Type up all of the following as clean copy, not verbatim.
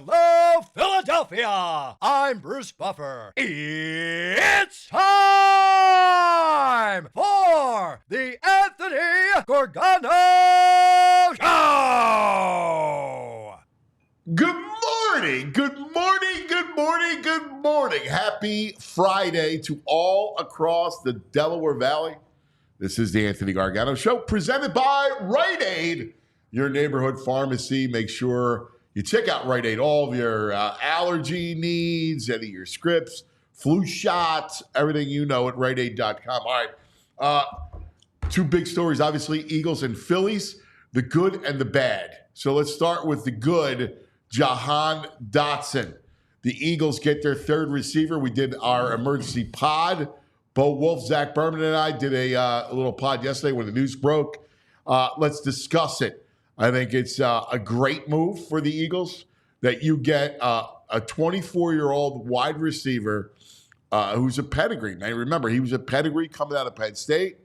Hello, Philadelphia! I'm Bruce Buffer. It's time for the Anthony Gargano Show! Good morning, good morning, good morning, good morning. Happy Friday to all across the Delaware Valley. This is the Anthony Gargano Show presented by Rite Aid, your neighborhood pharmacy. Make sure you check out Rite Aid, all of your allergy needs, any of your scripts, flu shots, everything you know at riteaid.com. All right, two big stories, obviously, Eagles and Phillies, the good and the bad. So let's start with the good, Jahan Dotson. The Eagles get their third receiver. We did our emergency pod. Bo Wolf, Zach Berman, and I did a little pod yesterday when the news broke. Let's discuss it. I think it's a great move for the Eagles that you get a 24-year-old wide receiver who's a pedigree. Now, remember, he was a pedigree coming out of Penn State.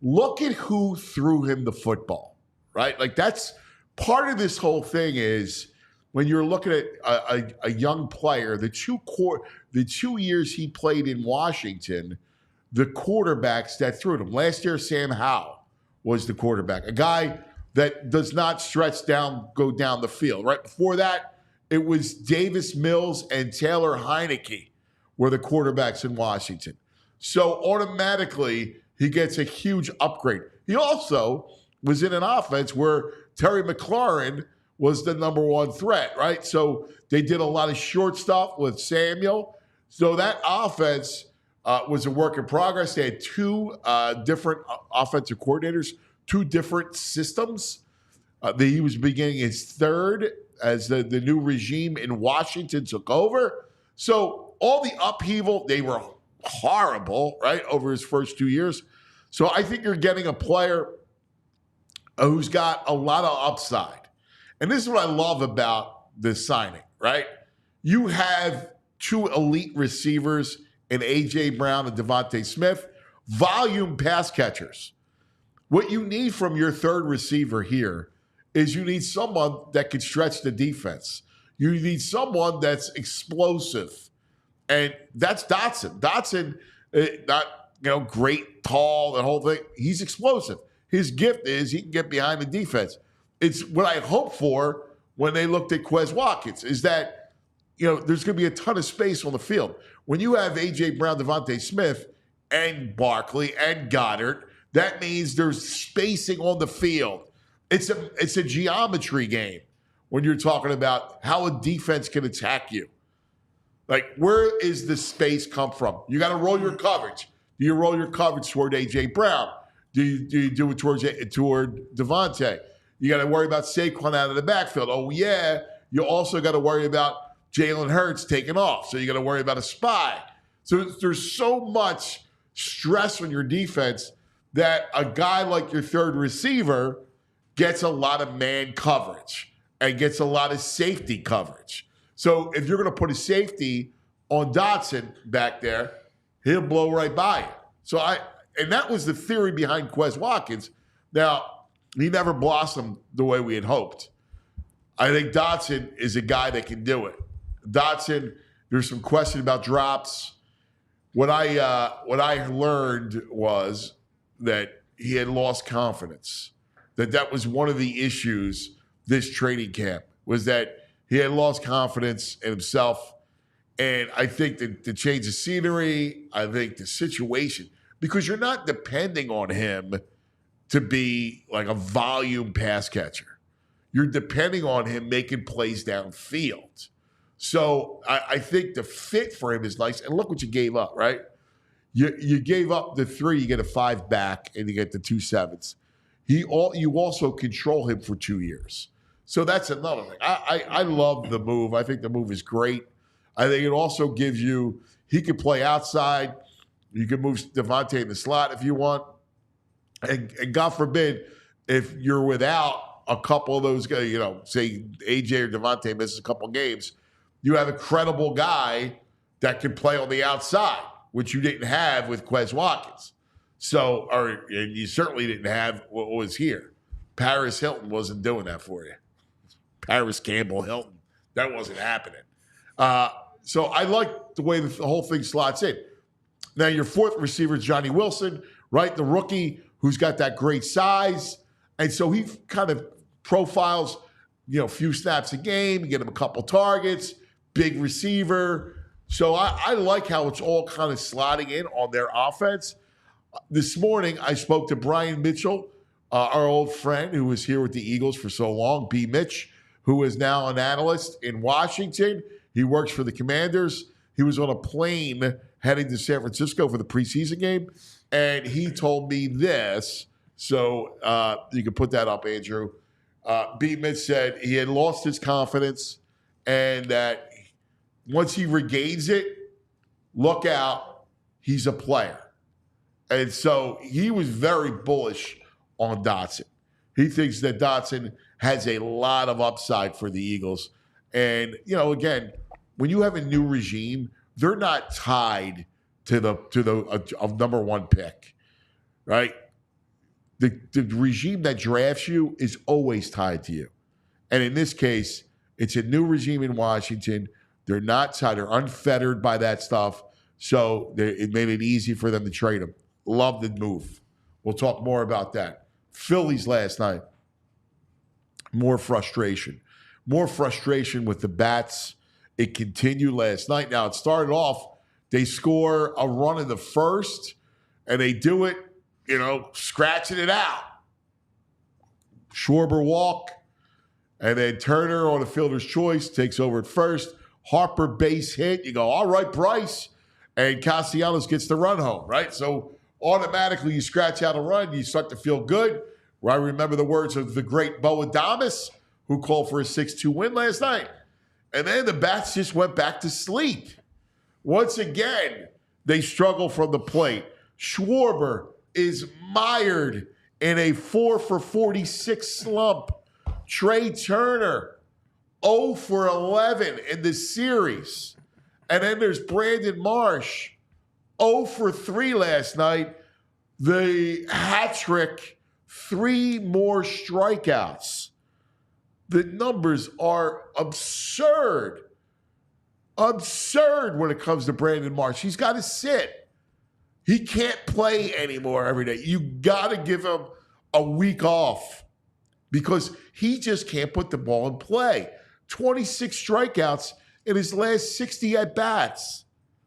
Look at who threw him the football, right? Like, that's part of this whole thing is when you're looking at a young player, the 2 years he played in Washington, the quarterbacks that threw him. Last year, Sam Howell was the quarterback, a guy that does not go down the field. Right before that, it was Davis Mills and Taylor Heineke were the quarterbacks in Washington. So automatically, he gets a huge upgrade. He also was in an offense where Terry McLaurin was the number one threat, right? So they did a lot of short stuff with Samuel. So that offense was a work in progress. They had 2 different offensive coordinators, 2 different systems. He was beginning his third as the new regime in Washington took over. So all the upheaval, they were horrible, right, over his first 2 years. So I think you're getting a player who's got a lot of upside. And this is what I love about this signing, right? You have 2 elite receivers in A.J. Brown and Devontae Smith, volume pass catchers. What you need from your third receiver here is you need someone that can stretch the defense. You need someone that's explosive. And that's Dotson. Dotson, not great, tall, the whole thing. He's explosive. His gift is he can get behind the defense. It's what I hope for when they looked at Quez Watkins is that, there's going to be a ton of space on the field. When you have A.J. Brown, Devontae Smith, and Barkley, and Goddard, that means there's spacing on the field. It's a geometry game when you're talking about how a defense can attack you. Like, where is the space come from? You got to roll your coverage. Do you roll your coverage toward A.J. Brown? Do you do it toward Devontae? You got to worry about Saquon out of the backfield. Oh, yeah. You also got to worry about Jalen Hurts taking off. So you got to worry about a spy. So there's so much stress on your defense that a guy like your third receiver gets a lot of man coverage and gets a lot of safety coverage. So if you're going to put a safety on Dotson back there, he'll blow right by you. And that was the theory behind Quez Watkins. Now, he never blossomed the way we had hoped. I think Dotson is a guy that can do it. Dotson, there's some question about drops. What I learned was that he had lost confidence. That was one of the issues this training camp, was that he had lost confidence in himself. And I think that the change of scenery, I think the situation, because you're not depending on him to be like a volume pass catcher. You're depending on him making plays downfield. So I think the fit for him is nice. And look what you gave up, right? You gave up the 3, you get a 5 back, and you get the 2 7s. You also control him for 2 years. So that's another thing. I love the move. I think the move is great. I think it also gives you, he can play outside. You can move Devontae in the slot if you want. And God forbid, if you're without a couple of those guys, say AJ or Devontae misses a couple games, you have a credible guy that can play on the outside, which you didn't have with Quez Watkins. And you certainly didn't have what was here. Paris Hilton wasn't doing that for you. Paris Campbell Hilton That wasn't happening. So I like the way the whole thing slots in. Now, your fourth receiver is Johnny Wilson, right? The rookie who's got that great size. And so he kind of profiles, a few snaps a game, you get him a couple targets, big receiver. So I like how it's all kind of slotting in on their offense. This morning, I spoke to Brian Mitchell, our old friend who was here with the Eagles for so long, B. Mitch, who is now an analyst in Washington. He works for the Commanders. He was on a plane heading to San Francisco for the preseason game, and he told me this. So you can put that up, Andrew. B. Mitch said he had lost his confidence and that once he regains it, look out, he's a player. And so he was very bullish on Dotson. He thinks that Dotson has a lot of upside for the Eagles. And, again, when you have a new regime, they're not tied to the number one pick, right? The regime that drafts you is always tied to you. And in this case, it's a new regime in Washington. They're not tied. They're unfettered by that stuff. So it made it easy for them to trade him. Love the move. We'll talk more about that. Phillies last night. More frustration. More frustration with the bats. It continued last night. Now, it started off, they score a run in the first, and they do it, scratching it out. Schwarber walk, and then Turner on a fielder's choice takes over at first. Harper base hit. You go, all right, Bryce. And Castellanos gets the run home, right? So automatically you scratch out a run. You start to feel good. Well, I remember the words of the great Bo Adames, who called for a 6-2 win last night. And then the bats just went back to sleep. Once again, they struggle from the plate. Schwarber is mired in a 4-for-46 slump. Trey Turner, 0-for-11 in the series. And then there's Brandon Marsh, 0-for-3 last night. The hat trick, 3 more strikeouts. The numbers are absurd. Absurd when it comes to Brandon Marsh. He's got to sit. He can't play anymore every day. You got to give him a week off because he just can't put the ball in play. 26 strikeouts in his last 60 at-bats.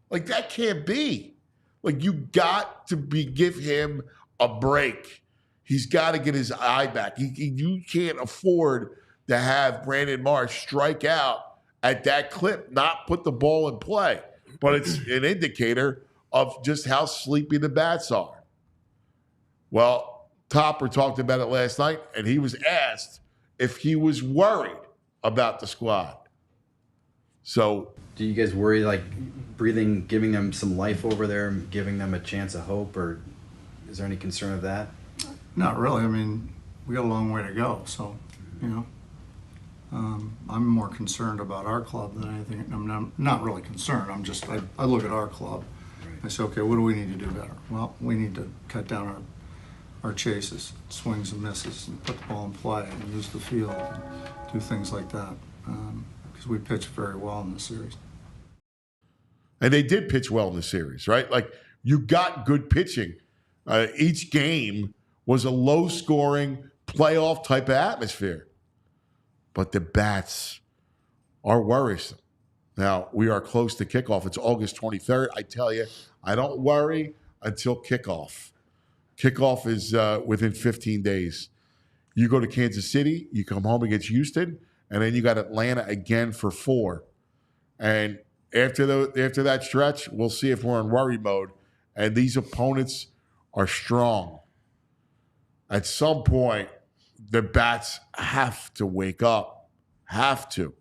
Like, that can't be. Like, you got to give him a break. He's got to get his eye back. You can't afford to have Brandon Marsh strike out at that clip, not put the ball in play. But it's an indicator of just how sleepy the bats are. Well, Topper talked about it last night, and he was asked if he was worried about the squad. So, do you guys worry, like, breathing, giving them some life over there, giving them a chance of hope, or is there any concern of that? Not really. I mean, we got a long way to go, so, I'm more concerned about our club than anything. I'm not really concerned. I look at our club. Right. I say, okay, what do we need to do better? Well, we need to cut down our chases, swings and misses, and put the ball in play and use the field and do things like that. Because we pitched very well in this series. And they did pitch well in the series, right? Like, you got good pitching. Each game was a low-scoring, playoff-type of atmosphere. But the bats are worrisome. Now, we are close to kickoff. It's August 23rd. I tell you, I don't worry until kickoff. Kickoff is within 15 days. You go to Kansas City, you come home against Houston, and then you got Atlanta again for 4. And after that stretch, we'll see if we're in worry mode. And these opponents are strong. At some point, the bats have to wake up. Have to.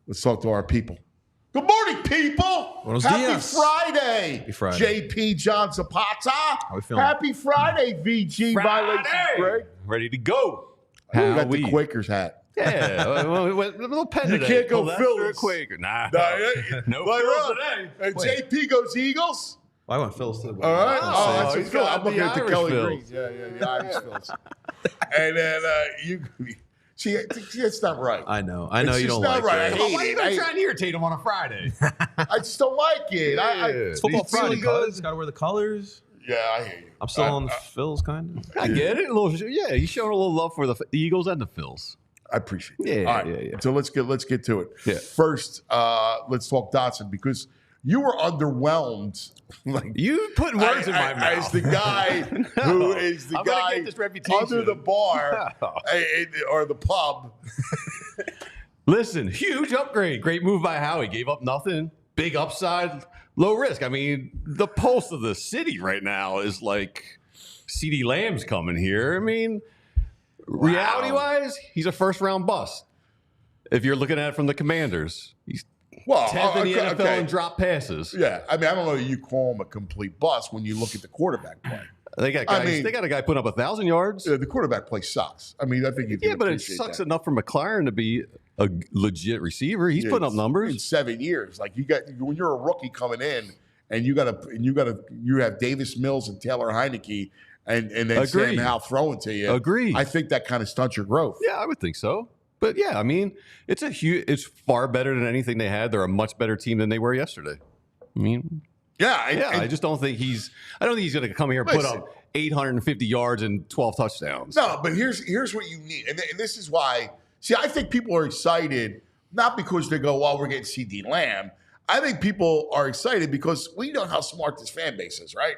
Let's talk to our people. Good morning, people. Buenos Happy dias. Friday. Happy Friday. JP John Zapata. How we feeling? Happy Friday, VG Violations Break. Ready to go. We got the Quakers hat. Yeah, a little pen You today. can't go Pull that for a Phillies. Quaker. Nah. No Phils today. And JP goes Eagles. I went Phils too. All right. Oh, That's he's Phil. got I'm looking the at the Irish Kelly Phils. Greens. Yeah, the Irish Phils. And then See, it's not right. I know It's you just don't not like right. it. I hate Why are you it. gonna try and irritate him on a Friday? I just don't like it. It's Football He's feeling Friday, good. cuz. Got to wear the colors. Yeah, I hear you. I'm still on the Phils, kind of. I get it. He's showing a little love for the Eagles and the Phils. I appreciate it. Yeah, All right. yeah. So let's get to it. Yeah. First, let's talk Dotson because you were underwhelmed. Like You put words in my mouth. As the guy who is the I'm gonna guy get this reputation. under the bar or the pub. Listen, huge upgrade. Great move by Howie. Gave up nothing. Big upside, low risk. I mean, the pulse of the city right now is like CeeDee Lamb's coming here. I mean, reality-wise, he's a first-round bust. If you're looking at it from the Commanders, he's 10th in the NFL in drop passes. Yeah, I mean, I don't know that you call him a complete bust when you look at the quarterback play. They got guys. They got a guy putting up 1,000 yards. The quarterback play sucks. I mean, I think you can But it appreciate sucks that. enough for McLaren to be a legit receiver. He's putting up numbers in 7 years. Like when you're a rookie coming in, and you have Davis Mills and Taylor Heineke, and then Sam Howell throwing to you. Agree. I think that kind of stunts your growth. Yeah, I would think so. But yeah, I mean, it's far better than anything they had. They're a much better team than they were yesterday. I mean, I just don't think he's going to come here and put up 850 yards and 12 touchdowns. No, but here's what you need, and this is why. See, I think people are excited not because they go, "Well, we're getting CeeDee Lamb." I think people are excited because we know how smart this fan base is, right?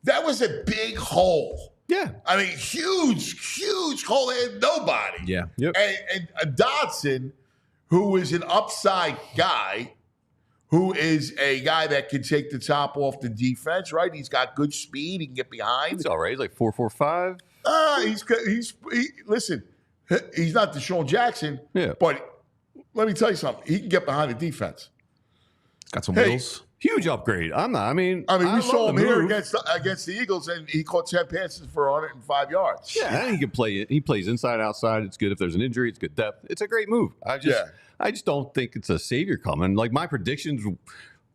That was a big hole. Yeah. I mean, huge hole. They had nobody. Yeah. Yep. And Dotson, who is an upside guy, who is a guy that can take the top off the defense, right? He's got good speed. He can get behind. He's all right. He's like 4.45. Listen, he's not Deshaun Jackson. Yeah. But let me tell you something. He can get behind the defense. Got some wheels. Huge upgrade. I mean, we saw him here against the Eagles, and he caught 10 passes for 105 yards. Yeah, he can play it. He plays inside, outside. It's good if there's an injury. It's good depth. It's a great move. I just don't think it's a savior coming. Like, my predictions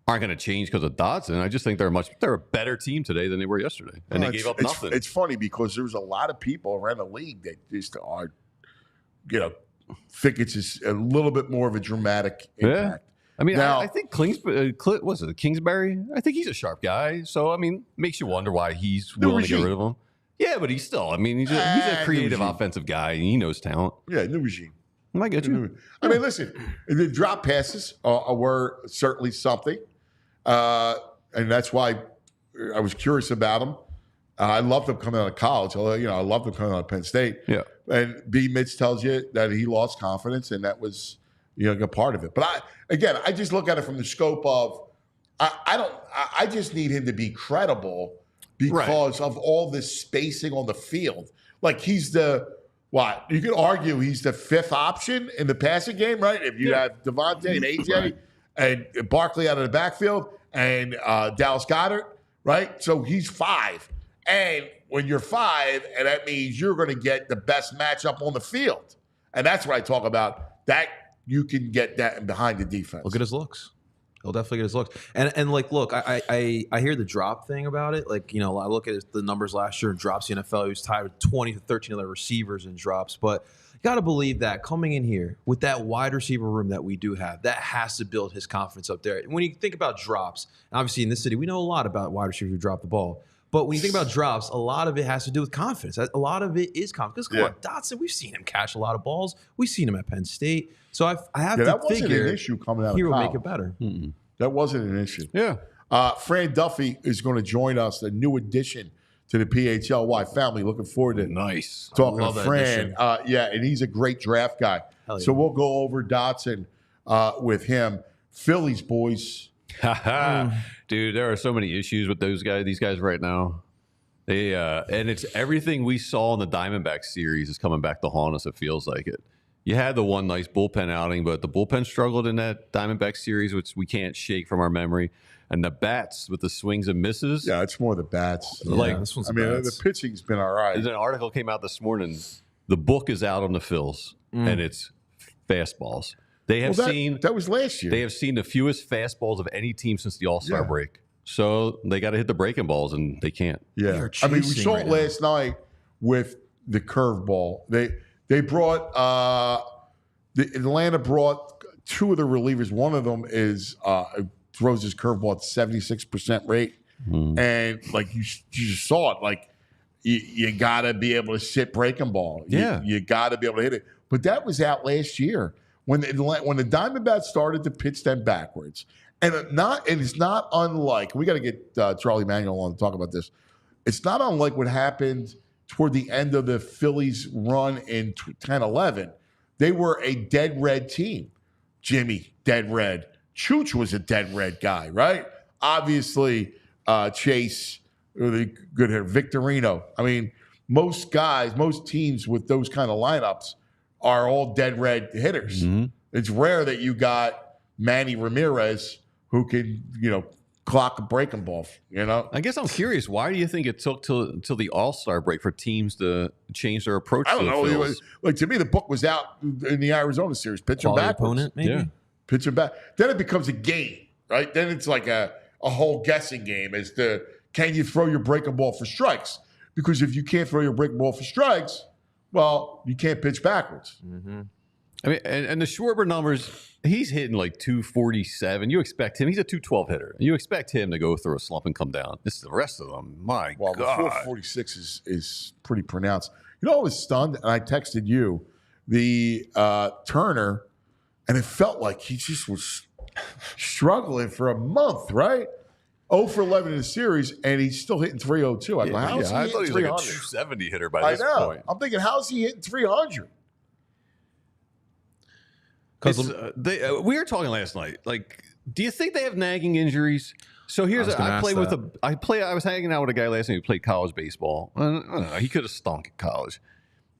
aren't going to change because of Dotson. I just think they're a better team today than they were yesterday, and they gave up nothing. It's funny because there's a lot of people around the league that just are, think it's just a little bit more of a dramatic impact. I mean, now, I think Kingsbury, I think he's a sharp guy. So, I mean, makes you wonder why he's willing to get rid of him. Yeah, but he's a creative offensive guy, and he knows talent. Yeah, new regime. I get you. I mean, listen, the drop passes were certainly something. And that's why I was curious about him. I loved him coming out of college. I loved him coming out of Penn State. Yeah. And B. Mitch tells you that he lost confidence, and that was a part of it. But I just look at it from the scope of I just need him to be credible because of all this spacing on the field. Like he's you could argue he's the fifth option in the passing game, right? If you have Devontae and AJ and Barkley out of the backfield and Dallas Goedert, right? So he's 5. And when you're 5, and that means you're going to get the best matchup on the field. And that's what I talk about. That you can get that behind the defense. Look at his looks. He'll definitely get his looks. And like, look, I hear the drop thing about it. Like, I look at the numbers last year in drops in the NFL. He was tied with 20 to 13 other receivers in drops. But you got to believe that coming in here with that wide receiver room that we do have, that has to build his confidence up there. When you think about drops, obviously in this city, we know a lot about wide receivers who drop the ball. But when you think about drops, a lot of it has to do with confidence. A lot of it is confidence. Because come on, Dotson, we've seen him catch a lot of balls. We've seen him at Penn State. So I have to that wasn't figure an issue coming out he of will college. make it better. That wasn't an issue. Yeah. Fran Duffy is going to join us, a new addition to the PHLY family. Looking forward to talking to Fran. And he's a great draft guy. So we'll go over Dotson with him. Phillies, boys. Dude, there are so many issues with these guys right now. And it's everything we saw in the Diamondback series is coming back to haunt us. It feels like it. You had the one nice bullpen outing, but the bullpen struggled in that Diamondback series, which we can't shake from our memory. And the bats with the swings and misses. Yeah, it's more the bats. This one's bats. The pitching's been all right. There's an article came out this morning. The book is out on the Phils, and it's fastballs. They have seen that was last year. They have seen the fewest fastballs of any team since the All-Star break. So they got to hit the breaking balls, and they can't. Yeah, we saw it last night with the curveball. They brought Atlanta brought two of the relievers. One of them is throws his curveball at 76% rate, and like you just saw it. Like you got to be able to sit breaking ball. You got to be able to hit it. But that was out last year when the Diamondbacks started to pitch them backwards, and it's not unlike, we got to get Charlie Manuel on to talk about this. It's not unlike what happened toward the end of the Phillies run in 10-11. They were a dead red team. Jimmy, dead red. Chooch was a dead red guy, right? Obviously, Chase, the good hitter, Victorino. I mean, most teams with those kind of lineups are all dead red hitters. Mm-hmm. It's rare that you got Manny Ramirez who can, clock a breaking ball, I guess I'm curious, why do you think it took till the All-Star break for teams to change their approach? I don't know. Like, to me, the book was out in the Arizona series. Pitch them backwards. Opponent, maybe? Yeah. Pitch them back. Then it becomes a game, right? Then it's like a whole guessing game as to, can you throw your breaking ball for strikes? Because if you can't throw your breaking ball for strikes, well, you can't pitch backwards. Mm-hmm. I mean, and the Schwarber numbers, he's hitting like 247. You expect him. He's a 212 hitter. You expect him to go through a slump and come down. It's the rest of them. My God. The 446 is pretty pronounced. I was stunned, and I texted you the Turner, and it felt like he just was struggling for a month, right? 0 for 11 in the series, and he's still hitting 302. I go, how is he hitting 300? I thought he was like a 270 hitter by this point. I'm thinking, how is he hitting 300? We were talking last night. Like, do you think they have nagging injuries? So here's I was hanging out with a guy last night who played college baseball. I don't know, he could have stunk at college,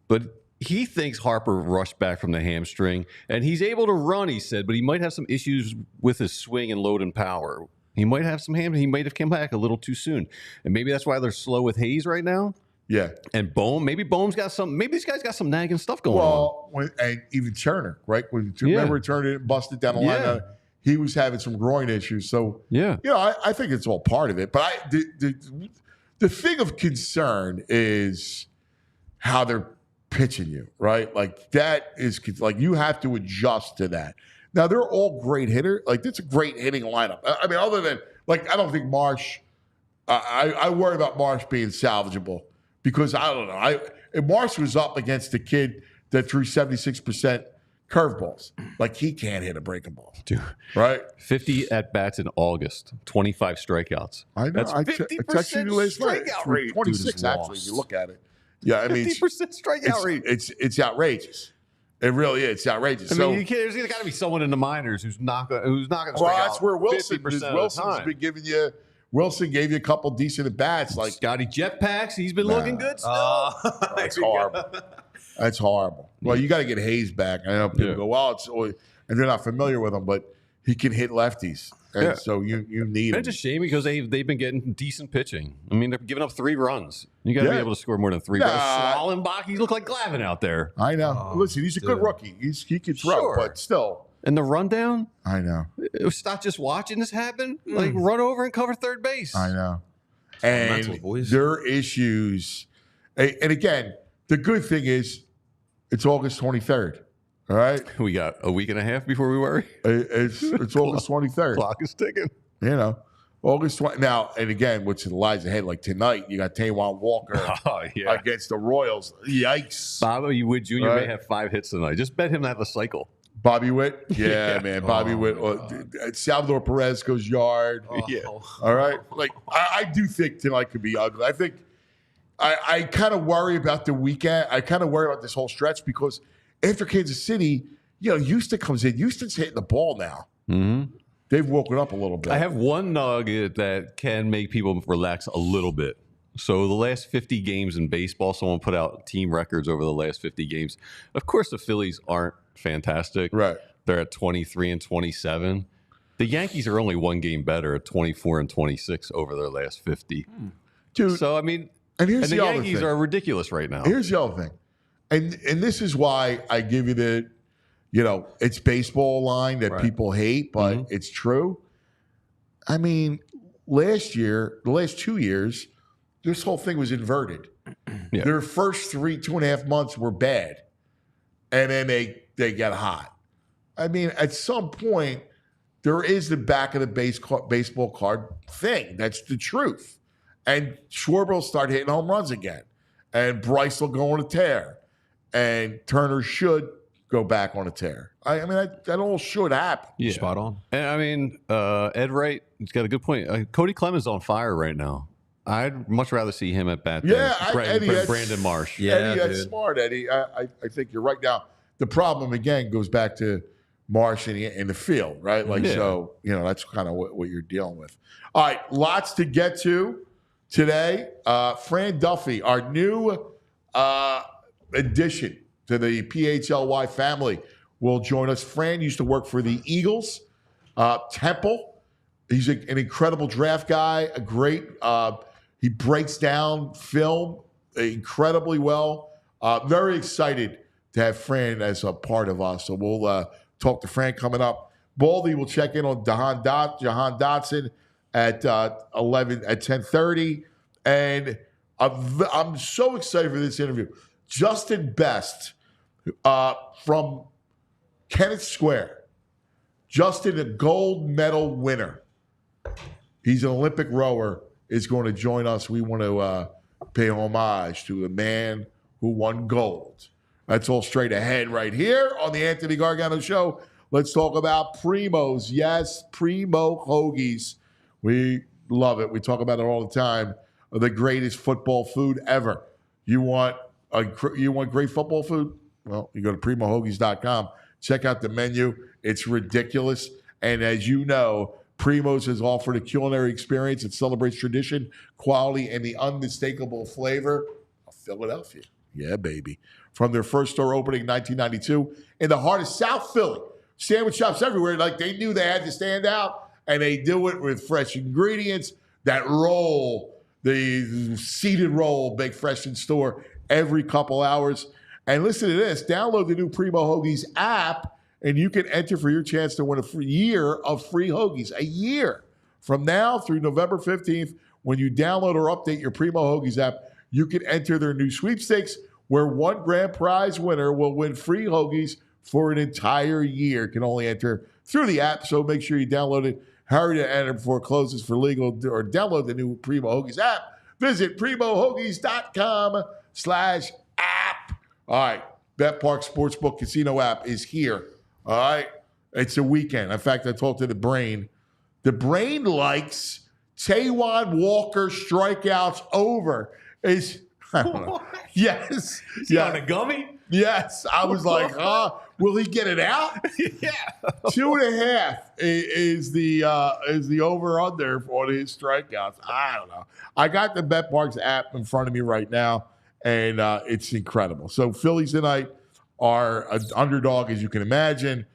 but he thinks Harper rushed back from the hamstring, and he's able to run. He said, but he might have some issues with his swing and load and power. He might have some He might have come back a little too soon, and maybe that's why they're slow with Hayes right now. Yeah, and maybe Bohm's got some. Maybe this guy's got some nagging stuff going on. And even Turner, right? Remember Turner busted down the line. He was having some groin issues. So I think it's all part of it. But the thing of concern is how they're pitching you, right? Like that is like you have to adjust to that. Now they're all great hitters. Like it's a great hitting lineup. I mean, other than I don't think Marsh. I worry about Marsh being salvageable. Because I don't know. If Marsh was up against the kid that threw 76% curveballs, like he can't hit a breaking ball. Dude. Right? 50 at-bats in August, 25 strikeouts. I know. That's 50% strikeout rate. 26, actually, if you look at it. Yeah, I mean, 50% strikeout rate. It's outrageous. It really is. It's outrageous. I mean, there's got to be someone in the minors who's not going to strike out. Well, that's where Wilson's 50% of the time. been giving you. Wilson gave you a couple decent at bats, like Scotty Jetpacks. He's been looking good still. That's horrible. That's horrible. Well, you got to get Hayes back. I know people go, well, and they're not familiar with him, but he can hit lefties, and so you need him. It's a shame because they've been getting decent pitching. I mean, they're giving up 3 runs. You got to be able to score more than 3 runs. Swallenbach, he looked like Glavin out there. I know. Listen, he's a good rookie. He can throw, but still. And the rundown? I know. Stop just watching this happen. Like, run over and cover third base. I know. And there are issues. And again, the good thing is it's August 23rd. All right? We got a week and a half before we worry. It's August 23rd. Clock is ticking. August 20. Now, and again, which lies ahead, like tonight, you got Taijuan Walker against the Royals. Yikes. Bobby Witt Jr. may have 5 hits tonight. Just bet him that the cycle. Bobby Witt? Yeah, man. Bobby Witt. Salvador Perez goes yard. All right? Like, I do think tonight could be ugly. I think I kind of worry about the weekend. I kind of worry about this whole stretch because after Kansas City, Houston comes in. Houston's hitting the ball now. Mm-hmm. They've woken up a little bit. I have one nugget that can make people relax a little bit. So the last 50 games in baseball, someone put out team records over the last 50 games. Of course, the Phillies aren't fantastic. Right. They're at 23 and 27. The Yankees are only 1 game better at 24 and 26 over their last 50. Dude. So, I mean, and the Yankees are ridiculous right now. Here's the other thing. And this is why I give you the, it's baseball line that people hate, but it's true. I mean, the last 2 years, this whole thing was inverted. Their first 2.5 months were bad. and then they get hot. I mean, at some point, there is the back of the baseball card thing. That's the truth. And Schwarber will start hitting home runs again. And Bryce will go on a tear. And Turner should go back on a tear. I mean, that all should happen. Yeah. Spot on. And I mean, Ed Wright, he's got a good point. Cody Clemens on fire right now. I'd much rather see him at bat than Brandon Marsh. Yeah, Eddie, that's smart, Eddie. I think you're right. Now, the problem, again, goes back to Marsh in the field, right? Like, so, that's kind of what you're dealing with. All right, lots to get to today. Fran Duffy, our new addition to the PHLY family, will join us. Fran used to work for the Eagles, Temple. He's an incredible draft guy, a great he breaks down film incredibly well. Very excited to have Fran as a part of us. So we'll talk to Fran coming up. Baldy will check in on Jahan Dotson at 10:30. And I'm so excited for this interview. Justin Best from Kenneth Square. Justin, a gold medal winner. He's an Olympic rower, is going to join us. We want to pay homage to the man who won gold. That's all straight ahead right here on the Anthony Gargano Show. Let's talk about Primo's. Yes, Primo Hoagies. We love it. We talk about it all the time. The greatest football food ever. You want great football food? Well, you go to primohoagies.com. Check out the menu. It's ridiculous. And as you know, Primo's has offered a culinary experience that celebrates tradition, quality, and the unmistakable flavor of Philadelphia. Yeah, baby. From their first store opening in 1992 in the heart of South Philly. Sandwich shops everywhere. Like, they knew they had to stand out, and they do it with fresh ingredients. That roll, the seeded roll, baked fresh in store every couple hours. And listen to this. Download the new Primo Hoagies app, and you can enter for your chance to win a free year of free hoagies. A year. From now through November 15th, when you download or update your Primo Hoagies app, you can enter their new sweepstakes, where one grand prize winner will win free hoagies for an entire year. Can only enter through the app, so make sure you download it. Hurry to enter before it closes for legal, or download the new Primo Hoagies app. Visit primohoagies.com/app. All right, Bet Park Sportsbook Casino app is here. All right, it's a weekend. In fact, I talked to the Brain. The Brain likes Taijuan Walker strikeouts over. I don't know. Yes. Yeah. On a gummy? Yes. I was like, will he get it out? Yeah. 2.5 is the over-under on his strikeouts. I don't know. I got the BetParks app in front of me right now, and it's incredible. So Phillies tonight are an underdog, as you can imagine,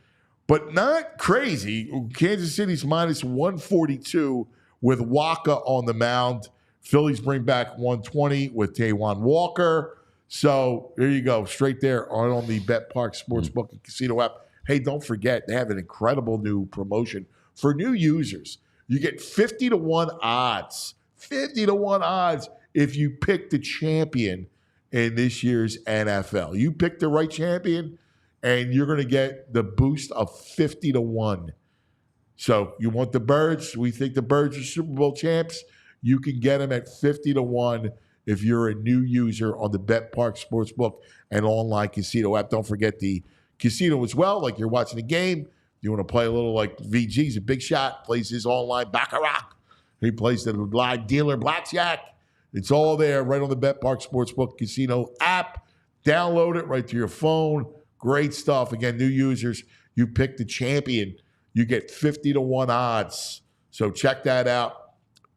but not crazy. Kansas City's minus 142 with Waka on the mound. Phillies bring back 120 with Taijuan Walker. So there you go, straight there on the Bet Park Sportsbook and Casino app. Hey, don't forget, they have an incredible new promotion for new users. You get 50-1 odds. 50-1 odds if you pick the champion in this year's NFL. You pick the right champion, and you're going to get the boost of 50-1. So you want the Birds? We think the Birds are Super Bowl champs. You can get them at 50-1 if you're a new user on the Bet Park Sportsbook and online casino app. Don't forget the casino as well. Like, you're watching a game, you want to play a little, like VG's a big shot, plays his online Baccarat. He plays the live dealer blackjack. It's all there right on the Bet Park Sportsbook Casino app. Download it right to your phone. Great stuff. Again, new users, you pick the champion, you get 50-1 odds. So check that out.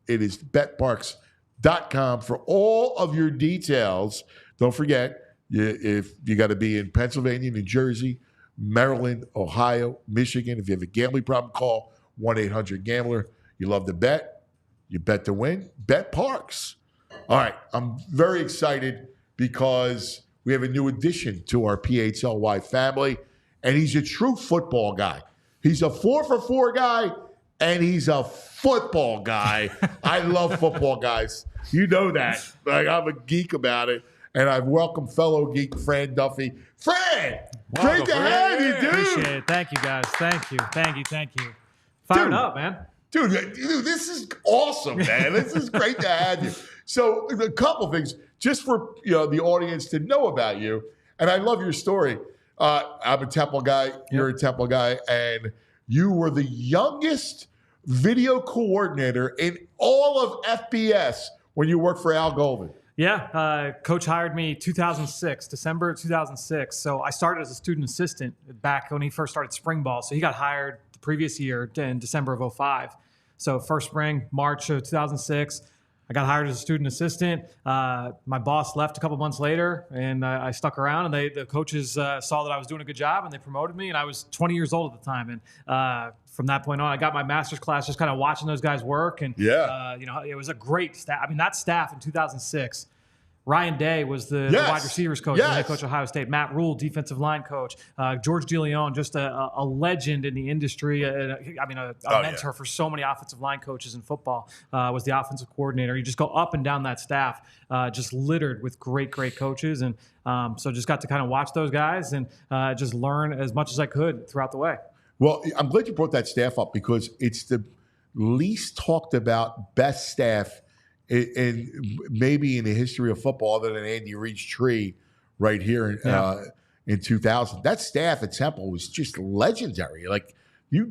It is betparks.com for all of your details. Don't forget, if you got to be in Pennsylvania, New Jersey, Maryland, Ohio, Michigan. If you have a gambling problem, call 1-800-GAMBLER. You love to bet. You bet to win. Bet Parks. All right, I'm very excited because we have a new addition to our PHLY family, and he's a true football guy. He's a 4-for-4 guy, and he's a football guy. I love football guys. You know that. Like, I'm a geek about it. And I've welcomed fellow geek Fran Duffy. Fran! Great to have you, dude. Appreciate it. Thank you, guys. Thank you. Fired up, man. Dude, this is awesome, man. This is great to have you. So a couple things, just for the audience to know about you, and I love your story. I'm a Temple guy. You're a Temple guy, and you were the youngest video coordinator in all of FBS when you worked for Al Golden. Yeah, Coach hired me December 2006. So I started as a student assistant back when he first started spring ball. So he got hired the previous year in December of 2005. So first spring, March of 2006, I got hired as a student assistant. My boss left a couple months later, and I stuck around. And the coaches saw that I was doing a good job, and they promoted me. And I was 20 years old at the time. And from that point on, I got my master's class just kind of watching those guys work. And it was a great staff. I mean, that staff in 2006. Ryan Day was the wide receivers coach, the head coach of Ohio State. Matt Rule, defensive line coach. George DeLeon, just a legend in the industry. A mentor for so many offensive line coaches in football. Was the offensive coordinator. You just go up and down that staff, just littered with great coaches. And so just got to kind of watch those guys and just learn as much as I could throughout the way. Well, I'm glad you brought that staff up because it's the least talked about best staff in maybe in the history of football, other than Andy Reid's tree right here in 2000. That staff at Temple was just legendary. Like you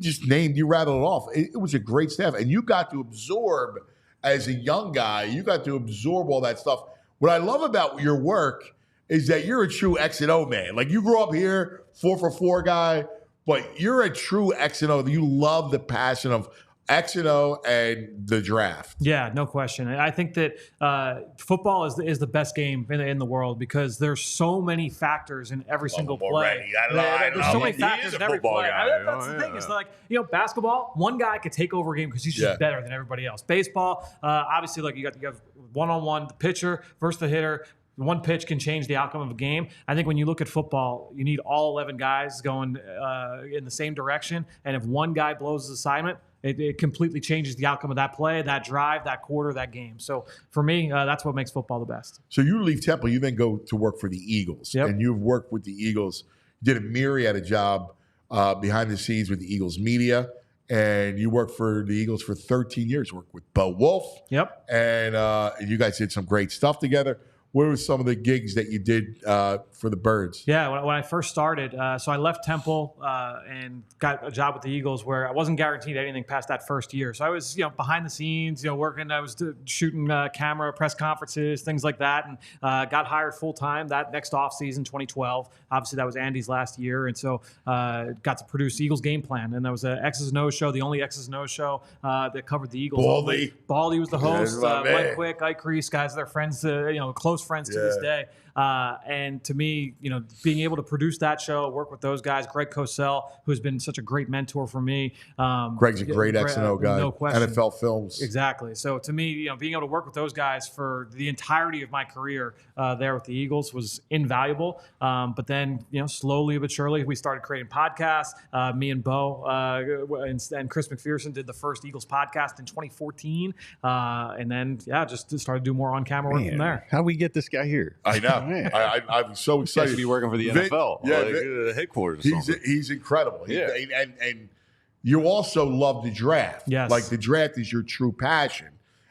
rattled it off. It was a great staff, and you got to absorb as a young guy. You got to absorb all that stuff. What I love about your work is that you're a true X and O man. Like you grew up here, 4-for-4 guy, but you're a true X and O. You love the passion of X and O and the draft. Yeah, no question. I think that football is the best game in the world because there's so many factors in every single play. There's so many factors in every play. That's the thing. It's like, basketball, one guy could take over a game because he's just better than everybody else. Baseball, obviously, like you have one-on-one, the pitcher versus the hitter. One pitch can change the outcome of a game. I think when you look at football, you need all 11 guys going in the same direction. And if one guy blows his assignment, it completely changes the outcome of that play, that drive, that quarter, that game. So for me, that's what makes football the best. So you leave Temple, you then go to work for the Eagles. Yep. And you've worked with the Eagles. You did a myriad of job behind the scenes with the Eagles media. And you worked for the Eagles for 13 years. You worked with Bo Wolf. Yep. And you guys did some great stuff together. What were some of the gigs that you did for the Birds? Yeah, when I first started, so I left Temple and got a job with the Eagles where I wasn't guaranteed anything past that first year. So I was, behind the scenes, working. I was shooting camera, press conferences, things like that, and got hired full time that next off season, 2012. Obviously, that was Andy's last year, and so got to produce Eagles Game Plan, and that was an X's and O's show, the only X's and O's show that covered the Eagles. Baldy was the host. Glenn Quick, Ike Reese, guys, they're friends, close friends to this day. And to me, being able to produce that show, work with those guys, Greg Cosell, who's been such a great mentor for me. Greg's a great X&O guy. No question. NFL films. Exactly. So to me, being able to work with those guys for the entirety of my career there with the Eagles was invaluable. But then, slowly but surely, we started creating podcasts. Me and Bo and Chris McPherson did the first Eagles podcast in 2014. And then, just started doing more on-camera work from there. How we get this guy here? I know. I'm so excited. He should be working for the NFL. The headquarters or something. He's incredible. Yeah. And you also love the draft. Yes. Like the draft is your true passion.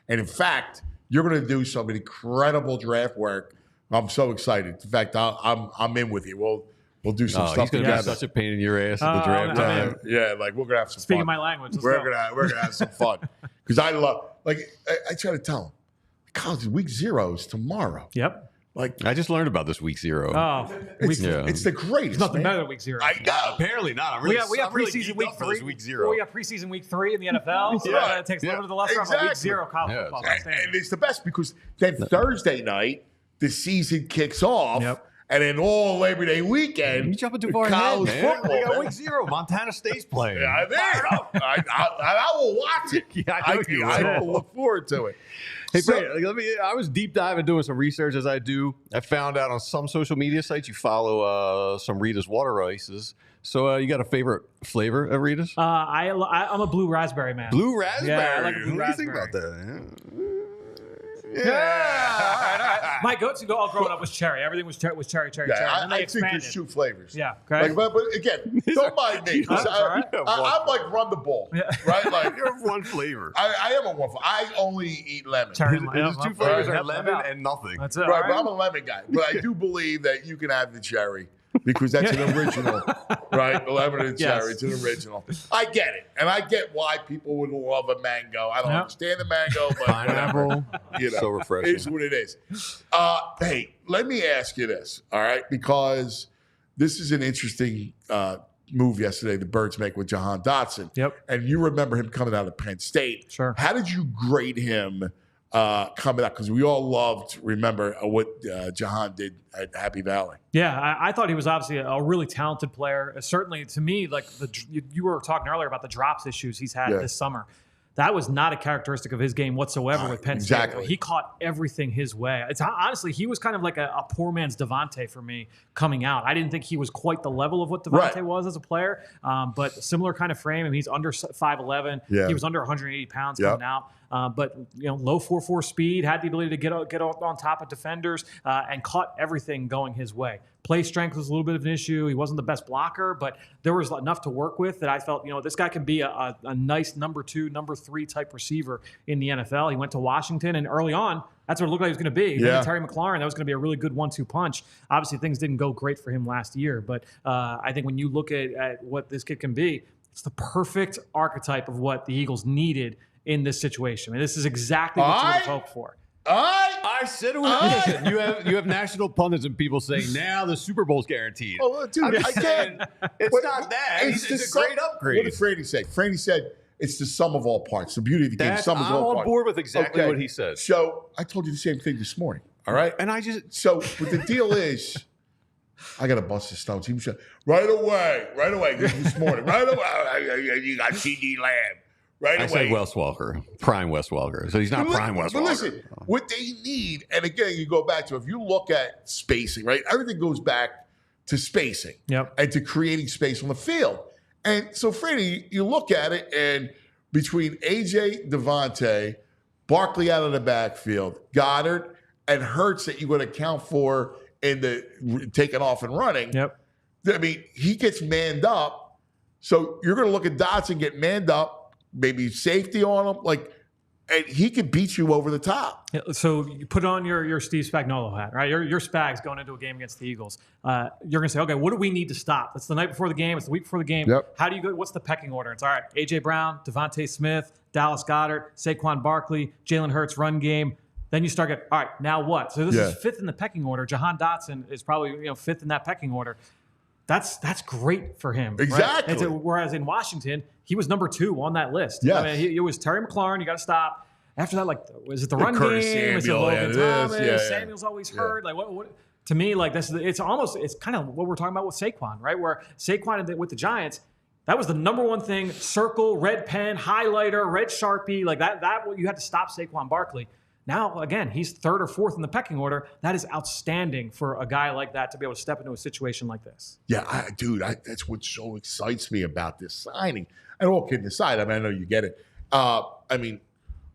And in fact, you're going to do some incredible draft work. I'm so excited. In fact, I'm in with you. We'll do some stuff together. together. Such a pain in your ass at the draft time. Yeah, like we're gonna have some fun. Speaking my language. We're gonna have some fun because I love. Like I try to tell them, college week 0 is tomorrow. Yep. Like I just learned about this week 0. Oh, it's the greatest. It's nothing man. better than week 0. I know. Apparently not. I'm really, we have I'm really preseason geeked week up for 3. this week 0. We got preseason week 3 in the NFL. So that takes a little bit of the lesser off of week 0 college football. And it's the best because then Thursday night the season kicks off. Yep. And then all Labor Day weekend, You jumping too far ahead, man. football. We got week 0. Montana State's playing. Yeah, I will watch it. Yeah, I know you will. I will look forward to it. Hey, Brad, I was deep diving doing some research as I do. I found out on some social media sites you follow some Rita's water ices. So you got a favorite flavor of Rita's? I'm a blue raspberry man. Blue raspberry. Yeah, I like a blue what raspberry. do you think about that? My go-to all growing up was cherry. Everything was cherry. Yeah, And then they I think expanded. there's 2 flavors. Yeah. Okay. Like, but again, don't mind me. 'Cause I'm like run the ball, right? Like You have one flavor. I am a one. I only eat lemon. Cherry. His 2 flavors are Yep, lemon yep. and nothing. That's it. Right, all but I'm a lemon guy. But I do believe that you can have the cherry because that's an original, right? The lemon and cherry, it's an original. I get it, and I get why people would love a mango. I don't understand the mango, but Pineapple, you know, so refreshing. It's what it is. Hey, let me ask you this, all right? Because this is an interesting move yesterday the Birds make with Jahan Dotson. Yep. And you remember him coming out of Penn State. Sure. How did you grade him coming up? Because we all remember what Jahan did at Happy Valley. Yeah, I thought he was obviously a really talented player. Certainly, to me, like you were talking earlier about the drops issues he's had this summer. That was not a characteristic of his game whatsoever with Penn State. Exactly. He caught everything his way. It's honestly, he was kind of like a poor man's Devontae for me coming out. I didn't think he was quite the level of what Devontae was as a player, but similar kind of frame. I mean, he's under 5'11". Yeah. He was under 180 pounds coming out. But low 4.4 speed, had the ability to get on top of defenders and caught everything going his way. Play strength was a little bit of an issue. He wasn't the best blocker, but there was enough to work with that I felt, this guy can be a nice number 2, number 3 type receiver in the NFL. He went to Washington, and early on, that's what it looked like he was going to be. Then Terry McLaurin, that was going to be a really good 1-2 punch. Obviously, things didn't go great for him last year, but I think when you look at what this kid can be, it's the perfect archetype of what the Eagles needed in this situation. I mean, this is exactly what you would have hoped for. I said it was innocent. You have national pundits and people saying now the Super Bowl's guaranteed. Oh, dude, I get it's not that. It's a great upgrade. What did Franny say? Franny said it's the sum of all parts. The beauty of the game, sum of all I'm parts. on board with exactly what he said. So I told you the same thing this morning. All right, and but the deal is, I got to bust his stones. He was right away this morning. Right away, you got CD Lamb. Right away. I said Wes Welker, prime Wes Welker. So he's not prime Wes Welker. But listen, what they need, and again, you go back to, if you look at spacing, right? Everything goes back to spacing and to creating space on the field. And so, Freddie, you look at it, and between AJ, Devontae, Barkley out of the backfield, Goddard, and Hurts that you're going to account for in the taking off and running. I mean, he gets manned up. So you're going to look at Dotson get manned up, maybe safety on him, and he can beat you over the top. So you put on your Steve Spagnuolo hat, right? Your Spags going into a game against the Eagles. You're going to say, okay, what do we need to stop? It's the night before the game. It's the week before the game. How do you go? What's the pecking order? It's all right. A.J. Brown, Devontae Smith, Dallas Goedert, Saquon Barkley, Jalen Hurts run game. Then you start getting, all right, now what? So this is 5th in the pecking order. Jahan Dotson is probably 5th in that pecking order. That's great for him. Exactly. Right? Whereas in Washington, he was number 2 on that list. Yes. I mean, it was Terry McLaurin. You got to stop. After that, was it the run Curtis game? Is it Samuel, Logan Thomas? Yeah. Samuel's always hurt. Like what? To me, like this, it's kind of what we're talking about with Saquon, right? Where Saquon with the Giants, that was the number one thing: circle, red pen, highlighter, red Sharpie, like that. You had to stop Saquon Barkley. Now, again, he's 3rd or 4th in the pecking order. That is outstanding for a guy like that to be able to step into a situation like this. Yeah, that's what so excites me about this signing. And all kidding aside, I mean, I know you get it. I mean,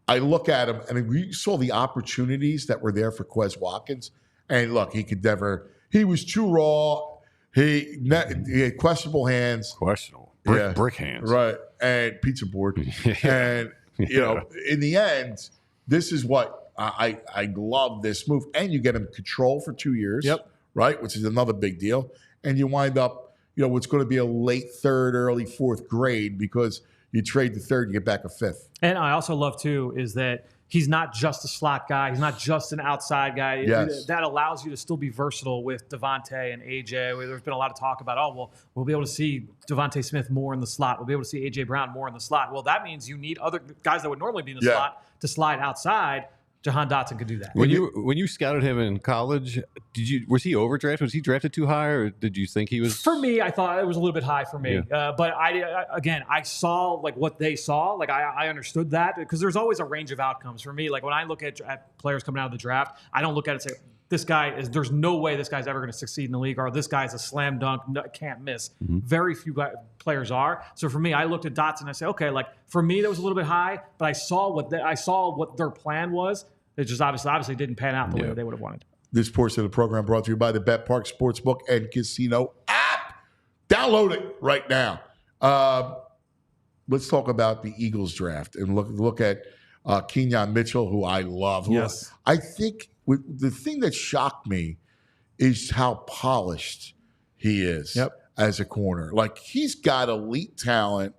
I look at him, and we saw the opportunities that were there for Quez Watkins. And look, he was too raw. He had questionable hands. Questionable. Brick hands. Right. And pizza board. And, in the end, this is what I love this move. And you get him control for 2 years. Right? Which is another big deal. And you wind up, what's going to be a late 3rd, early 4th grade because you trade the 3rd, you get back a 5th. And I also love, too, is that he's not just a slot guy. He's not just an outside guy. Yes. That allows you to still be versatile with Devontae and AJ. There's been a lot of talk about, we'll be able to see Devontae Smith more in the slot. We'll be able to see AJ Brown more in the slot. Well, that means you need other guys that would normally be in the slot to slide outside. Jahan Dotson could do that. When you scouted him in college, was he overdrafted? Was he drafted too high, or did you think he was? For me, I thought it was a little bit high for me. But I saw like what they saw. Like I understood that because there's always a range of outcomes for me. Like when I look at players coming out of the draft, I don't look at it and say, there's no way this guy's ever going to succeed in the league, or this guy's a slam dunk, can't miss. Very few players are. So for me, I looked at Dotson and I said, okay, like for me, that was a little bit high, but I saw what their plan was. It just obviously didn't pan out the way they would have wanted. This portion of the program brought to you by the Bet Park Sportsbook and Casino app. Download it right now. Let's talk about the Eagles draft and look at Kenyon Mitchell, who I love. Yes. I think the thing that shocked me is how polished he is as a corner. Like, he's got elite talent,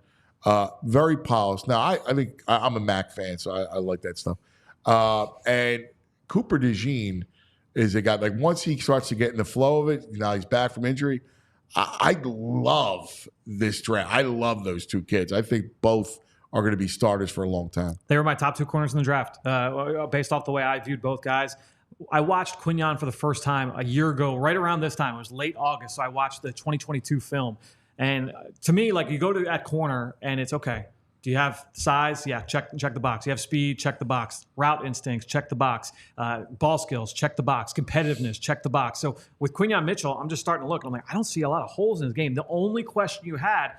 very polished. Now, I think I'm a Mac fan, so I like that stuff. And Cooper DeJean is a guy, like, once he starts to get in the flow of it, now he's back from injury. I love this draft. I love those two kids. I think both are going to be starters for a long time. They were my top 2 corners in the draft, based off the way I viewed both guys. I watched Quinyon for the first time a year ago, right around this time. It was late August, so I watched the 2022 film. And to me, like, you go to that corner, and it's okay. Do you have size? Yeah, check the box. You have speed? Check the box. Route instincts? Check the box. Ball skills? Check the box. Competitiveness? Check the box. So with Quinyon Mitchell, I'm just starting to look. I'm like, I don't see a lot of holes in his game. The only question you had,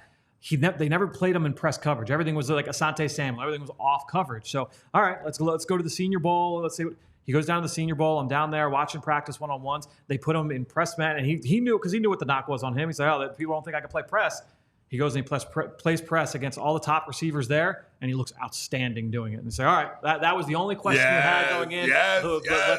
they never played him in press coverage. Everything was like Asante Samuel. Everything was off coverage. So, all right, let's go to the Senior Bowl. Let's see what he goes down to the Senior Bowl. I'm down there watching practice one-on-ones. They put him in press man, and he knew, because he knew what the knock was on him. He's like, oh, people don't think I can play press. He goes and he plays press against all the top receivers there, and he looks outstanding doing it. And say, all right, that was the only question you had going in.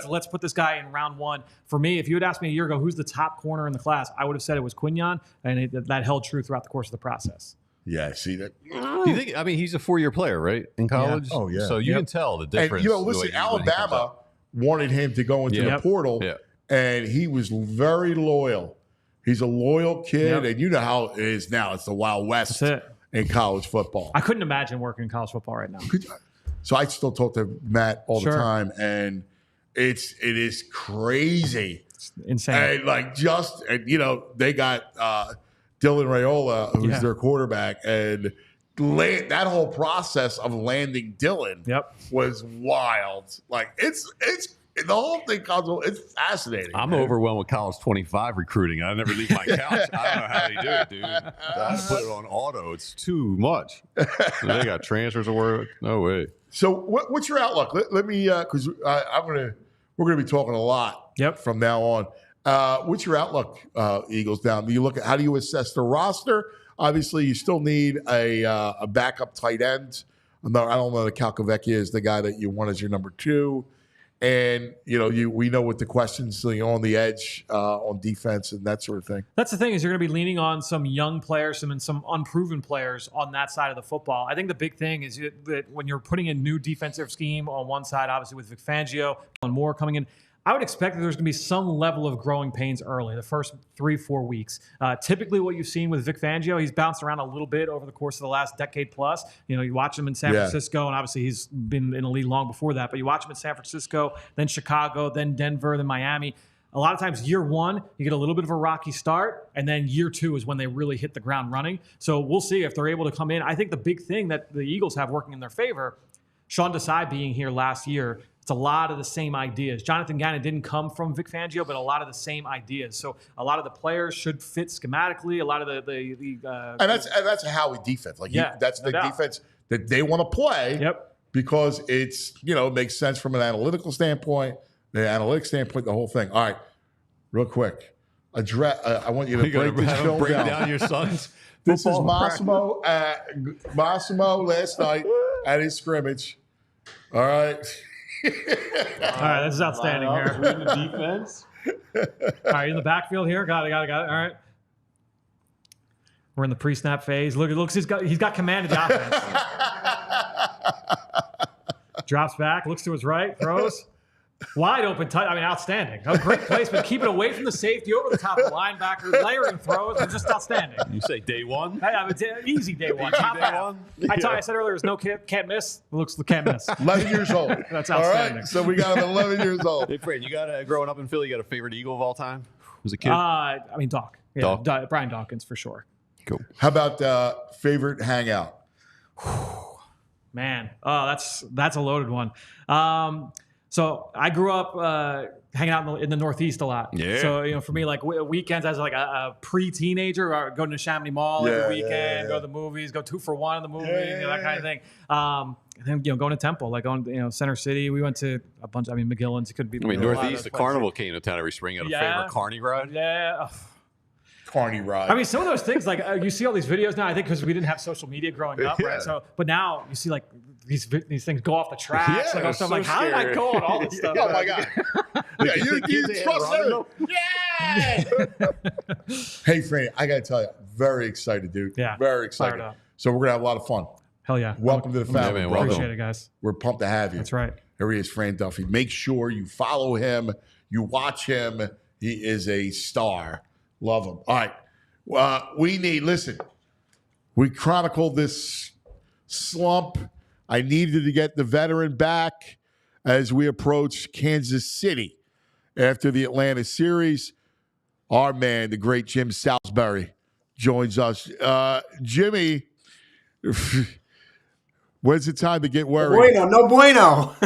Let's put this guy in round 1. For me, if you had asked me a year ago who's the top corner in the class, I would have said it was Quinyon, and that held true throughout the course of the process. Yeah, see that. Do you think? I mean, he's a 4-year player, right, in college? Yeah. Oh, yeah. So you can tell the difference. And, listen, Alabama wanted him to go into the portal, and he was very loyal. He's a loyal kid, and you know how it is now. It's the Wild West in college football. I couldn't imagine working in college football right now. So I still talk to Matt all the time, and it is crazy. It's insane. And they got Dylan Raiola, who's their quarterback, and that whole process of landing Dylan was wild. Like, it's the whole thing, it's fascinating. I'm overwhelmed with college 25 recruiting. I never leave my couch. I don't know how they do it, dude. I put it on auto. It's too much. They got transfers to work. No way. So what's your outlook? Let me, because we're gonna be talking a lot from now on. What's your outlook, Eagles down? Do you look at how do you assess the roster? Obviously, you still need a backup tight end. I don't know that Calcavecchia is the guy that you want as your number 2. And, we know what the questions on the edge on defense and that sort of thing. That's the thing, is you're going to be leaning on some young players, some unproven players on that side of the football. I think the big thing is that when you're putting a new defensive scheme on one side, obviously with Vic Fangio and more coming in, I would expect that there's going to be some level of growing pains early, the first 3-4 weeks. Typically what you've seen with Vic Fangio, he's bounced around a little bit over the course of the last decade plus. You watch him in San Francisco, and obviously he's been in the league long before that, but you watch him in San Francisco, then Chicago, then Denver, then Miami. A lot of times year 1, you get a little bit of a rocky start, and then year 2 is when they really hit the ground running. So we'll see if they're able to come in. I think the big thing that the Eagles have working in their favor, Sean Desai being here last year, it's a lot of the same ideas. Jonathan Gannon didn't come from Vic Fangio, but a lot of the same ideas. So a lot of the players should fit schematically. A lot of and that's a Howie defense. That's the defense that they want to play. Because it's it makes sense from an analytical standpoint, the whole thing. All right, real quick, I want you to break this film down your sons. This is Massimo last night at his scrimmage. All right. All right, this is outstanding here. In the defense. All right, in the backfield here. Got it. All right. We're in the pre-snap phase. Look, it looks he's got command of the offense. Drops back, looks to his right, throws. Wide open touch. I mean, outstanding. A great placement. Keep it away from the safety, over the top of the linebacker, layering throws. It's just outstanding. You say day 1? It's easy day 1. Top half. I said earlier, there's no can't miss. It looks can't miss. 11 years old. That's outstanding. All right, so we got him 11 years old. Hey, Fran, growing up in Philly, you got a favorite Eagle of all time? Was a kid? Doc. Yeah, Doc? Brian Dawkins for sure. Cool. How about favorite hangout? Man, that's a loaded one. So I grew up hanging out in the Northeast a lot. Yeah. So, for me, like weekends as like a pre-teenager, I would go to Chamonix Mall every weekend, go to the movies, go 2 for 1 in the movies, that kind of thing. And then, going to Temple, like going, Center City. We went to a bunch. McGillen's could be. Northeast, the Carnival came to town every spring. You had a favorite carny ride? Yeah. Carny ride. Some of those things, like you see all these videos now, I think because we didn't have social media growing up, right? So, but now you see like these things go off the tracks. Yeah, like, so like how did I go on all this stuff? Oh my God. Yeah, you trust her. Yeah. Hey, Fran, I got to tell you, very excited, dude. Yeah. Very excited. So we're going to have a lot of fun. Hell yeah. Welcome to the family, man, brother. Appreciate it, guys. We're pumped to have you. That's right. Here he is, Fran Duffy. Make sure you follow him. You watch him. He is a star. Love him. All right. We chronicled this slump. I needed to get the veteran back as we approach Kansas City after the Atlanta series. Our man, the great Jim Salisbury, joins us. Jimmy, when's the time to get worried? No bueno.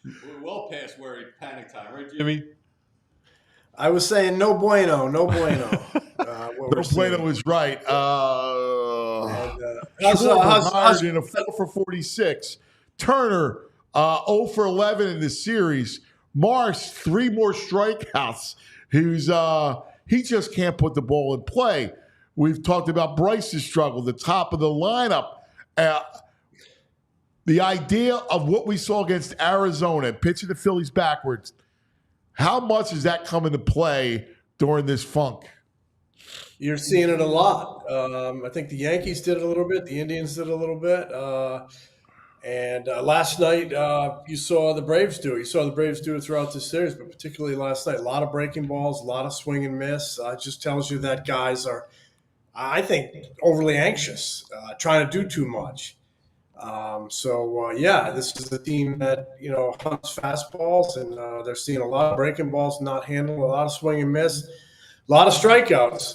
We're well past worried panic time, right, Jimmy? I was saying no bueno. No bueno is right. How's in a 4 for 46. Turner, 0 for 11 in this series. Marsh, 3 more strikeouts. He just can't put the ball in play. We've talked about Bryce's struggle, the top of the lineup. The idea of what we saw against Arizona, pitching the Phillies backwards, how much does that come into play during this funk? You're seeing it a lot. I think the Yankees did it a little bit. The Indians did it a little bit. And last night, you saw the Braves do it. You saw the Braves do it throughout this series, but particularly last night. A lot of breaking balls, a lot of swing and miss. It just tells you that guys are, I think, overly anxious, trying to do too much. This is a team that, hunts fastballs, and they're seeing a lot of breaking balls not handled, a lot of swing and miss, a lot of strikeouts.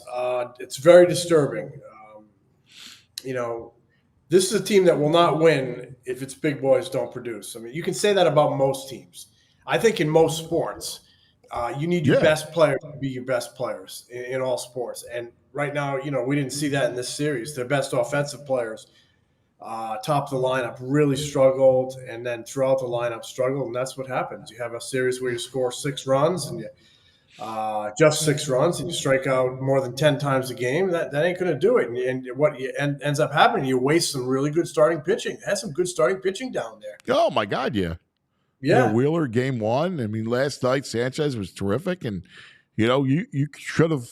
It's very disturbing. This is a team that will not win if its big boys don't produce. You can say that about most teams. I think in most sports, you need your best players to be your best players in all sports. And right now, we didn't see that in this series. Their best offensive players, top of the lineup, really struggled, and then throughout the lineup struggled, and that's what happens. You have a series where you score 6 runs and you just 6 runs, and you strike out more than 10 times a game. That ain't going to do it. And what ends up happening, you waste some really good starting pitching. It has some good starting pitching down there. Oh my God, yeah. Wheeler, game 1. Last night Sanchez was terrific, and you should have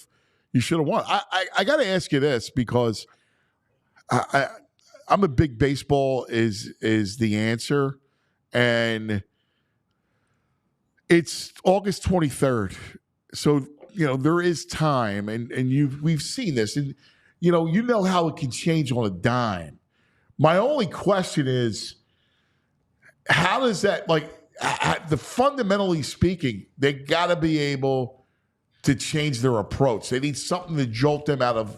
won. I got to ask you this, because I'm a big baseball is the answer, and it's August 23rd. So, there is time, and we've seen this, and you know how it can change on a dime. My only question is, how does that, fundamentally speaking, they got to be able to change their approach. They need something to jolt them out of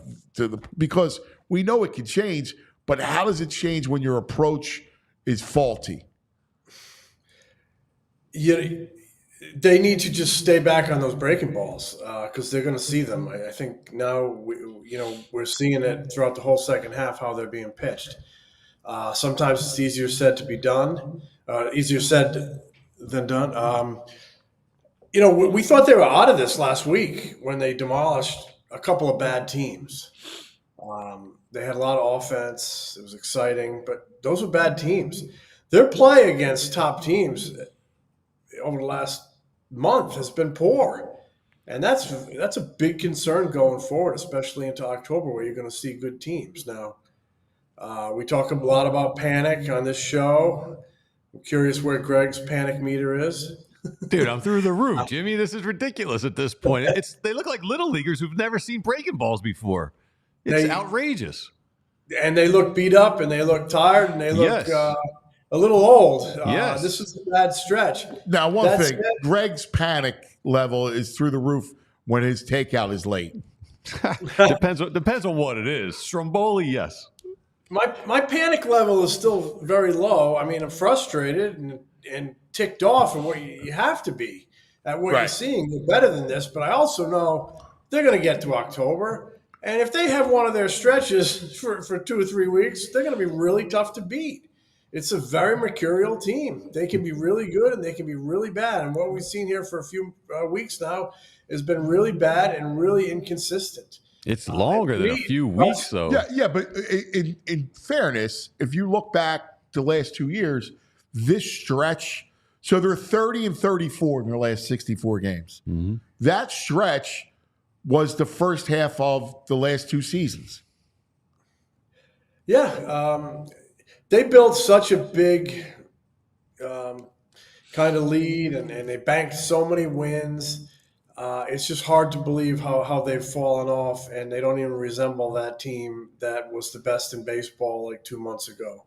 because we know it can change, but how does it change when your approach is faulty? They need to just stay back on those breaking balls because they're going to see them. I think now we're seeing it throughout the whole second half how they're being pitched. Sometimes it's easier said than done. We thought they were out of this last week when they demolished a couple of bad teams. They had a lot of offense. It was exciting, but those were bad teams. Their play against top teams over the last month has been poor, and that's a big concern going forward, especially into October, where you're going to see good teams. Now, we talk a lot about panic on this show. I'm curious where Greg's panic meter is. Dude, I'm through the roof, Jimmy. This is ridiculous at this point. They look like little leaguers who've never seen breaking balls before. It's outrageous. And they look beat up, and they look tired, and they look a little old. Yes. This is a bad stretch. Now, one thing, Greg's panic level is through the roof when his takeout is late. Depends on what it is. Stromboli, yes. My panic level is still very low. I'm frustrated, and and ticked off and what you have to be at what Right. you're seeing. You're better than this, but I also know they're going to get to October. And if they have one of their stretches for 2 or 3 weeks, they're going to be really tough to beat. It's a very mercurial team. They can be really good and they can be really bad. And what we've seen here for a few weeks now has been really bad and really inconsistent. It's longer than a few weeks, though. Yeah, but in fairness, if you look back the last 2 years, this stretch, so they're 30 and 34 in their last 64 games. Mm-hmm. That stretch was the first half of the last 2 seasons. Yeah, they built such a big kind of lead, and they banked so many wins. It's just hard to believe how they've fallen off, and they don't even resemble that team that was the best in baseball like 2 months ago.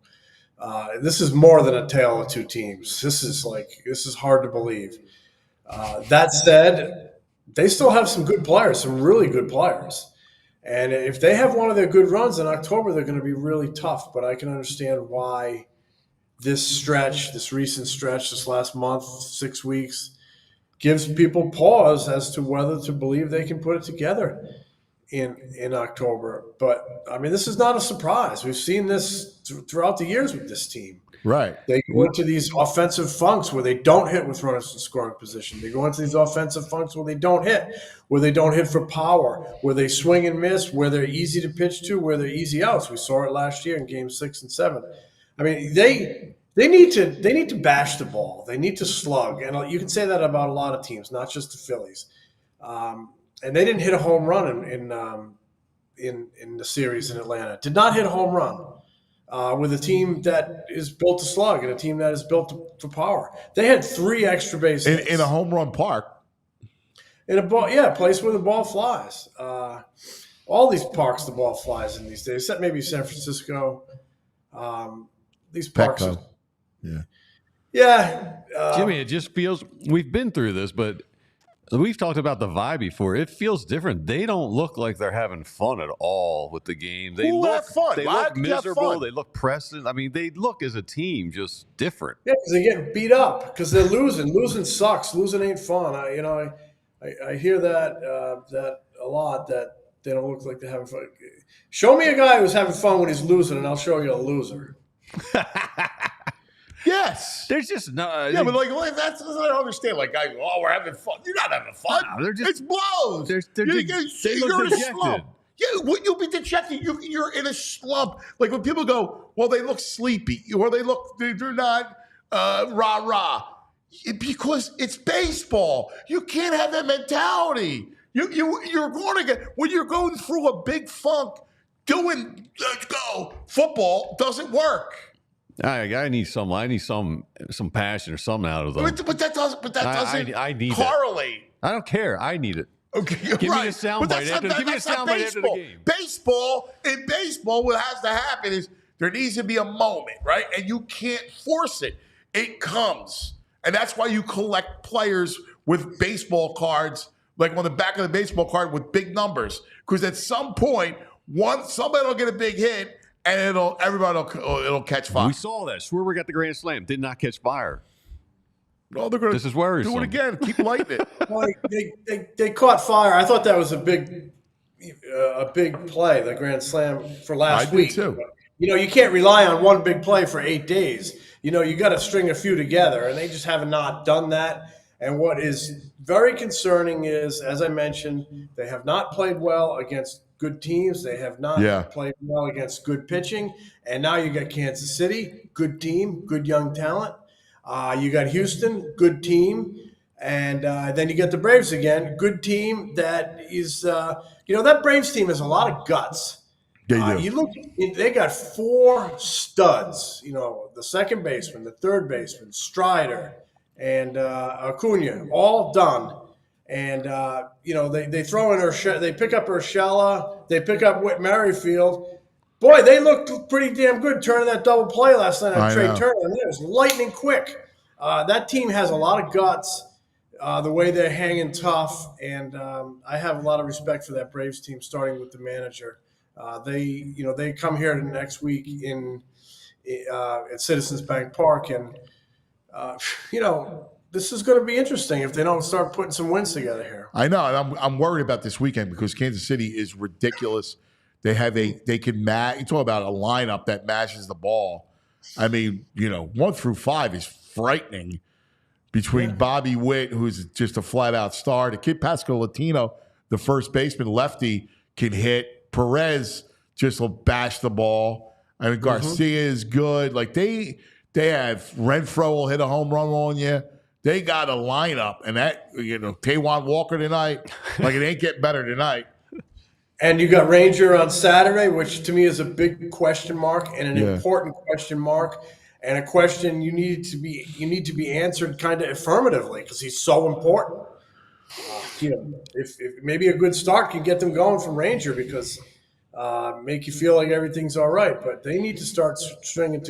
This is more than a tale of two teams. This is hard to believe. That said, they still have some good players, some really good players. And if they have one of their good runs in October, they're going to be really tough. But I can understand why this stretch, this recent stretch, this last month, 6 weeks, gives people pause as to whether to believe they can put it together in October. But, I mean, this is not a surprise. We've seen this throughout the years with this team. Right. They go into these offensive funks where they don't hit with runners in scoring position. They go into these offensive funks where they don't hit for power, where they swing and miss, where they're easy to pitch to, where they're easy outs. We saw it last year in games 6 and 7. I mean, they need to bash the ball. They need to slug, and you can say that about a lot of teams, not just the Phillies. And they didn't hit a home run in the series in Atlanta. Did not hit a home run. With a team that is built to slug and a team that is built for power. They had 3 extra base hits. In a home run park. In a place where the ball flies. All these parks, the ball flies in these days, except maybe San Francisco. These parks. Petco. Yeah. Yeah. Jimmy, it just feels we've been through this, but we've talked about the vibe before. It feels different. They don't look like they're having fun at all with the game. They look fun? They Why look did you have miserable. fun? They look present. I mean, they look as a team just different. Yeah, because they're getting beat up because they're losing. Losing sucks. Losing ain't fun. I hear that a lot, that they don't look like they're having fun. Show me a guy who's having fun when he's losing, and I'll show you a loser. Yes. There's just no. Yeah, but that's I don't understand. Like, guys, we're having fun. You're not having fun. No, they're just- it's blows. they you're look in a dejected. slump. Yeah, you'll be dejected. You're in a slump. Like when people go, well, they look sleepy, or they're not rah-rah. Because it's baseball. You can't have that mentality. You're going to get, when you're going through a big funk, doing let's go football doesn't work. I need some passion or something out of them. But that doesn't I need correlate. I don't care. I need it. Okay, Give me right. a sound But bite that's after. not- Give me a that's not sound bite after the baseball. game. In baseball, what has to happen is there needs to be a moment, right? And you can't force it. It comes. And that's why you collect players with baseball cards, like on the back of the baseball card with big numbers. Because at some point, somebody will get a big hit, and it'll catch fire. We saw that. Schwarber got the grand slam. Did not catch fire. No, they're going This is worrisome. do it again. Keep lighting it. Well, they caught fire. I thought that was a big play, the grand slam for last I did week. too. You can't rely on one big play for 8 days. You got to string a few together, and they just have not done that. And what is very concerning is, as I mentioned, they have not played well against good teams. They have not played well against good pitching. And now you got Kansas City, good team, good young talent. You got Houston, good team. And then you get the Braves again, good team that is, that Braves team has a lot of guts. They do. You look, they got 4 studs, the second baseman, the third baseman, Strider, and Acuna, all done. And, they throw in they pick up Urshela, they pick up Whit Merrifield. Boy, they looked pretty damn good turning that double play last night on Trey Turner. And it was lightning quick. That team has a lot of guts, the way they're hanging tough. And I have a lot of respect for that Braves team, starting with the manager. They come here next week at Citizens Bank Park, and this is going to be interesting if they don't start putting some wins together here. I know, and I'm worried about this weekend because Kansas City is ridiculous. They can match. You talk about a lineup that matches the ball. I mean, 1 through 5 is frightening. Between Bobby Witt, who's just a flat-out star, the kid Pascal Latino, the first baseman, lefty, can hit. Perez just will bash the ball. I mean, Garcia is good. Like, they have Renfroe will hit a home run on you. They got a lineup, and that, Taijuan Walker tonight, like, it ain't getting better tonight. And you got Ranger on Saturday, which to me is a big question mark and an important question mark. And a question you need to be answered kind of affirmatively because he's so important. If maybe a good start can get them going from Ranger because make you feel like everything's all right. But they need to start stringing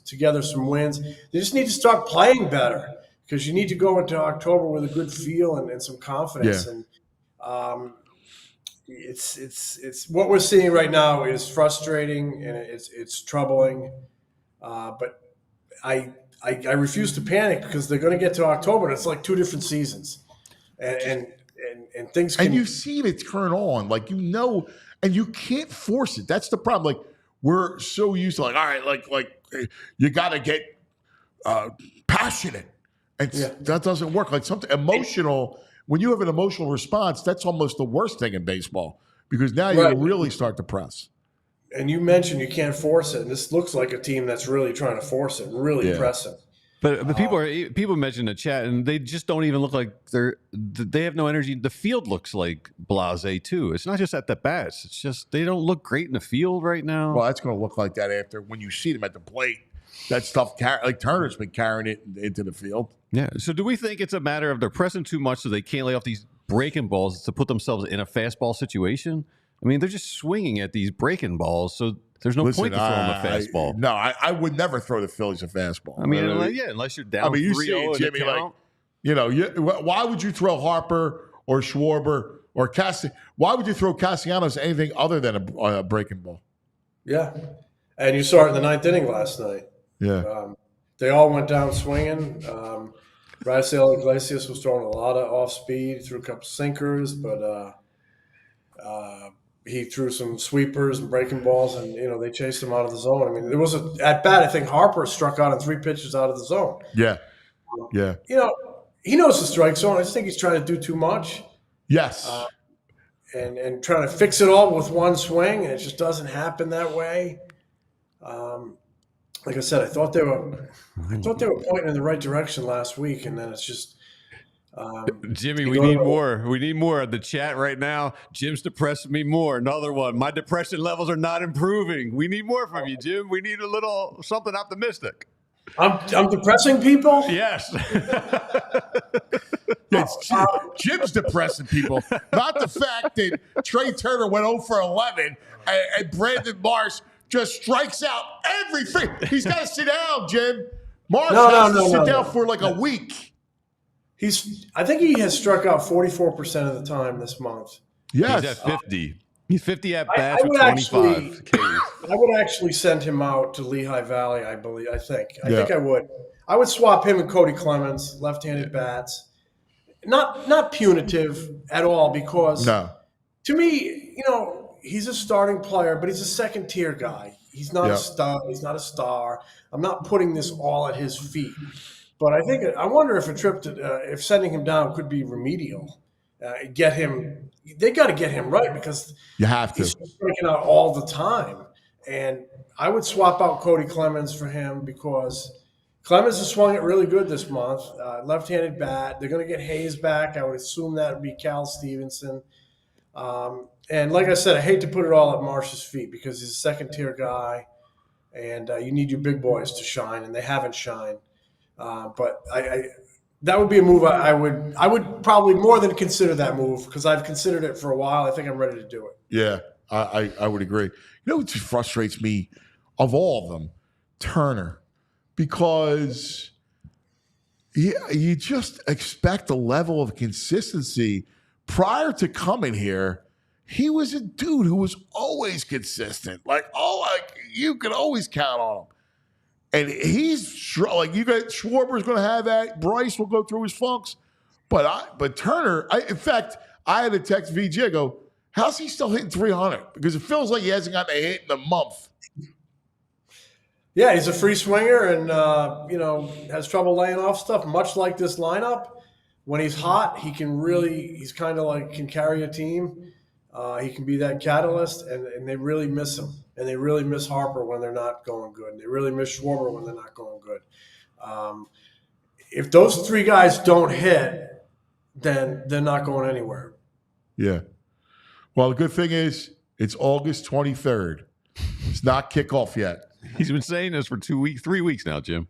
together some wins. They just need to start playing better because you need to go into October with a good feel and some confidence. Yeah. And it's what we're seeing right now is frustrating and it's troubling. But I refuse to panic because they're going to get to October and it's like 2 different seasons, and things can. And you've seen it turn on, like and you can't force it. That's the problem. Like we're so used to, all right, like you got to get passionate, and that doesn't work. Like something emotional. When you have an emotional response, that's almost the worst thing in baseball because now you really start to press. And you mentioned you can't force it, and this looks like a team that's really trying to force it, really pressing. But people mention in the chat, and they just don't even look like they have no energy. The field looks like blasé too. It's not just at the bats; it's just they don't look great in the field right now. Well, that's going to look like that after when you see them at the plate. That stuff, like Turner's been carrying it into the field. Yeah. So, do we think it's a matter of they're pressing too much, so they can't lay off these breaking balls to put themselves in a fastball situation? I mean, they're just swinging at these breaking balls, so there's no point to throwing a fastball. I would never throw the Phillies a fastball. I mean, unless you're down 3-0 you see, Jimmy, why would you throw Harper or Schwarber or why would you throw Castellanos anything other than a breaking ball? Yeah, and you saw it in the 9th inning last night. Yeah. They all went down swinging. Raisel Iglesias was throwing a lot of off speed, threw a couple sinkers, but he threw some sweepers and breaking balls, and they chased him out of the zone. I mean, there was at bat. I think Harper struck out on 3 pitches out of the zone. Yeah. He knows the strike zone. I just think he's trying to do too much. Yes. And trying to fix it all with one swing, and it just doesn't happen that way. Like I said, I thought they were pointing in the right direction last week, and then it's just. Jimmy, we need more. We need more of the chat right now. Jim's depressing me more. Another one. My depression levels are not improving. We need more from you, Jim. We need a little something optimistic. I'm depressing people? Yes. Jim's depressing people. Not the fact that Trey Turner went 0 for 11 and Brandon Marsh just strikes out everything. He's got to sit down, Jim. Marsh has to sit down for like a week. I think he has struck out 44% of the time this month. Yes. He's at 50. He's 50 at bats with 25 Ks. I would actually send him out to Lehigh Valley, I think I would. I would swap him and Cody Clemens, left-handed bats. Not punitive at all because to me, he's a starting player, but he's a second-tier guy. He's not a star. He's not a star. I'm not putting this all at his feet. But I wonder if if sending him down could be remedial. They got to get him right because you have to. He's striking out all the time. And I would swap out Cody Clemens for him because Clemens has swung it really good this month. Left-handed bat. They're going to get Hayes back. I would assume that would be Cal Stevenson. And like I said, I hate to put it all at Marsh's feet because he's a second-tier guy, and you need your big boys to shine, and they haven't shined. But that would be a move I would probably more than consider that move because I've considered it for a while. I think I'm ready to do it. Yeah, I would agree. What just frustrates me of all of them? Turner. Because you just expect a level of consistency. Prior to coming here, he was a dude who was always consistent. Like you could always count on him. And he's like, you got Schwarber's going to have that. Bryce will go through his funks. But Turner, in fact, I had to text VG. I go, how's he still hitting 300? Because it feels like he hasn't gotten a hit in a month. Yeah, he's a free swinger and, has trouble laying off stuff, much like this lineup. When he's hot, he's kind of like can carry a team. He can be that catalyst, and they really miss him. And they really miss Harper when they're not going good. And they really miss Schwarber when they're not going good. If those three guys don't hit, then they're not going anywhere. Yeah. Well, the good thing is it's August 23rd. It's not kickoff yet. He's been saying this for 3 weeks now, Jim.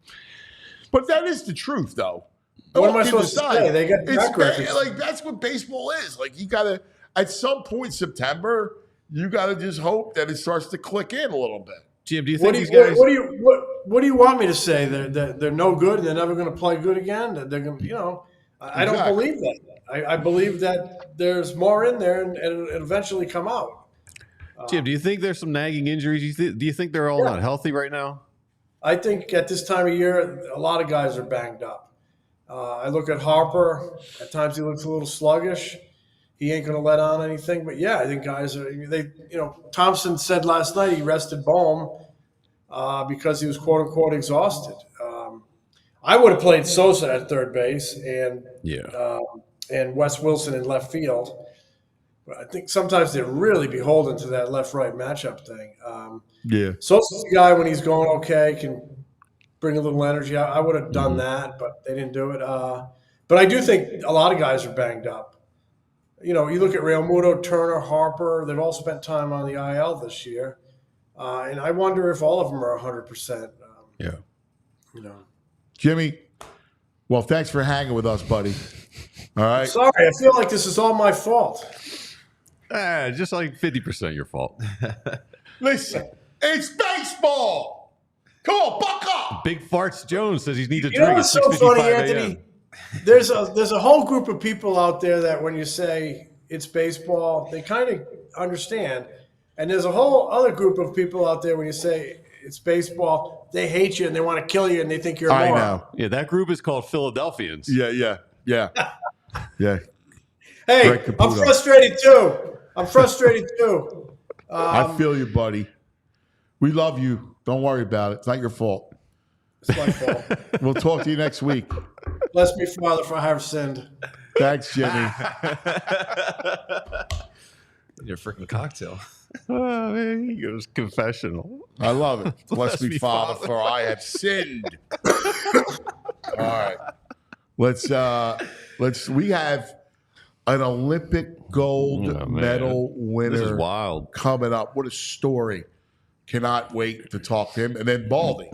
But that is the truth, though. What am I supposed to say? They got track records. Like, that's what baseball is. Like, you got to, at some point, September, you got to just hope that it starts to click in a little bit. Jim, do you think these guys? What do you want me to say? They're no good and they're never going to play good again? They're going to, I don't believe that. I believe that there's more in there and it'll eventually come out. Jim, do you think there's some nagging injuries? Do you think they're all not healthy right now? I think at this time of year, a lot of guys are banged up. I look at Harper. At times he looks a little sluggish. He ain't going to let on anything. But, yeah, I think guys are – Thompson said last night he rested Bohm because he was, quote-unquote, exhausted. I would have played Sosa at third base and Wes Wilson in left field. But I think sometimes they're really beholden to that left-right matchup thing. Sosa's the guy when he's going okay can bring a little energy. I would have done that, but they didn't do it. But I do think a lot of guys are banged up. You look at Real Muto, Turner, Harper. They've all spent time on the IL this year. And I wonder if all of them are 100%. Jimmy, well, thanks for hanging with us, buddy. All right. Sorry, I feel like this is all my fault. Just like 50% your fault. Listen, it's baseball. Come on, buck up. Big Farts Jones says he needs a You know drink at what's so funny, 6:55 Anthony? a.m. There's a whole group of people out there that when you say it's baseball, they kind of understand. And there's a whole other group of people out there when you say it's baseball, they hate you and they want to kill you and they think you're a moron. I know. Yeah, that group is called Philadelphians. Yeah. Hey, I'm frustrated too. I feel you, buddy. We love you. Don't worry about it. It's not your fault. It's my fault. We'll talk to you next week. Bless me, Father, for I have sinned. Thanks, Jimmy. Your freaking cocktail. Oh, man, he goes confessional. I love it. Bless me, Father, for I have sinned. All right. We have an Olympic gold medal winner. This is wild. Coming up. What a story. Cannot wait to talk to him. And then Baldy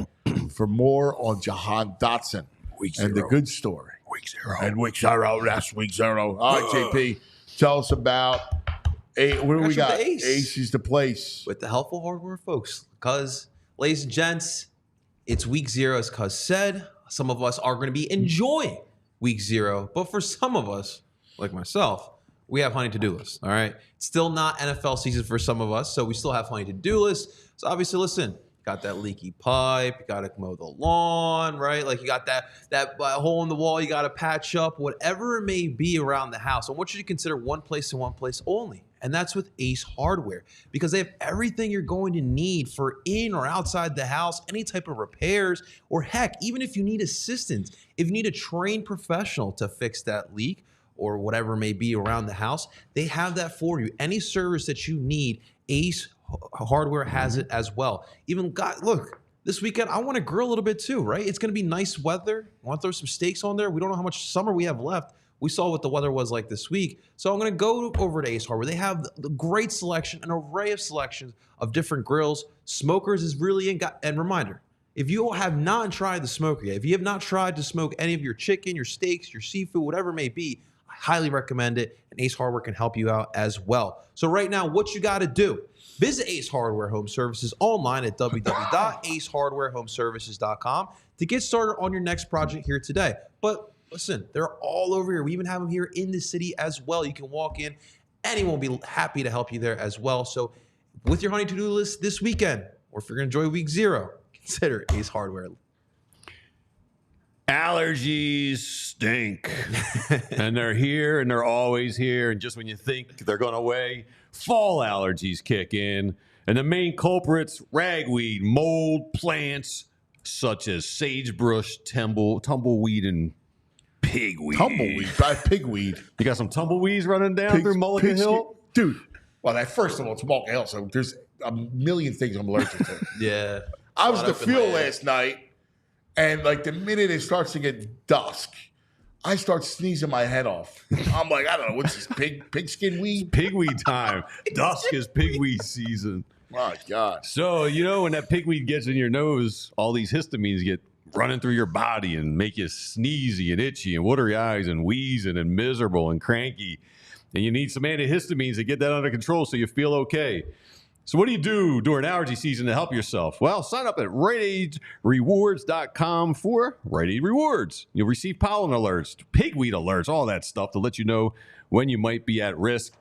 for more on Jahan Dotson. Week and zero. the good story. Week zero. And week zero. That's week zero. All right, JP. Tell us about what do we got? Ace is the place. With the helpful hardware, folks. Because, ladies and gents, it's week zero, as Cuz said. Some of us are going to be enjoying week zero. But for some of us, like myself, we have honey to-do lists, all right? It's still not NFL season for some of us, so we still have honey to-do lists. So obviously, listen, got that leaky pipe, you got to mow the lawn, right? Like you got that hole in the wall you got to patch up, whatever it may be around the house. I want you to consider one place and one place only, and that's with Ace Hardware, because they have everything you're going to need for in or outside the house, any type of repairs, or heck, even if you need assistance, if you need a trained professional to fix that leak, or whatever may be around the house, they have that for you. Any service that you need, Ace Hardware has it as well. Even look, this weekend, I want to grill a little bit too, right? It's going to be nice weather. I want to throw some steaks on there. We don't know how much summer we have left. We saw what the weather was like this week. So I'm going to go over to Ace Hardware. They have the great selection, an array of selections of different grills. Smokers is really in. And reminder, if you have not tried the smoker yet, if you have not tried to smoke any of your chicken, your steaks, your seafood, whatever it may be, I highly recommend it, and Ace Hardware can help you out as well. So right now, what you got to do, visit Ace Hardware Home Services online at www.acehardarehomeservices.com to get started on your next project here today. But listen, they're all over here. We even have them here in the city as well. You can walk in. Anyone will be happy to help you there as well. So with your honey to-do list this weekend, or if you're going to enjoy week zero, consider Ace Hardware. Allergies stink. And they're here and they're always here. And just when you think they're going away, fall allergies kick in. And the main culprits, ragweed, mold, plants such as sagebrush, tumbleweed, and pigweed. Pigweed. You got some tumbleweeds running down through Mulligan Hill? Dude, well, first of all, it's Mulligan Hill, so there's a million things I'm allergic to. Yeah. I was at the field last night, and like the minute it starts to get dusk, I start sneezing my head off. I'm like, I don't know, what's this, pigskin weed? Pigweed time. Dusk is pigweed season. My God. So, when that pigweed gets in your nose, all these histamines get running through your body and make you sneezy and itchy and watery eyes and wheezing and miserable and cranky. And you need some antihistamines to get that under control so you feel okay. So what do you do during allergy season to help yourself? Well, sign up at RiteAidRewards.com for Rite Aid Rewards. You'll receive pollen alerts, pigweed alerts, all that stuff to let you know when you might be at risk.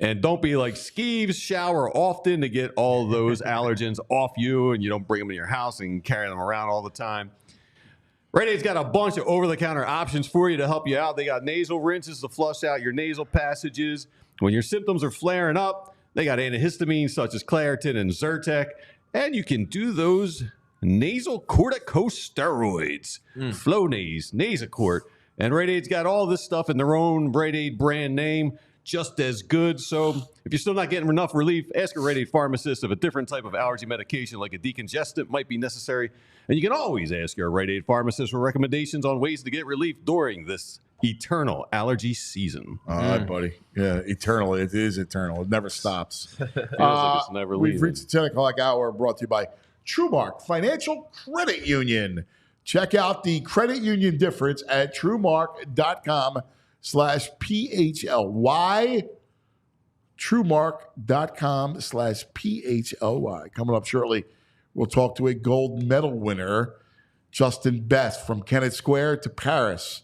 And don't be like Skeeves, shower often to get all those allergens off you, and you don't bring them in your house and carry them around all the time. Rite Aid's got a bunch of over-the-counter options for you to help you out. They got nasal rinses to flush out your nasal passages. When your symptoms are flaring up, they got antihistamines such as Claritin and Zyrtec. And you can do those nasal corticosteroids, Flonase, Nasacort. And Rite Aid's got all this stuff in their own Rite Aid brand name, just as good. So if you're still not getting enough relief, ask a Rite Aid pharmacist if a different type of allergy medication like a decongestant might be necessary. And you can always ask your Rite Aid pharmacist for recommendations on ways to get relief during this eternal allergy season. All right, buddy. Yeah, eternal. It is eternal. It never stops. Feels like it's never We've leaving. reached the 10 o'clock hour, brought to you by TrueMark Financial Credit Union. Check out the credit union difference at TrueMark.com/PHLY. TrueMark.com/PHLY. Coming up shortly, we'll talk to a gold medal winner, Justin Best, from Kennett Square to Paris,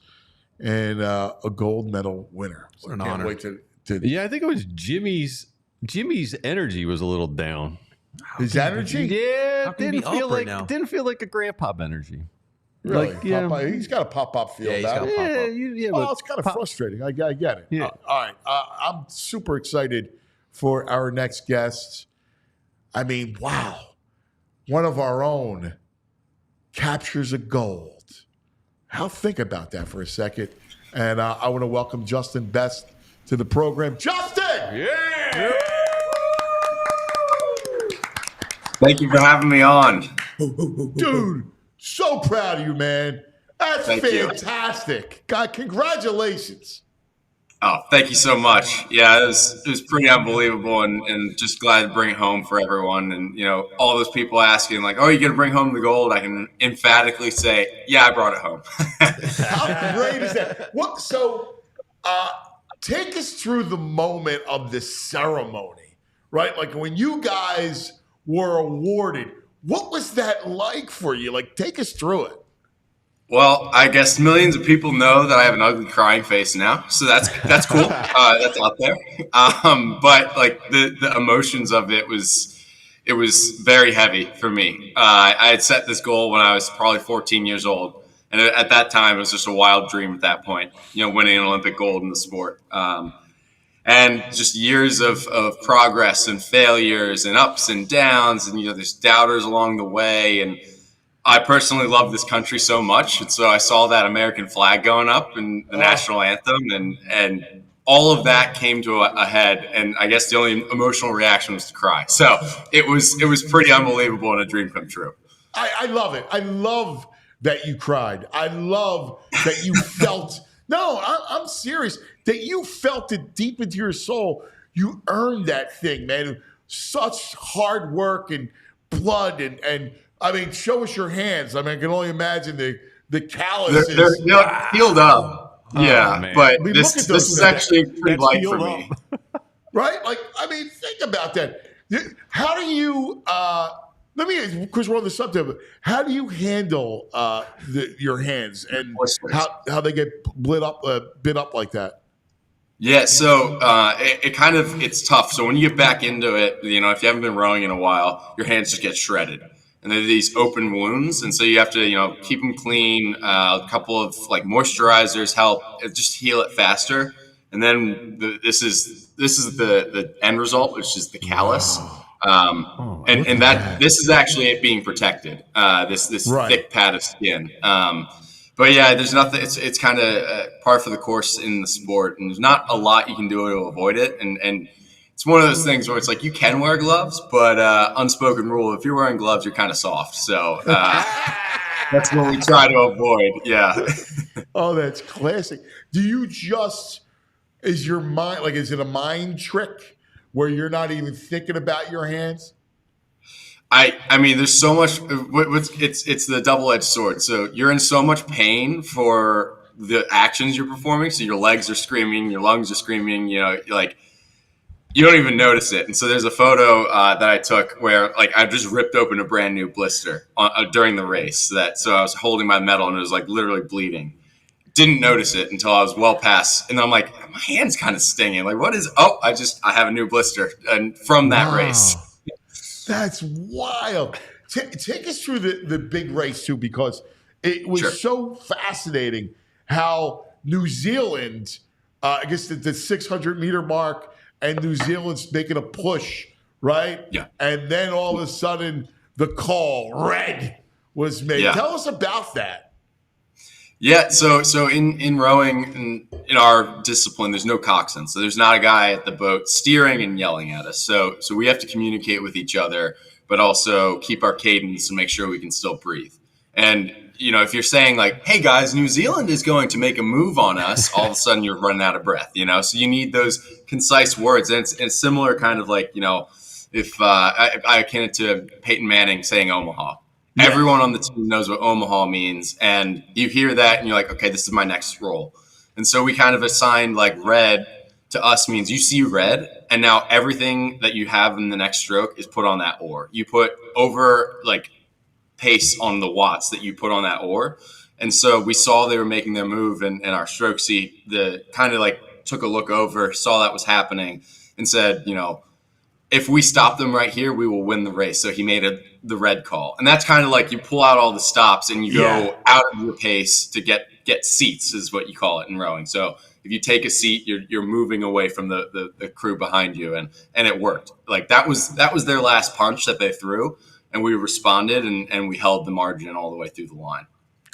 and a gold medal winner. What an Can't honor. wait to Yeah, I think it was Jimmy's energy was a little down. his energy. Yeah, can he be up right now? didn't feel like a grandpop energy. Really? Like, yeah. Pop-up. He's got a pop-up feel. Yeah, he's about got it. a pop-up. Well, it's kind of frustrating. I get it. Yeah. All right. I'm super excited for our next guest. I mean, wow. One of our own captures a gold. Think about that for a second. And I want to welcome Justin Best to the program. Justin! Yeah. Thank you for having me on. Dude, so proud of you, man. That's Thank you. fantastic. God, congratulations. Oh, thank you so much. Yeah, it was pretty unbelievable, and just glad to bring it home for everyone. And all those people asking like, "Oh, you gonna bring home the gold?" I can emphatically say, "Yeah, I brought it home." How great is that? Take us through the moment of the ceremony, right? Like when you guys were awarded, what was that like for you? Like, take us through it. Well, I guess millions of people know that I have an ugly crying face now, so that's cool. That's out there. But like the emotions of it was very heavy for me. I had set this goal when I was probably 14 years old, and at that time it was just a wild dream. At that point, winning an Olympic gold in the sport, and just years of progress and failures and ups and downs, and there's doubters along the way. And I personally love this country so much, and so I saw that American flag going up and the national anthem, and all of that came to a head. And I guess the only emotional reaction was to cry. So it was pretty unbelievable and a dream come true. I love it. I love that you cried. I love that you felt. No, I'm serious. That you felt it deep into your soul. You earned that thing, man. Such hard work and blood and. I mean, show us your hands. I mean, I can only imagine the calluses. They're healed up. Yeah, man. but I mean, this is actually pretty light for me. Right? Like, I mean, think about that. How do you, let me, because we're on the subject, how do you handle your hands and how they get bit up like that? Yeah, so it's tough. So when you get back into it, if you haven't been rowing in a while, your hands just get shredded. and they're these open wounds, and so you have to keep them clean. A couple of like moisturizers help just heal it faster, and then this is the end result, which is the callus. And this is actually it being protected. This thick pad of skin. But yeah, there's nothing. It's kind of par for the course in the sport, and there's not a lot you can do to avoid it. And it's one of those things where it's like you can wear gloves, but unspoken rule: if you're wearing gloves, you're kind of soft. So that's what we try to avoid. Yeah. Oh, that's classic. Do you is your mind like? Is it a mind trick where you're not even thinking about your hands? I mean, there's so much. It's the double-edged sword. So you're in so much pain for the actions you're performing. So your legs are screaming, your lungs are screaming. Like you don't even notice it. And so there's a photo that I took where like I just ripped open a brand new blister during the race. So I was holding my medal and it was like literally bleeding. Didn't notice it until I was well past, and I'm like, my hand's kind of stinging. Like, what is? Oh, I have a new blister, and from that race. That's wild. Take us through the big race too, because it was so fascinating how New Zealand, I guess the 600-meter mark, and New Zealand's making a push, right? Yeah. And then all of a sudden, the call, red, was made. Yeah. Tell us about that. Yeah, so in rowing, in our discipline, there's no coxswain. So there's not a guy at the boat steering and yelling at us. So we have to communicate with each other, but also keep our cadence and make sure we can still breathe. And, if you're saying like, hey guys, New Zealand is going to make a move on us, all of a sudden you're running out of breath, So you need those concise words. And it's similar kind of like, if I akin it to Peyton Manning saying Omaha. Yeah. Everyone on the team knows what Omaha means, and you hear that, and you're like, okay, this is my next role. And so we kind of assigned like red to us means you see red, and now everything that you have in the next stroke is put on that oar. You put over like pace on the watts that you put on that oar. And so we saw they were making their move, and our stroke seat, the kind of like took a look over, saw that was happening, and said, if we stop them right here, we will win the race. So he made the red call. And that's kind of like you pull out all the stops and you go out of your pace to get seats is what you call it in rowing. So if you take a seat, you're moving away from the crew behind you. And it worked. Like that was their last punch that they threw. And we responded and we held the margin all the way through the line.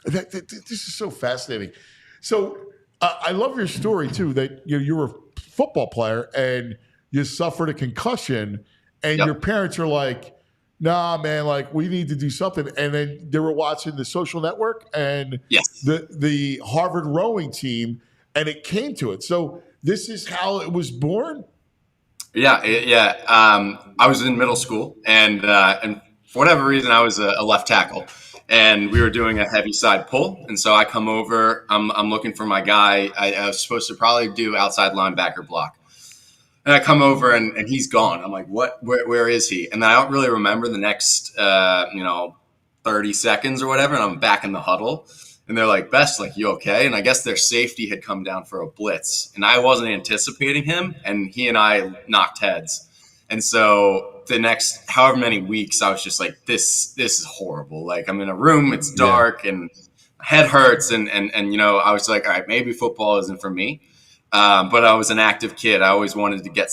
This is so fascinating. So I love your story too, that you were a football player and you suffered a concussion, and your parents are like, nah, man, like we need to do something. And then they were watching the Social Network and the Harvard rowing team, and it came to it. So this is how it was born? Yeah. I was in middle school, and for whatever reason, I was a left tackle. And we were doing a heavy side pull. And so I come over, I'm looking for my guy. I was supposed to probably do outside linebacker block. And I come over and he's gone. I'm like, what? Where is he? And I don't really remember the next, 30 seconds or whatever. And I'm back in the huddle. And they're like, Best, like, you okay? And I guess their safety had come down for a blitz. And I wasn't anticipating him. And he and I knocked heads. And so the next however many weeks, I was just like, this is horrible. Like, I'm in a room, it's dark, and my head hurts. And I was like, all right, maybe football isn't for me. But I was an active kid. I always wanted to get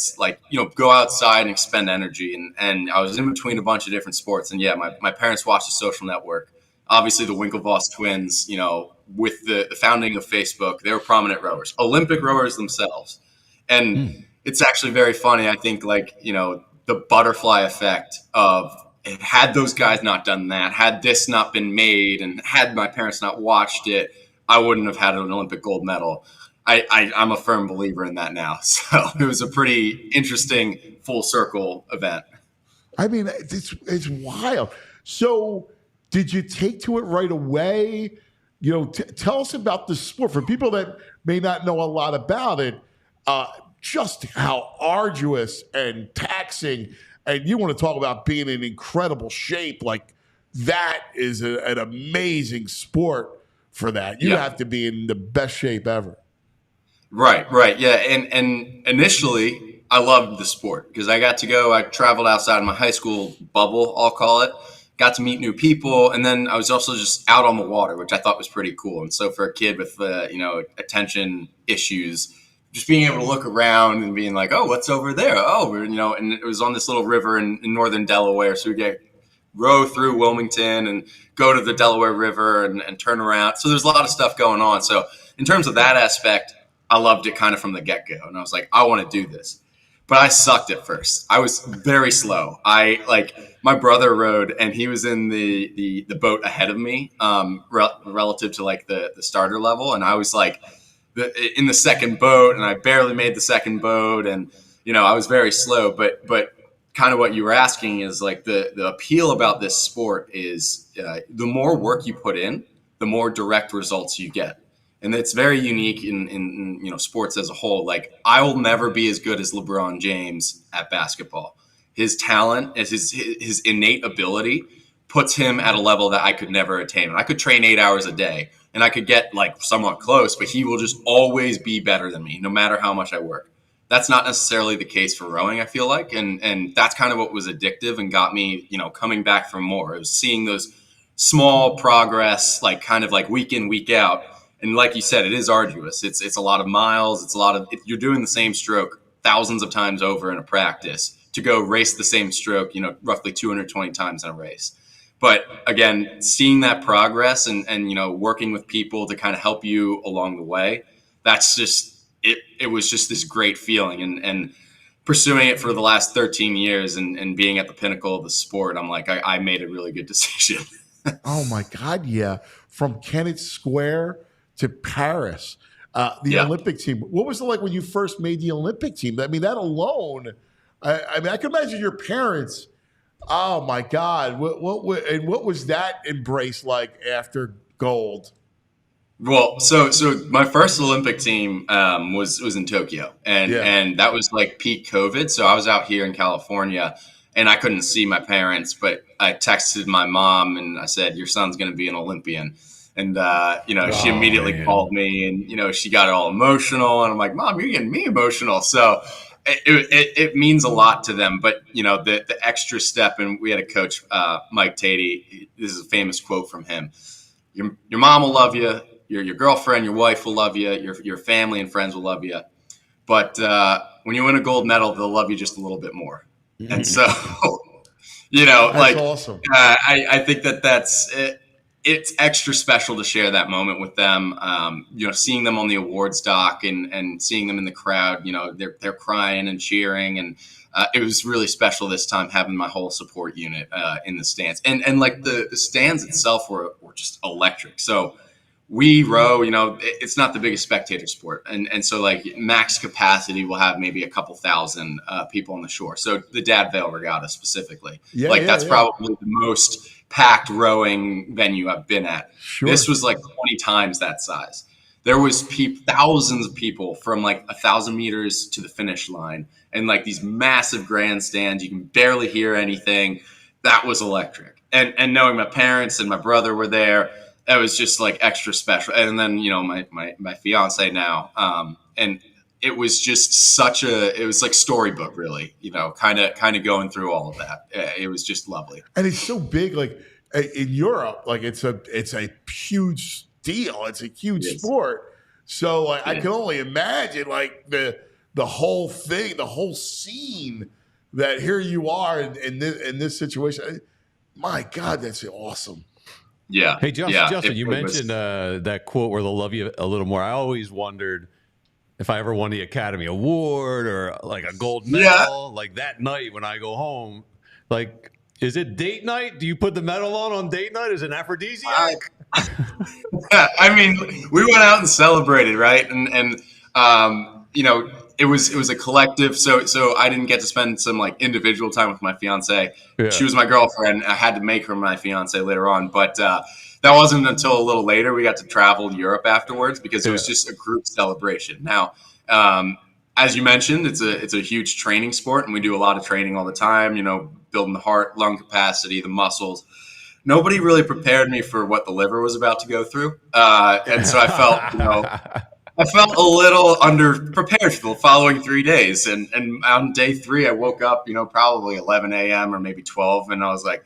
go outside and expend energy. And I was in between a bunch of different sports. And my parents watched the Social Network. Obviously the Winklevoss twins, with the founding of Facebook, they were prominent rowers, Olympic rowers themselves. And it's actually very funny. I think the butterfly effect of had those guys not done that, had this not been made, and had my parents not watched it, I wouldn't have had an Olympic gold medal. I'm a firm believer in that now. So it was a pretty interesting full circle event. I mean, it's wild. So did you take to it right away? Tell us about the sport for people that may not know a lot about it, just how arduous and taxing. And you want to talk about being in incredible shape. Like that is an amazing sport for that. You have to be in the best shape ever. Right. Yeah. And initially I loved the sport because I got to go, I traveled outside of my high school bubble, I'll call it, got to meet new people. And then I was also just out on the water, which I thought was pretty cool. And so for a kid with, attention issues, just being able to look around and being like, oh, what's over there? Oh, and it was on this little river in northern Delaware. So we row through Wilmington and go to the Delaware River and turn around. So there's a lot of stuff going on. So in terms of that aspect, I loved it kind of from the get-go. And I was like, I want to do this. But I sucked at first. I was very slow. My brother rowed, and he was in the boat ahead of me relative to like the starter level. And I was like in the second boat, and I barely made the second boat. And, I was very slow. But kind of what you were asking is like the appeal about this sport is the more work you put in, the more direct results you get. And it's very unique in sports as a whole. Like, I will never be as good as LeBron James at basketball. His talent, his innate ability, puts him at a level that I could never attain. I could train 8 hours a day, and I could get like somewhat close, but he will just always be better than me, no matter how much I work. That's not necessarily the case for rowing, I feel like, and that's kind of what was addictive and got me, coming back for more. It was seeing those small progress, like kind of like week in, week out. And like you said, it is arduous. It's a lot of miles. It's a lot of, you're doing the same stroke thousands of times over in a practice to go race the same stroke, roughly 220 times in a race. But again, seeing that progress and working with people to kind of help you along the way, that's just, it was just this great feeling. And pursuing it for the last 13 years and being at the pinnacle of the sport, I'm like, I made a really good decision. Oh my God. Yeah. From Kennett Square to Paris, the Olympic team. What was it like when you first made the Olympic team? I mean, that alone, I can imagine your parents. Oh my God. What was that embrace like after gold? Well, so my first Olympic team was in Tokyo, and that was like peak COVID. So I was out here in California, and I couldn't see my parents, but I texted my mom and I said, "Your son's going to be an Olympian." And, she immediately called me and, she got all emotional. And I'm like, Mom, you're getting me emotional. So it means a lot to them. But, the extra step, and we had a coach, Mike Tatey. This is a famous quote from him. Your mom will love you. Your girlfriend, your wife will love you. Your family and friends will love you. But when you win a gold medal, they'll love you just a little bit more. Mm-hmm. And so, that's awesome. I think that's it. It's extra special to share that moment with them. Seeing them on the awards dock and seeing them in the crowd, they're crying and cheering. And it was really special this time having my whole support unit in the stands. And like the stands itself were just electric. So we row, it's not the biggest spectator sport. And so like max capacity will have maybe a couple thousand people on the shore. So the Dad Vale Regatta specifically, that's probably the most packed rowing venue I've been at. Sure. This was like 20 times that size. There was thousands of people from like 1,000 meters to the finish line, and like these massive grandstands. You can barely hear anything. That was electric. And knowing my parents and my brother were there, that was just like extra special. And then, my fiance now, and it was just it was like storybook, really, kind of going through all of that. It was just lovely. And it's so big, like in Europe, like it's a huge deal. It's a huge sport. So like, I can only imagine like the whole thing, the whole scene that here you are in this situation. My God, that's awesome. Yeah. Hey, Justin, you mentioned that quote where they'll love you a little more. I always wondered if I ever won the Academy Award or like a gold medal, like that night when I go home, like, is it date night? Do you put the medal on date night? Is it an aphrodisiac? I mean, we went out and celebrated, right? And it was a collective. So I didn't get to spend some like individual time with my fiance. Yeah. She was my girlfriend. I had to make her my fiance later on, but that wasn't until a little later. We got to travel to Europe afterwards because it was just a group celebration. Now, as you mentioned, it's a huge training sport, and we do a lot of training all the time. Building the heart, lung capacity, the muscles. Nobody really prepared me for what the liver was about to go through, and so I felt a little underprepared for the following 3 days. And on day 3, I woke up, probably 11 a.m. or maybe 12, and I was like,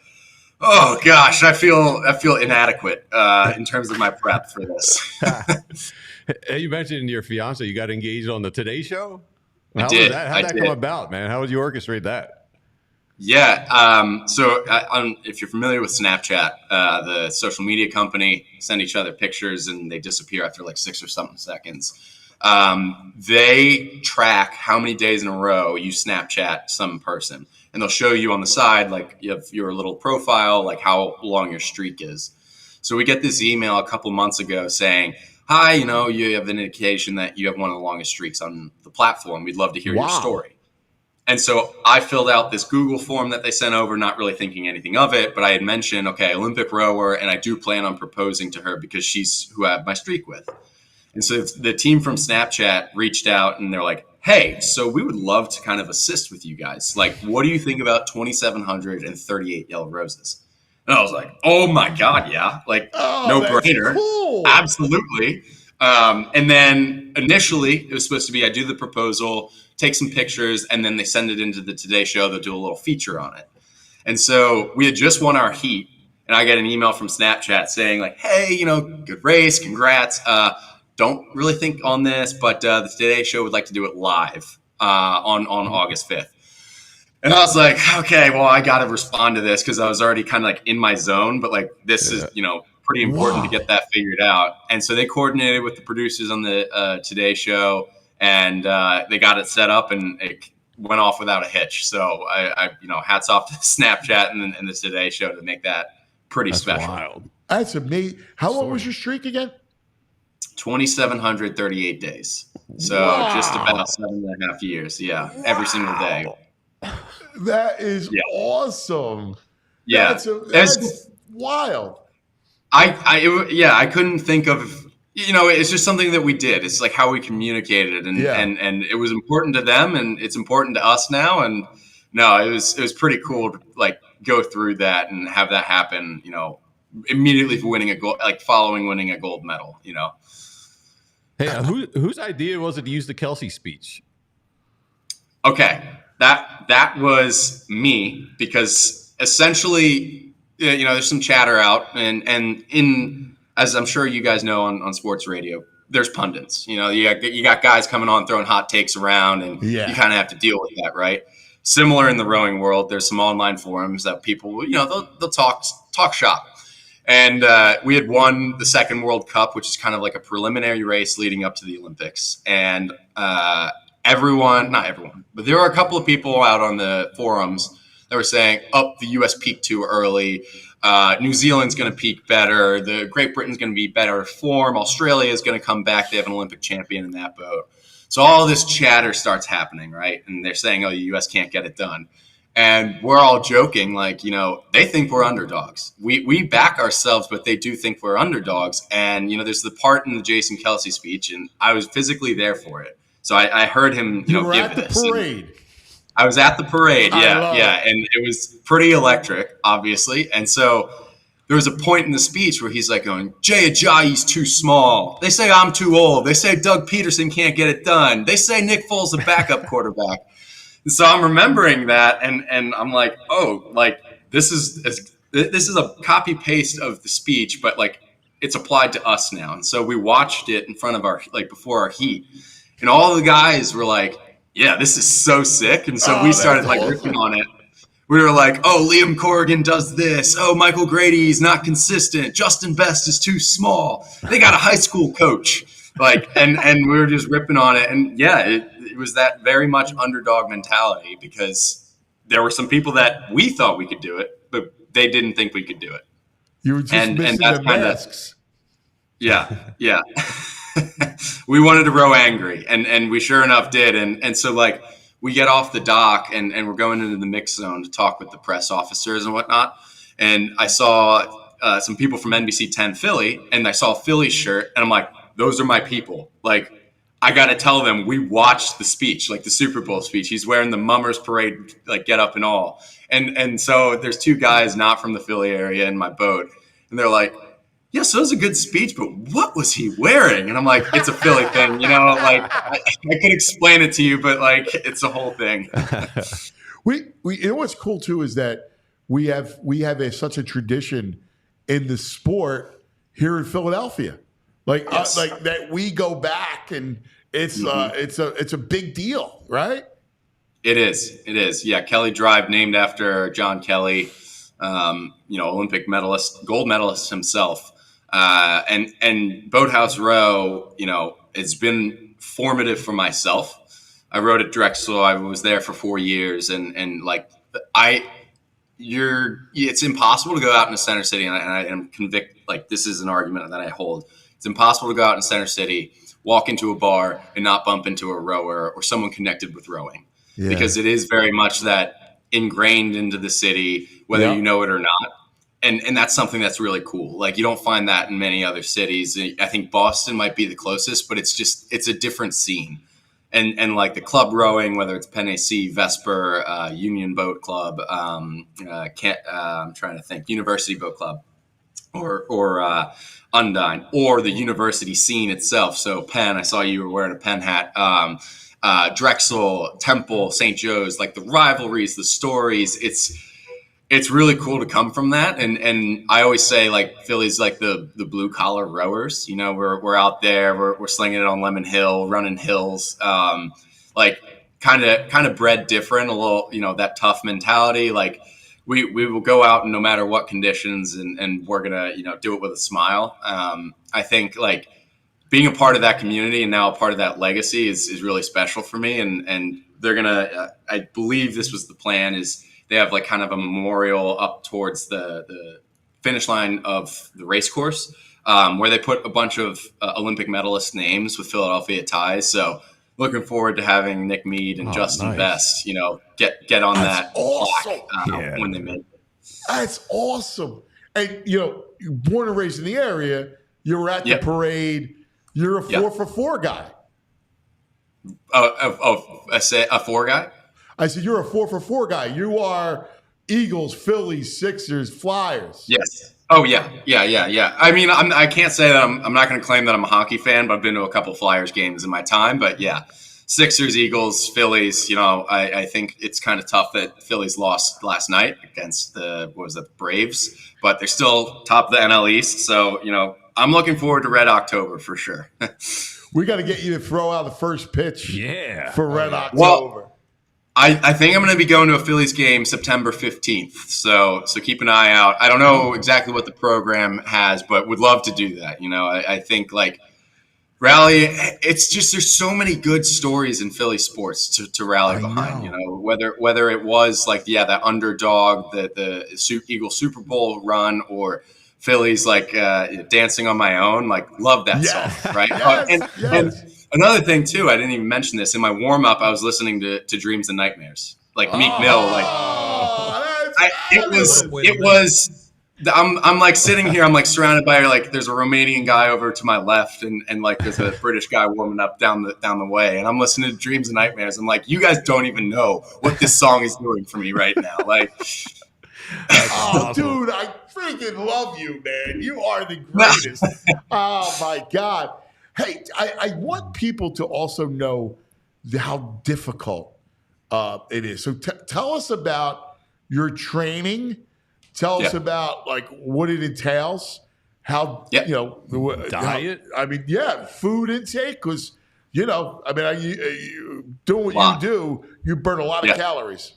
Oh gosh, I feel inadequate in terms of my prep for this. Hey, you mentioned your fiance. You got engaged on the Today Show. How did. Was that? How'd that come about, man? How would you orchestrate that? Yeah. If you're familiar with Snapchat, the social media company, send each other pictures and they disappear after like 6 or something seconds. They track how many days in a row you Snapchat some person, and they'll show you on the side, like you have your little profile, like how long your streak is. So we get this email a couple months ago saying, hi, you have an indication that you have one of the longest streaks on the platform. We'd love to hear your story. And so I filled out this Google form that they sent over, not really thinking anything of it, but I had mentioned, okay, Olympic rower, and I do plan on proposing to her because she's who I have my streak with. And so the team from Snapchat reached out and they're like, hey, so we would love to kind of assist with you guys. Like, what do you think about 2,738 yellow roses? And I was like, oh my God, yeah. Like, no brainer. Cool. Absolutely. And then initially it was supposed to be, I do the proposal, take some pictures, and then they send it into the Today Show. They'll do a little feature on it. And so we had just won our heat, and I get an email from Snapchat saying like, hey, good race, congrats. Don't really think on this, but the Today Show would like to do it live on August 5th. And I was like, okay, well, I got to respond to this because I was already kind of like in my zone, but like this is, pretty important to get that figured out. And so they coordinated with the producers on the Today Show, and they got it set up, and it went off without a hitch. So I hats off to Snapchat and the Today Show to make that pretty special. Wild. That's amazing. How long was your streak again? 2,738 days. So just about 7.5 years. Yeah. Every single day. That is awesome. Yeah. That's wild. I couldn't think of, it's just something that we did. It's like how we communicated, and it was important to them, and it's important to us now. And no, it was pretty cool to like go through that and have that happen, immediately for winning following winning a gold medal, Hey, whose idea was it to use the Kelsey speech? Okay. That was me, because essentially, there's some chatter out, and in, as I'm sure you guys know on sports radio, there's pundits. You got guys coming on throwing hot takes around, and you kind of have to deal with that, right? Similar in the rowing world, there's some online forums that people, they'll talk shop. And we had won the second World Cup, which is kind of like a preliminary race leading up to the Olympics. And not everyone, but there were a couple of people out on the forums that were saying, the U.S. peaked too early. New Zealand's going to peak better. The Great Britain's going to be better form. Australia is going to come back. They have an Olympic champion in that boat. So all this chatter starts happening, right? And they're saying, the U.S. can't get it done. And we're all joking, like, they think we're underdogs. We back ourselves, but they do think we're underdogs. And, there's the part in the Jason Kelsey speech, and I was physically there for it. So I heard him, You were give at the this. parade. I was at the parade, I yeah. And it was pretty electric, obviously. And so there was a point in the speech where he's like going, Jay Ajayi's too small. They say I'm too old. They say Doug Peterson can't get it done. They say Nick Foles a backup quarterback. And so I'm remembering that, and I'm like, this is a copy paste of the speech, but like it's applied to us now. And so we watched it in front of before our heat, and all the guys were like, yeah, this is so sick. And so we started ripping on it. We were like, Liam Corrigan does this. Michael Grady's not consistent. Justin Best is too small. They got a high school coach. And we were just ripping on it. And yeah, it was that very much underdog mentality, because there were some people that we thought we could do it, but they didn't think we could do it. You were just missing the masks. Yeah. We wanted to row angry, and we sure enough did. And so we get off the dock and we're going into the mix zone to talk with the press officers and whatnot. And I saw some people from NBC 10 Philly, and I saw a Phillies shirt, and I'm like, those are my people. I got to tell them we watched the speech, the Super Bowl speech. He's wearing the Mummers Parade, get up and all. And so there's two guys not from the Philly area in my boat. And they're like, yeah, so it was a good speech, but what was he wearing? And I'm like, it's a Philly thing, I could explain it to you, but it's a whole thing. We what's cool too is that we have such a tradition in the sport here in Philadelphia, like that we go back, and it's a big deal, right? It is. Yeah, Kelly Drive, named after John Kelly, Olympic medalist, gold medalist himself, and Boathouse Row, it's been formative for myself. I rode at Drexel. I was there for 4 years, and like it's impossible to go out in the Center City, and I am convicted. Like, this is an argument that I hold. It's impossible to go out in Center City, walk into a bar, and not bump into a rower or someone connected with rowing, because it is very much that ingrained into the city, whether you know it or not. And that's something that's really cool. Like, you don't find that in many other cities. I think Boston might be the closest, but it's a different scene. And like the club rowing, whether it's Penn AC, Vesper, Union Boat Club, I'm trying to think, University Boat Club, or Undine, or the university scene itself. So Penn, I saw you were wearing a Penn hat. Drexel, Temple, St. Joe's, like the rivalries, the stories. It's really cool to come from that. And I always say, like, Philly's like the blue collar rowers. We're out there, we're slinging it on Lemon Hill, running hills, like kind of bred different, a little, that tough mentality. Like, we will go out no matter what conditions, and we're gonna, do it with a smile. I think, like, being a part of that community and now a part of that legacy is really special for me. And they're gonna, I believe this was the plan, is they have like kind of a memorial up towards the finish line of the race course, where they put a bunch of Olympic medalist names with Philadelphia ties. So looking forward to having Nick Mead and Justin Best, get on that plaque when they make it. That's awesome. And, you're born and raised in the area. You were at the parade. You're a 4-for-4 guy. A 4 guy? I said, you're a 4-for-4 guy. You are Eagles, Phillies, Sixers, Flyers. Yes. Oh, yeah. I mean, I can't say that I'm not going to claim that I'm a hockey fan, but I've been to a couple Flyers games in my time. But yeah, Sixers, Eagles, Phillies, I think it's kind of tough that Phillies lost last night against the Braves, but they're still top of the NL East. So, I'm looking forward to Red October for sure. We got to get you to throw out the first pitch for Red October. Well, I think I'm going to be going to a Phillies game September 15th. So keep an eye out. I don't know exactly what the program has, but would love to do that. I think, like, rally, it's just, there's so many good stories in Philly sports to rally behind, whether it was like, that underdog, the Eagles Super Bowl run, or Phillies, like, Dancing on My Own, like, love that song, right? And another thing too, I didn't even mention this in my warm up. I was listening to Dreams and Nightmares, like Meek Mill. Like, it was. I'm like sitting here. I'm like surrounded by, like, there's a Romanian guy over to my left, and like there's a British guy warming up down the way, and I'm listening to Dreams and Nightmares. I'm like, you guys don't even know what this song is doing for me right now, like. Dude, I freaking love you, man. You are the greatest. Oh my God. Hey, I want people to also know how difficult it is. So tell us about your training. Tell us about, like, what it entails. How, diet. Food intake. Because, you doing what you do, you burn a lot of calories.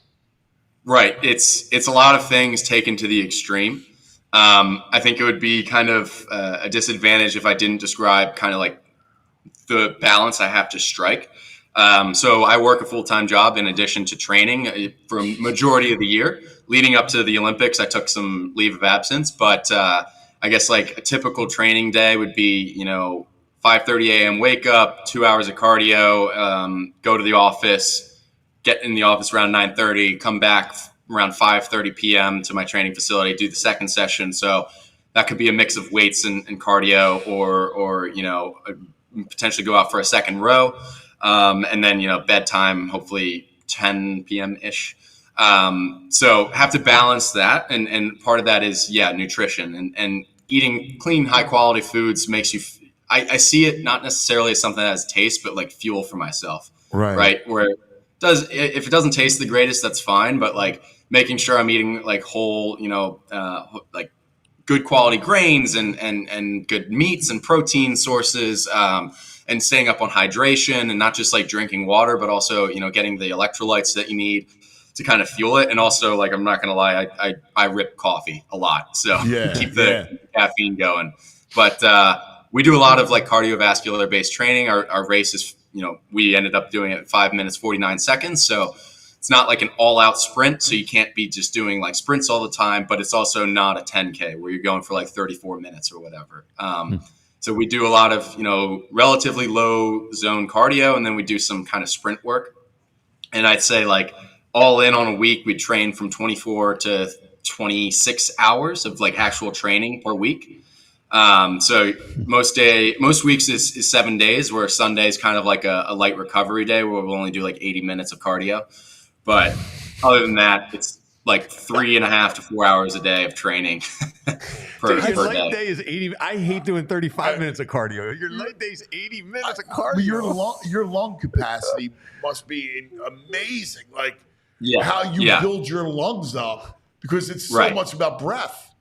Right. It's a lot of things taken to the extreme. I think it would be kind of a disadvantage if I didn't describe kind of like the balance I have to strike. So I work a full-time job in addition to training for a majority of the year. Leading up to the Olympics, I took some leave of absence, but I guess like a typical training day would be, 5:30 a.m. wake up, 2 hours of cardio, go to the office, get in the office around 9:30, come back around 5:30 p.m. to my training facility, do the second session. So that could be a mix of weights and cardio, or potentially go out for a second row. And then, bedtime, hopefully 10 p.m. ish. So have to balance that. And part of that is, nutrition, and eating clean, high quality foods makes you, I see it not necessarily as something that has taste, but like fuel for myself. Right. Where if it doesn't taste the greatest, that's fine. But like making sure I'm eating like whole, like good quality grains and good meats and protein sources, and staying up on hydration and not just like drinking water, but also, getting the electrolytes that you need to kind of fuel it. And also, like, I'm not going to lie, I rip coffee a lot. So keep the caffeine going. But we do a lot of like cardiovascular based training. Our race is, we ended up doing it in 5 minutes, 49 seconds. So it's not like an all out sprint. So you can't be just doing like sprints all the time, but it's also not a 10K where you're going for like 34 minutes or whatever. So we do a lot of, relatively low zone cardio, and then we do some kind of sprint work. And I'd say like all in on a week, we train from 24 to 26 hours of like actual training per week. So most weeks is 7 days, where Sunday is kind of like a light recovery day where we'll only do like 80 minutes of cardio. But other than that, it's like 3.5 to 4 hours a day of training per light day. Day is 80. I hate doing 35 minutes of cardio. Your light day is 80 minutes of cardio. Your lung capacity must be amazing. Like how you build your lungs up, because it's so much about breath.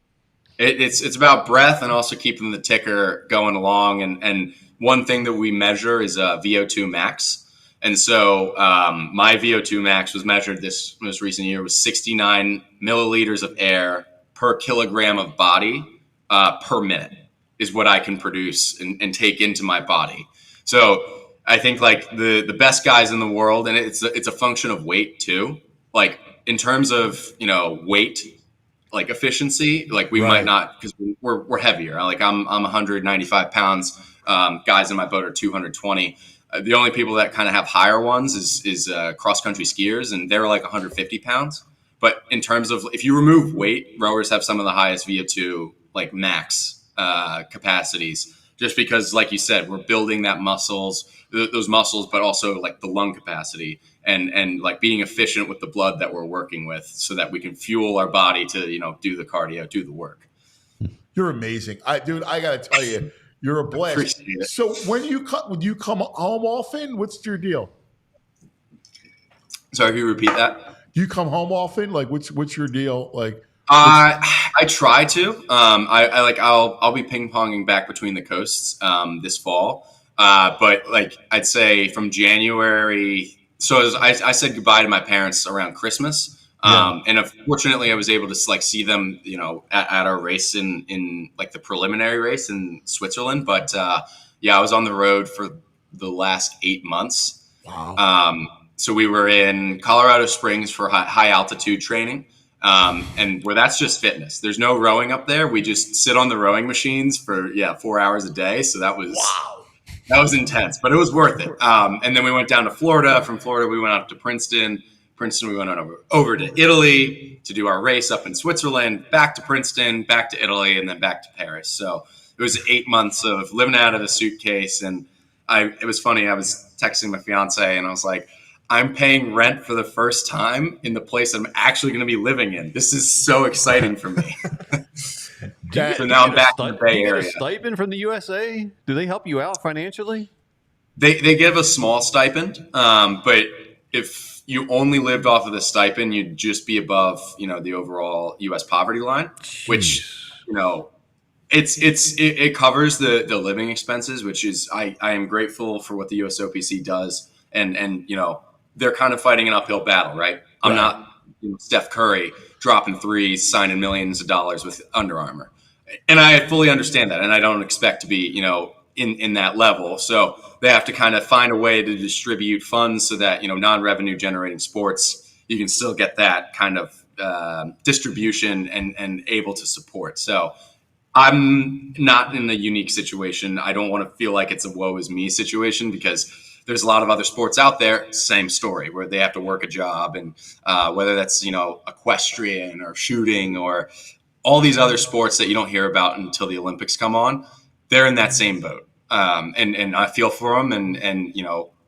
It's about breath and also keeping the ticker going along. And one thing that we measure is VO2 max. And so my VO2 max was measured this most recent year was 69 milliliters of air per kilogram of body per minute is what I can produce and take into my body. So I think like the best guys in the world, and it's a function of weight too. Like in terms of, weight, like efficiency, like we might not, because we're heavier. Like I'm 195 pounds. Guys in my boat are 220. The only people that kind of have higher ones is cross country skiers, and they're like 150 pounds. But in terms of if you remove weight, rowers have some of the highest VO2 like max capacities, just because, like you said, we're building those muscles, but also like the lung capacity and like being efficient with the blood that we're working with, so that we can fuel our body to do the cardio, do the work. You're amazing, dude. I gotta tell you. You're a blast. So when you come home often? What's your deal? Sorry, can you repeat that? Do you come home often? Like, what's your deal? Like, I try to. I'll be ping ponging back between the coasts this fall. But like I'd say from January. So I said goodbye to my parents around Christmas. And unfortunately, I was able to like see them, at our race in like the preliminary race in Switzerland. But I was on the road for the last 8 months. Wow. So we were in Colorado Springs for high altitude training, and where that's just fitness. There's no rowing up there. We just sit on the rowing machines for 4 hours a day. So that was intense, but it was worth it. And then we went down to Florida. From Florida, we went up to Princeton, we went on over to Italy to do our race up in Switzerland, back to Princeton, back to Italy, and then back to Paris. So it was 8 months of living out of a suitcase. And it was funny. I was texting my fiance and I was like, I'm paying rent for the first time in the place I'm actually going to be living in. This is so exciting for me. So now I'm back in the Bay Area. Do you get a stipend from the USA? Do they help you out financially? They give a small stipend, but if you only lived off of the stipend, you'd just be above, the overall U.S. poverty line, which, it covers the living expenses, which is I am grateful for what the USOPC does, and they're kind of fighting an uphill battle, right? I'm not Steph Curry dropping threes, signing millions of dollars with Under Armour, and I fully understand that, and I don't expect to be in that level. So they have to kind of find a way to distribute funds so that, non-revenue generating sports, you can still get that kind of distribution and able to support. So I'm not in a unique situation. I don't want to feel like it's a woe is me situation, because there's a lot of other sports out there, same story, where they have to work a job, and whether that's, equestrian or shooting or all these other sports that you don't hear about until the Olympics come on, they're in that same boat. And I feel for them. And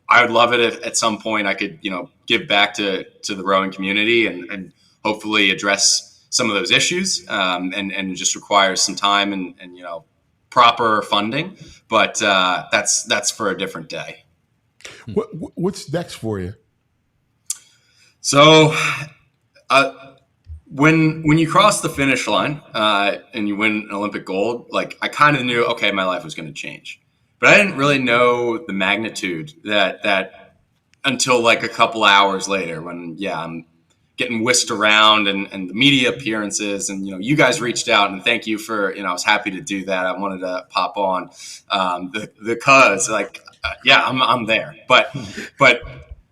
I would love it if at some point I could, give back to the rowing community and hopefully address some of those issues. And it just requires some time and proper funding. But that's for a different day. What's next for you? So when you cross the finish line and you win an Olympic gold, like I kind of knew, okay, my life was going to change, but I didn't really know the magnitude that until like a couple hours later when, I'm getting whisked around and the media appearances and, you guys reached out and thank you for, I was happy to do that. I wanted to pop on because like, I'm there, but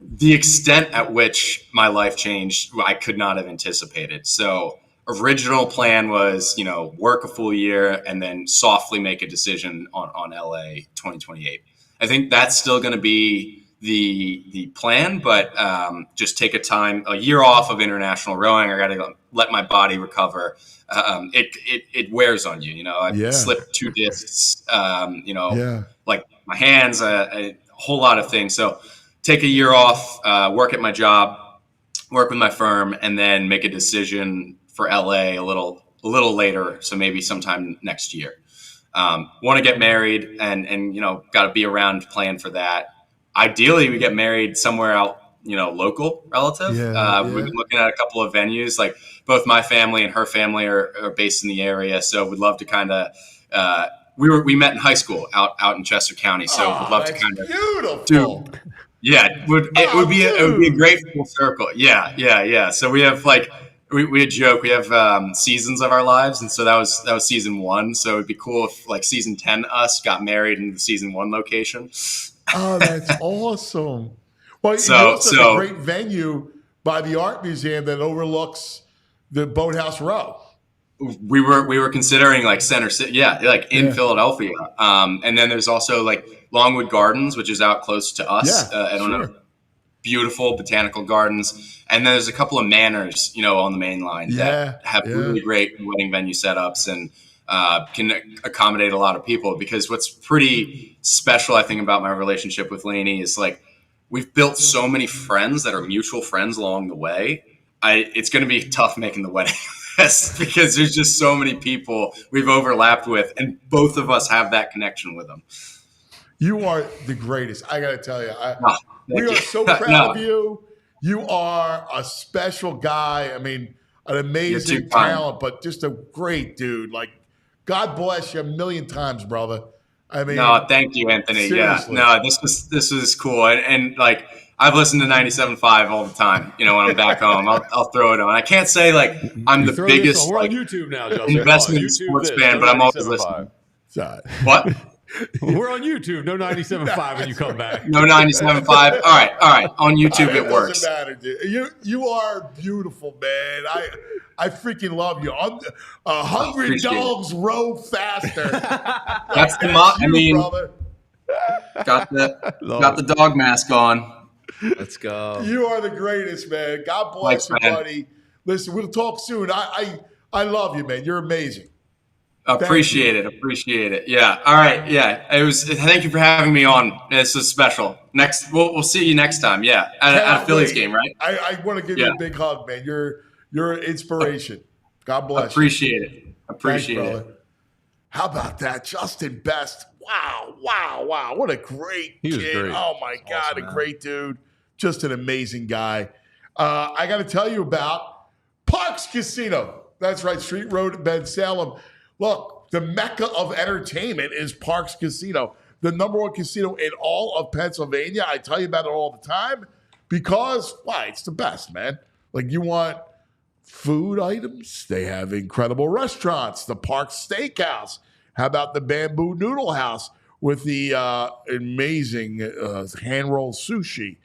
the extent at which my life changed, I could not have anticipated. So original plan was, work a full year and then softly make a decision on LA 2028. I think that's still going to be the plan, but just take a year off of international rowing. I got to let my body recover. It wears on you. I slipped 2 discs, like my hands, a whole lot of things. So take a year off, work at my job, work with my firm, and then make a decision for LA a little later. So maybe sometime next year. Want to get married and got to be around to plan for that. Ideally, we get married somewhere out, local relative. We've been looking at a couple of venues. Like both my family and her family are based in the area, so we'd love to kind of. We met in high school out in Chester County, so we'd love to kind of beautiful. It would be a great full circle. Yeah. So we have we had joke. We have seasons of our lives, and so that was season 1. So it'd be cool if like season 10 us got married in the season 1 location. Oh, that's awesome. Well, you also have a great venue by the art museum that overlooks the Boathouse Row. We were considering like Center City, in Philadelphia. And then there's also like Longwood Gardens, which is out close to us. I don't know. Beautiful botanical gardens. And then there's a couple of manors, on the main line that have really great wedding venue setups and can accommodate a lot of people. Because what's pretty special, I think, about my relationship with Lainey is like we've built so many friends that are mutual friends along the way. It's going to be tough making the wedding list because there's just so many people we've overlapped with, and both of us have that connection with them. You are the greatest. I got to tell you, we are so proud of you. You are a special guy. I mean, an amazing talent, but just a great dude. Like, God bless you a million times, brother. I mean, no, thank you, Anthony. Seriously. Yeah, no, this was cool, and like I've listened to 97.5 all the time. When I'm back home, I'll throw it on. I can't say like I'm the biggest. We're on YouTube now, Justin. Investment sports fan, but I'm always listening. What? We're on YouTube. No 97.5 when you come back. No 97.5. All right. On YouTube, it works. Doesn't matter, dude. You are beautiful, man. I freaking love you. Hungry dogs row faster. That's the brother. Got the dog mask on. Let's go. You are the greatest, man. God bless you, buddy. Listen, we'll talk soon. I love you, man. You're amazing. Appreciate it. Yeah. All right. Yeah. Thank you for having me on. This is special. We'll see you next time. Yeah. At a Phillies game, right? I want to give you a big hug, man. You're an inspiration. God bless Appreciate it. Appreciate Thanks, it. brother. How about that? Justin Best. Wow. What a great kid. Great. Oh, my God. Awesome, a great dude. Just an amazing guy. I got to tell you about Parks Casino. That's right. Street Road in Ben Salem. Look, the mecca of entertainment is Parks Casino, the number 1 casino in all of Pennsylvania. I tell you about it all the time because, it's the best, man. Like, you want food items? They have incredible restaurants. The Parks Steakhouse. How about the Bamboo Noodle House with the amazing hand-rolled sushi?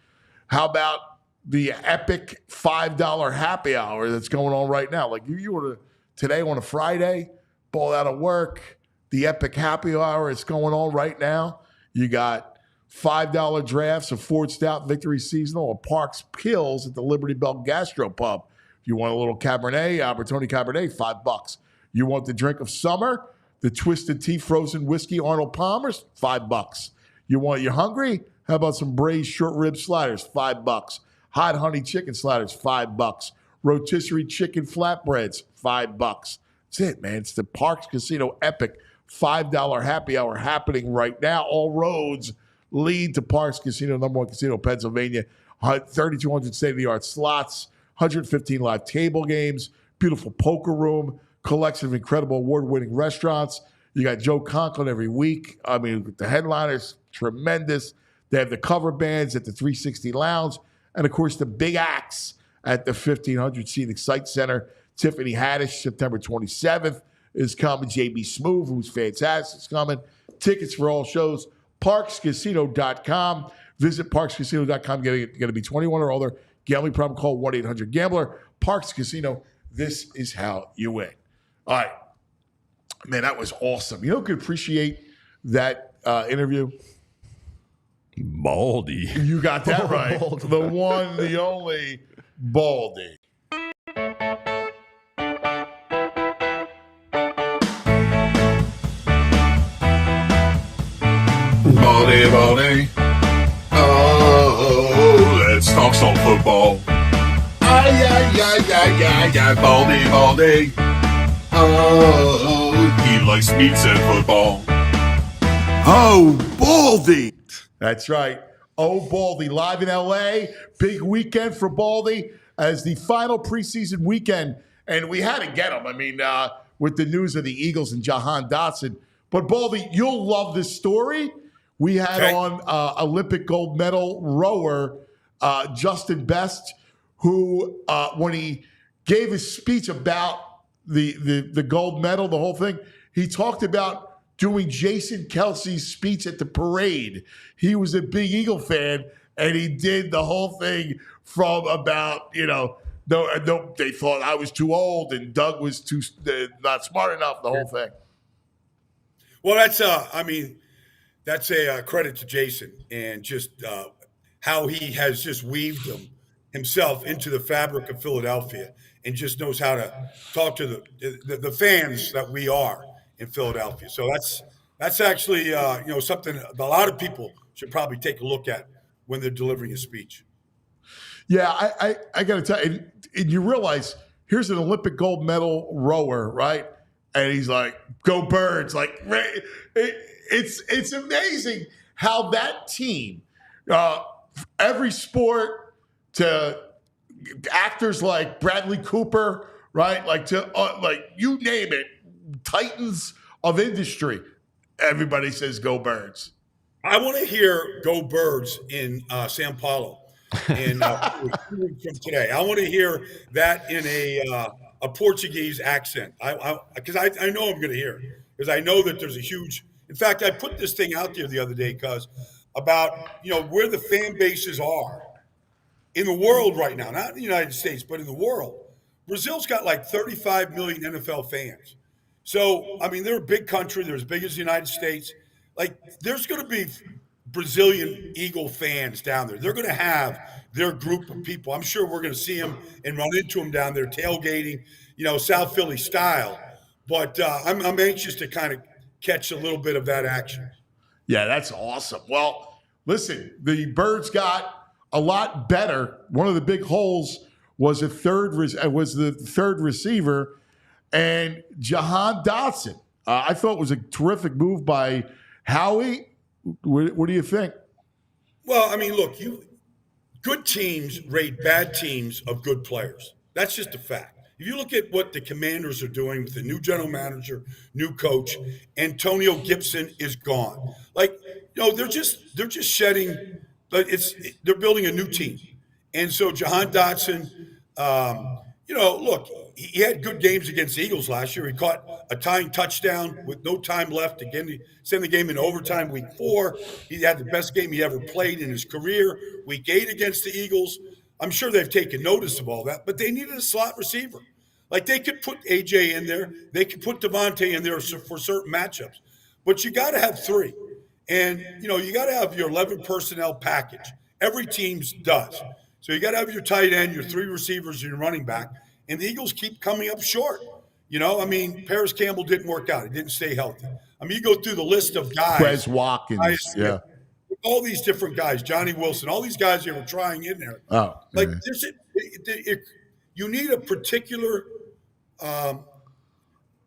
How about the epic $5 happy hour that's going on right now? Like, you were today on a Friday, ball out of work, the epic happy hour is going on right now. You got $5 drafts of Ford Stout Victory Seasonal or Parks Pills at the Liberty Bell Gastropub. If you want a little Cabernet, Albertoni Cabernet, $5. You want the drink of summer, the Twisted Tea Frozen Whiskey Arnold Palmer's, $5. You're hungry? How about some braised short rib sliders, $5. Hot honey chicken sliders, $5. Rotisserie chicken flatbreads, $5. That's it, man. It's the Parks Casino Epic $5 happy hour happening right now. All roads lead to Parks Casino, number 1 casino in Pennsylvania. 3,200 state-of-the-art slots, 115 live table games, beautiful poker room, collection of incredible award-winning restaurants. You got Joe Conklin every week. I mean, the headliners, tremendous. They have the cover bands at the 360 Lounge. And, of course, the big acts at the 1,500-seat Excite Center. Tiffany Haddish, September 27th, is coming. J.B. Smoove, who's fantastic, is coming. Tickets for all shows, parkscasino.com. Visit parkscasino.com. Going to be 21 or older. Gambling problem, call 1-800-GAMBLER. Parks Casino, this is how you win. All right. Man, that was awesome. You know who could appreciate that interview? Baldy. You got that right. The one, the only Baldy. Baldy. Oh, let's talk some football. Baldy. Oh, he likes meats and football. Oh, Baldy. That's right. Oh, Baldy. Live in L.A. Big weekend for Baldy as the final preseason weekend. And we had to get him. I mean, with the news of the Eagles and Jahan Dotson. But, Baldy, you'll love this story. We had on Olympic gold medal rower Justin Best, who, when he gave his speech about the gold medal, the whole thing, he talked about doing Jason Kelsey's speech at the parade. He was a big Eagle fan, and he did the whole thing from about, no, they thought I was too old and Doug was too not smart enough, the whole thing. Well, that's a credit to Jason and just how he has just weaved himself into the fabric of Philadelphia and just knows how to talk to the fans that we are in Philadelphia. So that's actually something a lot of people should probably take a look at when they're delivering a speech. Yeah, I got to tell you, and you realize here's an Olympic gold medal rower, right? And he's like, "Go Birds!" Like, it's amazing how that team, every sport, to actors like Bradley Cooper, right? Like like you name it, titans of industry. Everybody says "Go Birds." I want to hear "Go Birds" in Sao Paulo in from today. I want to hear that in a Portuguese accent. Because I know I'm going to hear it, because I know that there's a huge. In fact, I put this thing out there the other day because about where the fan bases are in the world right now, not in the United States, but in the world. Brazil's got like 35 million NFL fans. So, I mean, they're a big country. They're as big as the United States. Like, there's going to be Brazilian Eagle fans down there. They're going to have their group of people. I'm sure we're going to see them and run into them down there tailgating, South Philly style. But I'm anxious to kind of catch a little bit of that action. Yeah, that's awesome. Well, listen, the Birds got a lot better. One of the big holes was the third receiver, and Jahan Dotson. I thought it was a terrific move by Howie. What do you think? Well, I mean, look, good teams rate bad teams of good players. That's just a fact. If you look at what the Commanders are doing with the new general manager, new coach, Antonio Gibson is gone. Like, they're just shedding. But they're building a new team, and so Jahan Dotson, look, he had good games against the Eagles last year. He caught a tying touchdown with no time left. Again, he sent the game in overtime week 4. He had the best game he ever played in his career. Week 8 against the Eagles. I'm sure they've taken notice of all that, but they needed a slot receiver. Like, they could put AJ in there. They could put Devontae in there for certain matchups, but you got to have 3. And, you got to have your 11 personnel package. Every team does. So you got to have your tight end, your 3 receivers, and your running back. And the Eagles keep coming up short. Paris Campbell didn't work out. He didn't stay healthy. I mean, you go through the list of guys. Quez Watkins, yeah. All these different guys, Johnny Wilson, all these guys they were trying in there. Oh, like, you need a particular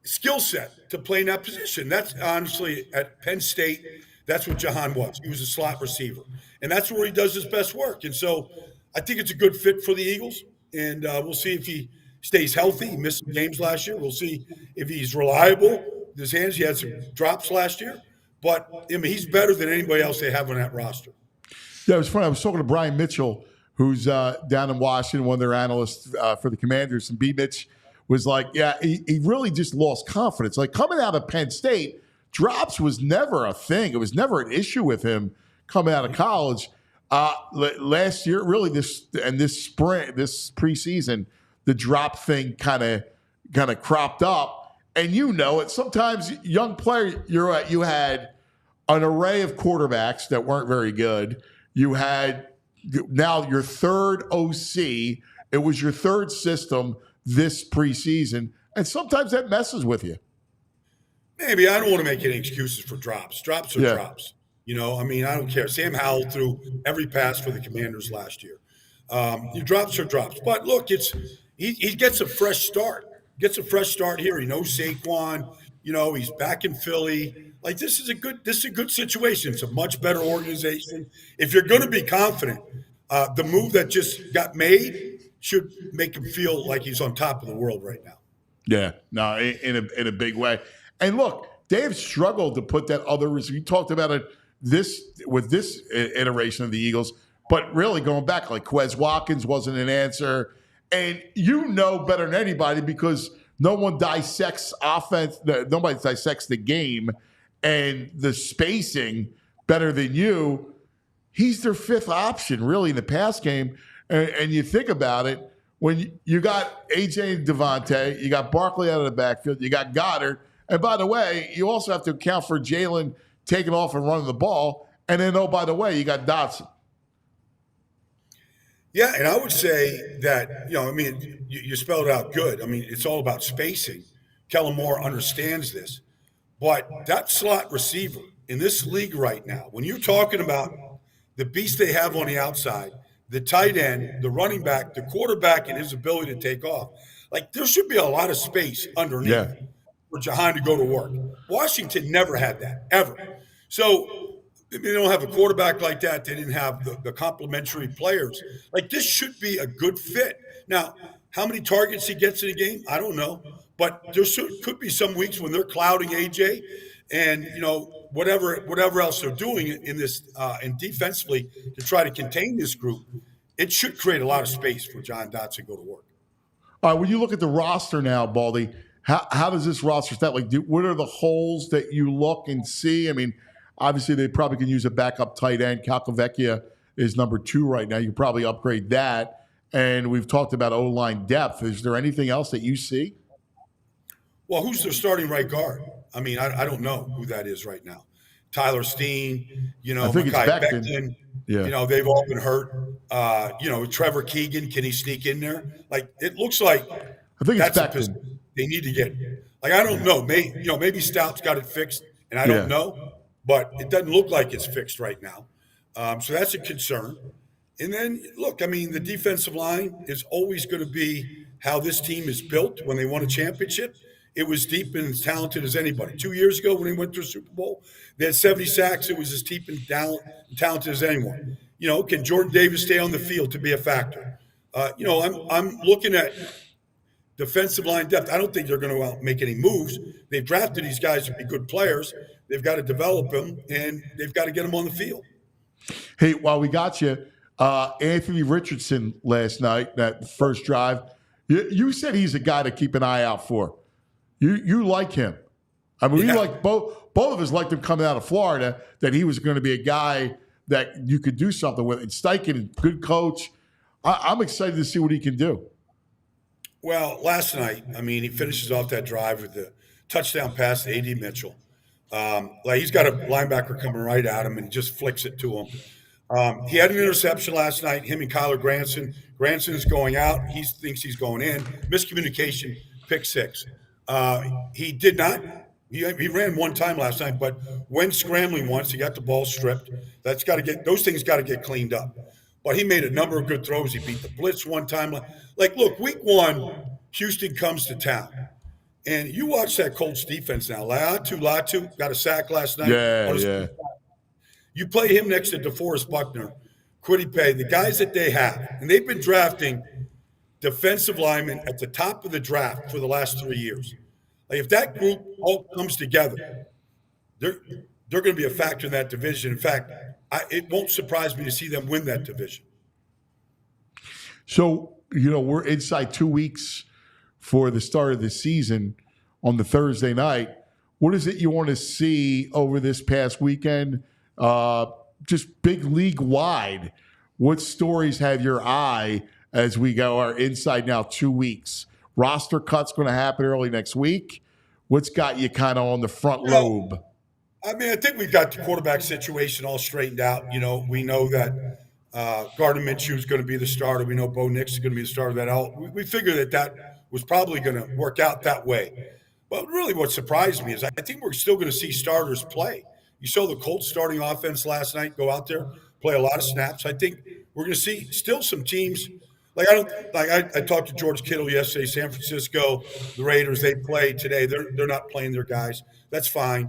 skill set to play in that position. That's honestly at Penn State. That's what Jahan was. He was a slot receiver. And that's where he does his best work. And so I think it's a good fit for the Eagles. And we'll see if he stays healthy. He missed some games last year. We'll see if he's reliable. His hands, he had some drops last year, but I mean, he's better than anybody else they have on that roster. Yeah, it was funny. I was talking to Brian Mitchell, who's down in Washington, one of their analysts for the Commanders, and B. Mitch was like, yeah, he really just lost confidence. Like coming out of Penn State, drops was never a thing. It was never an issue with him coming out of college. Last year, really, this spring, this preseason, the drop thing kind of cropped up. And you know it. Sometimes young player, you had an array of quarterbacks that weren't very good. You had now your third OC. It was your third system this preseason. And sometimes that messes with you. Maybe. I don't want to make any excuses for drops. Drops are drops. You know, I mean, I don't care. Sam Howell threw every pass for the Commanders last year. Your drops are drops. But look, he gets a fresh start. Gets a fresh start here. He knows Saquon. You know, he's back in Philly. Like this is a good situation. It's a much better organization. If you're going to be confident, the move that just got made should make him feel like he's on top of the world right now. Yeah, no, in a big way. And look, they've struggled to put that other. You talked about it with this iteration of the Eagles, but really going back, like Quez Watkins wasn't an answer. And you know better than anybody because no one dissects offense. Nobody dissects the game and the spacing better than you. He's their fifth option, really, in the pass game. And you think about it, when you got AJ and Devontae, you got Barkley out of the backfield, you got Goddard. And by the way, you also have to account for Jalen taking off and running the ball. And then, oh, by the way, you got Dotson. Yeah, and I would say that, you know, I mean, you spelled it out good. I mean, it's all about spacing. Kellen Moore understands this. But that slot receiver in this league right now, when you're talking about the beast they have on the outside, the tight end, the running back, the quarterback, and his ability to take off, like there should be a lot of space underneath for Jahan to go to work. Washington never had that, ever. So they don't have a quarterback like that. They didn't have the complementary players. Like this should be a good fit. Now, how many targets he gets in a game, I don't know. But there could be some weeks when they're clouding AJ, and you know whatever else they're doing in this and defensively to try to contain this group. It should create a lot of space for John Dotson to go to work. All right, when you look at the roster now, Baldy, how does this roster stack? Like, what are the holes that you look and see? I mean, obviously, they probably can use a backup tight end. Calcavecchia is number 2 right now. You can probably upgrade that. And we've talked about O-line depth. Is there anything else that you see? Well, who's their starting right guard? I mean, I don't know who that is right now. Tyler Steen, you know, Mekhi Becton. Yeah. You know, they've all been hurt. You know, Trevor Keegan, can he sneak in there? Like, it looks like I think it's Becton. They need to get. Like, I don't know. Maybe Stout's got it fixed, and I don't know. But it doesn't look like it's fixed right now. So that's a concern. And then, look, I mean, the defensive line is always going to be how this team is built when they won a championship. It was deep and as talented as anybody. 2 years ago when they went to a Super Bowl, they had 70 sacks. It was as deep and talented as anyone. You know, can Jordan Davis stay on the field to be a factor? You know, I'm looking at defensive line depth. I don't think they're going to make any moves. They've drafted these guys to be good players. They've got to develop them, and they've got to get them on the field. Hey, while we got you, Anthony Richardson last night, that first drive, you said he's a guy to keep an eye out for. You like him. I mean, we like both of us liked him coming out of Florida, that he was going to be a guy that you could do something with. And Steichen, good coach. I'm excited to see what he can do. Well, last night, I mean, he finishes off that drive with the touchdown pass to A.D. Mitchell. Like he's got a linebacker coming right at him and he just flicks it to him. He had an interception last night, him and Kyler Granson. Granson is going out. He thinks he's going in. Miscommunication, pick 6. He did not. He ran one time last night, but when scrambling once, he got the ball stripped. Those things got to get cleaned up. But he made a number of good throws. He beat the blitz one time. Like, look, week 1, Houston comes to town. And you watch that Colts defense now. Latu got a sack last night. Yeah. You play him next to DeForest Buckner, Kwity Paye, the guys that they have. And they've been drafting defensive linemen at the top of the draft for the last 3 years. Like if that group all comes together, they're going to be a factor in that division. In fact, it won't surprise me to see them win that division. So, we're inside 2 weeks for the start of the season on the Thursday night. What is it you want to see over this past weekend? Just big league wide. What stories have your eye as we go our inside now 2 weeks? Roster cut's going to happen early next week. What's got you kind of on the front lobe? I mean, I think we've got the quarterback situation all straightened out. We know that Gardner Minshew is going to be the starter. We know Bo Nix is going to be the starter. We figured that was probably going to work out that way. But really what surprised me is I think we're still going to see starters play. You saw the Colts starting offense last night go out there, play a lot of snaps. I think we're going to see still some teams. I talked to George Kittle yesterday, San Francisco, the Raiders, they play today. They're not playing their guys. That's fine.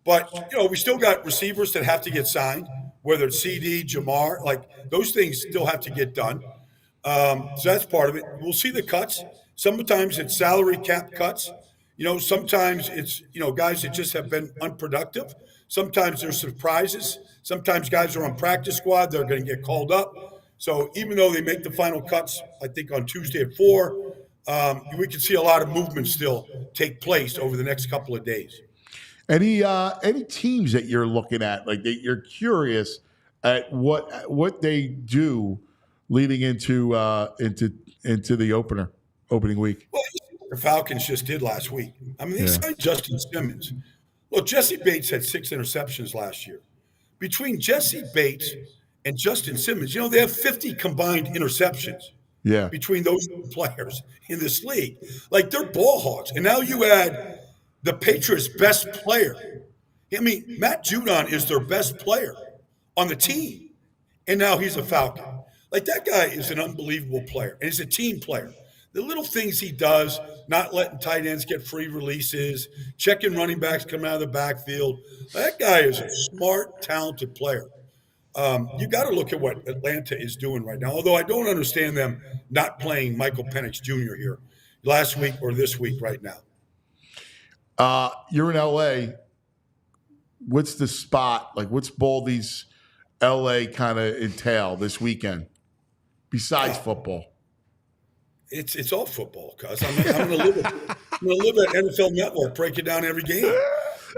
But, we still got receivers that have to get signed, whether it's CD, Jamar, those things still have to get done. So that's part of it. We'll see the cuts. Sometimes it's salary cap cuts. Sometimes it's, guys that just have been unproductive. Sometimes there's surprises. Sometimes guys are on practice squad. They're going to get called up. So even though they make the final cuts, I think on Tuesday at 4, we can see a lot of movement still take place over the next couple of days. Any teams that you're looking at, that you're curious at what they do leading into the opening week? Well, the Falcons just did last week. I mean, they signed Justin Simmons. Look, Jesse Bates had 6 interceptions last year. Between Jesse Bates and Justin Simmons, they have 50 combined interceptions. Yeah. Between those two players in this league. They're ball hogs. And now you add the Patriots' best player. I mean, Matt Judon is their best player on the team. And now he's a Falcon. That guy is an unbelievable player. And he's a team player. The little things he does, not letting tight ends get free releases, checking running backs coming out of the backfield. That guy is a smart, talented player. You got to look at what Atlanta is doing right now, although I don't understand them not playing Michael Penix Jr. here last week or this week right now. You're in L.A. What's the spot? What's Baldy's L.A. kind of entail this weekend besides football? It's all football, cuz I'm going to live at NFL Network, break it down every game.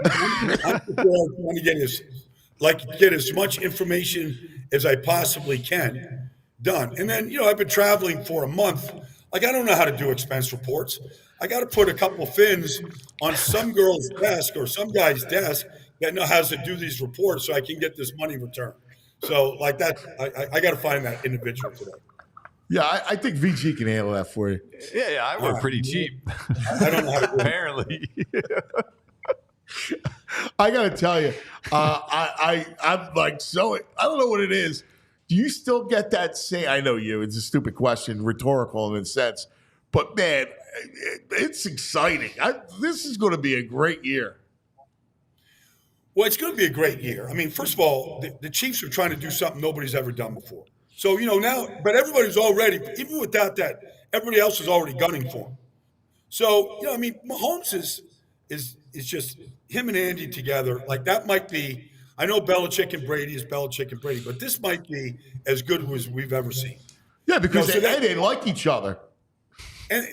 I'm trying to get as much information as I possibly can done. And then, I've been traveling for a month. I don't know how to do expense reports. I got to put a couple fins on some girl's desk or some guy's desk that knows how to do these reports so I can get this money returned. So that, I got to find that individual today. Yeah, I think VG can handle that for you. Yeah, I work pretty cheap. I don't know how to do it. Apparently. I got to tell you, I'm so, I don't know what it is. Do you still get that same, I know it's a stupid question, rhetorical in a sense, but man, it's exciting. This is going to be a great year. Well, it's going to be a great year. I mean, first of all, the Chiefs are trying to do something nobody's ever done before. So, now, but everybody's already, even without that, everybody else is already gunning for him. So, Mahomes is just him and Andy together. That might be, I know Belichick and Brady is Belichick and Brady, but this might be as good as we've ever seen. Yeah, because they like each other. And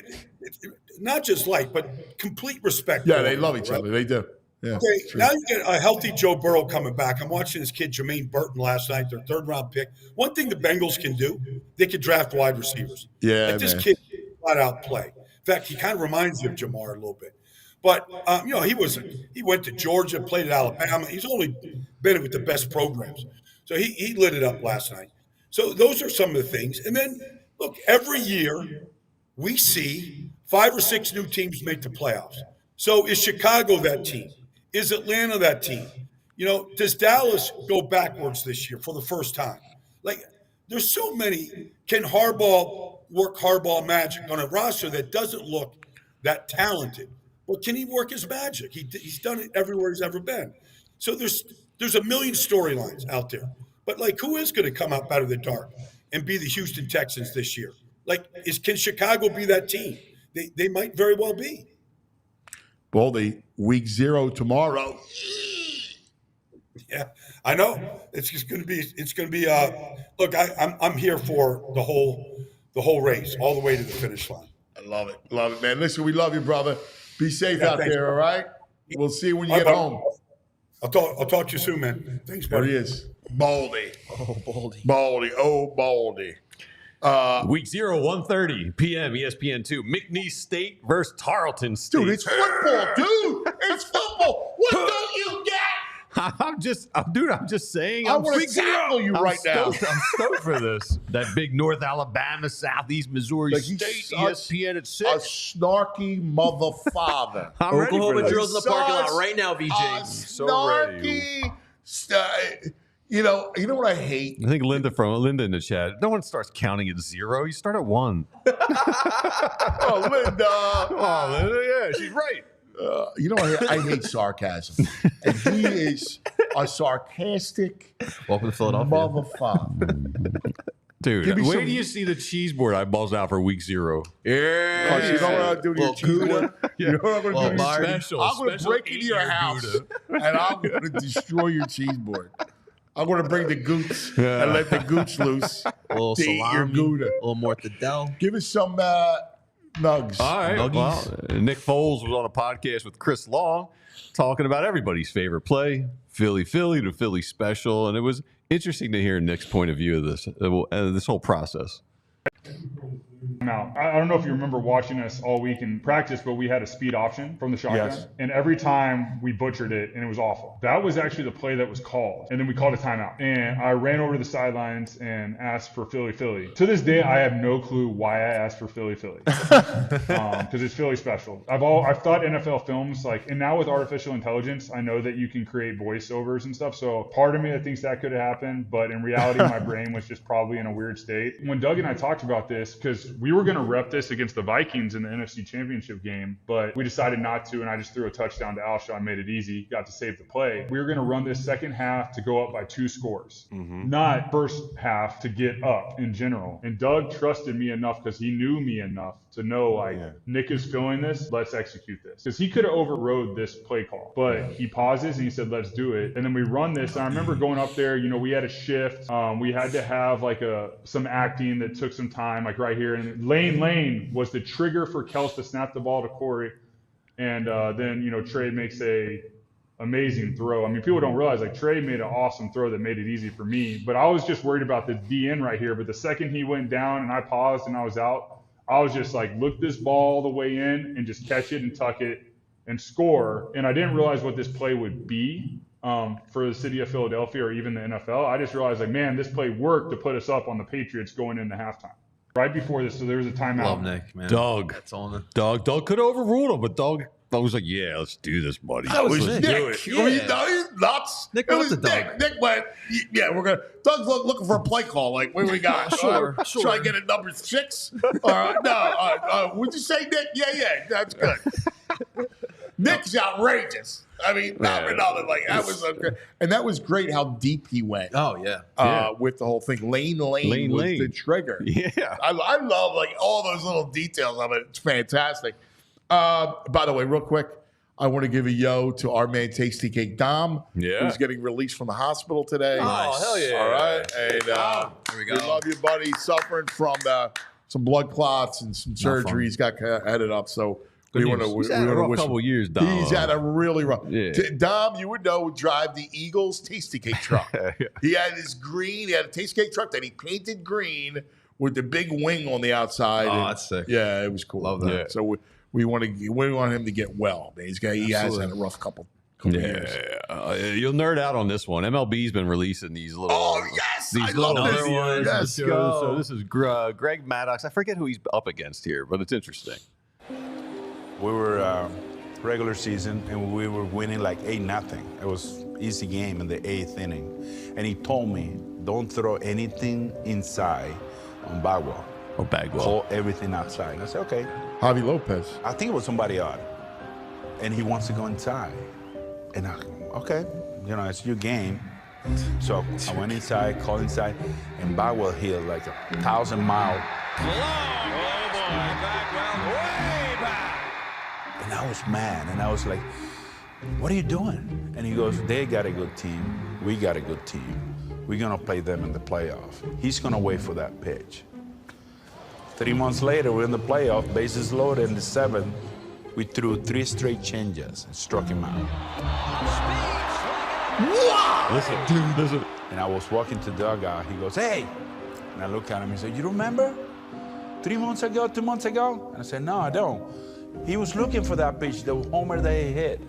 not just but complete respect. Yeah, they love each other. They do. Yeah, okay, now you get a healthy Joe Burrow coming back. I'm watching this kid, Jermaine Burton, last night, their 3rd-round pick. One thing the Bengals can do, they could draft wide receivers. Yeah, this kid flat-out play. In fact, he kind of reminds me of Jamar a little bit. But, he went to Georgia, played at Alabama. He's only been with the best programs. So he lit it up last night. So those are some of the things. And then, look, every year we see 5 or 6 new teams make the playoffs. So is Chicago that team? Is Atlanta that team? Does Dallas go backwards this year for the first time? There's so many. Can Harbaugh work Harbaugh magic on a roster that doesn't look that talented? Well, can he work his magic? He's done it everywhere he's ever been. So there's a million storylines out there. But who is going to come out out of the dark and be the Houston Texans this year? Like, can Chicago be that team? They might very well be. Baldy, week 0 tomorrow. Yeah, I know. It's just going to be. It's going to be. Look, I'm here for the whole race, all the way to the finish line. I love it, man. Listen, we love you, brother. Be safe out thanks, there, all right? We'll see you when you Bye, get bye. home. I'll talk to you soon, man. Thanks, There buddy. he is, Baldy. Oh, Baldy. Baldy, oh, Baldy. Week 0, 1:30 p.m. ESPN2. McNeese State versus Tarleton State. Dude, it's football, dude. It's football. What don't you get? I'm just saying. I want to tackle you right now. I'm stoked for this. That big North Alabama, Southeast Missouri Like, State, he's ESPN at 6. A snarky mother father. I'm ready for Oklahoma this. drills in the parking lot right now, VJ. Snarky. You know what I hate? I think Linda in the chat. No one starts counting at 0. You start at 1. Oh, Linda. Oh, Linda, yeah, she's right. You know, I hate sarcasm. And he is a sarcastic Welcome to Philadelphia. motherfucker. Dude, Give me wait some- till you see the cheese board I balls out for week 0. Oh, so you know what I'm doing to your cheese board? You know what I'm going to do? Special. I'm going to break into your house and I'm going to destroy your cheese board. I'm going to bring the gooch and let the gooch loose. A little to eat your salami, a Gouda. little mortadella. Give us some nugs. All right. Nuggies. Well, Nick Foles was on a podcast with Chris Long talking about everybody's favorite play, Philly to Philly special. And it was interesting to hear Nick's point of view of this whole process. Now, I don't know if you remember watching us all week in practice, but we had a speed option from the shotgun. Yes. And every time we butchered it, and it was awful. That was actually the play that was called. And then we called a timeout. And I ran over to the sidelines and asked for Philly. To this day, I have no clue why I asked for Philly. Because it's Philly special. I've thought NFL films, and now with artificial intelligence, I know that you can create voiceovers and stuff. So part of me that thinks that could have happened, but in reality, my brain was just probably in a weird state. When Doug and I talked about this, because we were going to rep this against the Vikings in the NFC Championship game, but we decided not to, and I just threw a touchdown to Alshon and made it easy, got to save the play. We were going to run this second half to go up by 2 scores, not first half to get up in general. And Doug trusted me enough because he knew me enough to know, Nick is feeling this, let's execute this. Because he could have overrode this play call, but he pauses and he said, let's do it. And then we run this, and I remember going up there, we had a shift. We had to have some acting that took some time, right here. And Lane was the trigger for Kels to snap the ball to Corey. And then, Trey makes a amazing throw. I mean, people don't realize, Trey made an awesome throw that made it easy for me. But I was just worried about the DN right here. But the second he went down and I paused and I was out, I was just look this ball all the way in and just catch it and tuck it and score. And I didn't realize what this play would be for the city of Philadelphia or even the NFL. I just realized, man, this play worked to put us up on the Patriots going into halftime. Right before this, so there was a timeout. Love Nick, man. Doug could have overruled him, but Doug was like, yeah, let's do this, buddy. That was Let's Nick. do it. Yeah. He's nuts. Nick it was went to Nick. Doug. Nick went, Doug's looking for a play call. What do we got? Sure. Try to get at number 6? All right. No. Would you say Nick? Yeah. That's good. Nick's outrageous. I mean, not for nothing. That was and that was great how deep he went. Oh, yeah. With the whole thing. Lane was the trigger. Yeah. I love all those little details of it. It's fantastic. By the way, real quick, I want to give a yo to our man Tasty Cake Dom, who's getting released from the hospital today. Oh, hell yeah. All right. And There we go. we love you, buddy. Suffering from some blood clots and some surgery. He's got headed up. So we want to He's had a rough couple years, Dom. He's had a really rough. Yeah. Dom, you would know, would drive the Eagles Tasty Cake truck. He had his green. He had a Tasty Cake truck that he painted green with the big wing on the outside. Oh, that's sick. Yeah, it was cool. Love that. Yeah. So we want him to get well. Man. He has had a rough couple years. You'll nerd out on this one. MLB's been releasing these little. Oh yes, these I little love this. ones. Yes, So this is Greg Maddox. I forget who he's up against here, but it's interesting. We were regular season and we were winning 8-0. It was easy game in the 8th inning, and he told me, "Don't throw anything inside on Bagwell. Oh, Bagwell. Hold everything outside." And I said, "Okay." Javi Lopez. I think it was somebody odd, and he wants to go inside. And okay, it's your game. So I went inside, called inside, and Bagwell hit 1,000-mile Oh, boy. Way back. And I was mad. And I was like, what are you doing? And he goes, they got a good team. We got a good team. We're going to play them in the playoff. He's going to wait for that pitch. 3 months later, we're in the playoff, bases loaded in the 7th. We threw 3 straight changes and struck him out. Wow! Listen. And I was walking to the dugout. He goes, hey! And I look at him. He said, you remember 3 months ago, 2 months ago? And I said, no, I don't. He was looking for that pitch, the homer that he hit.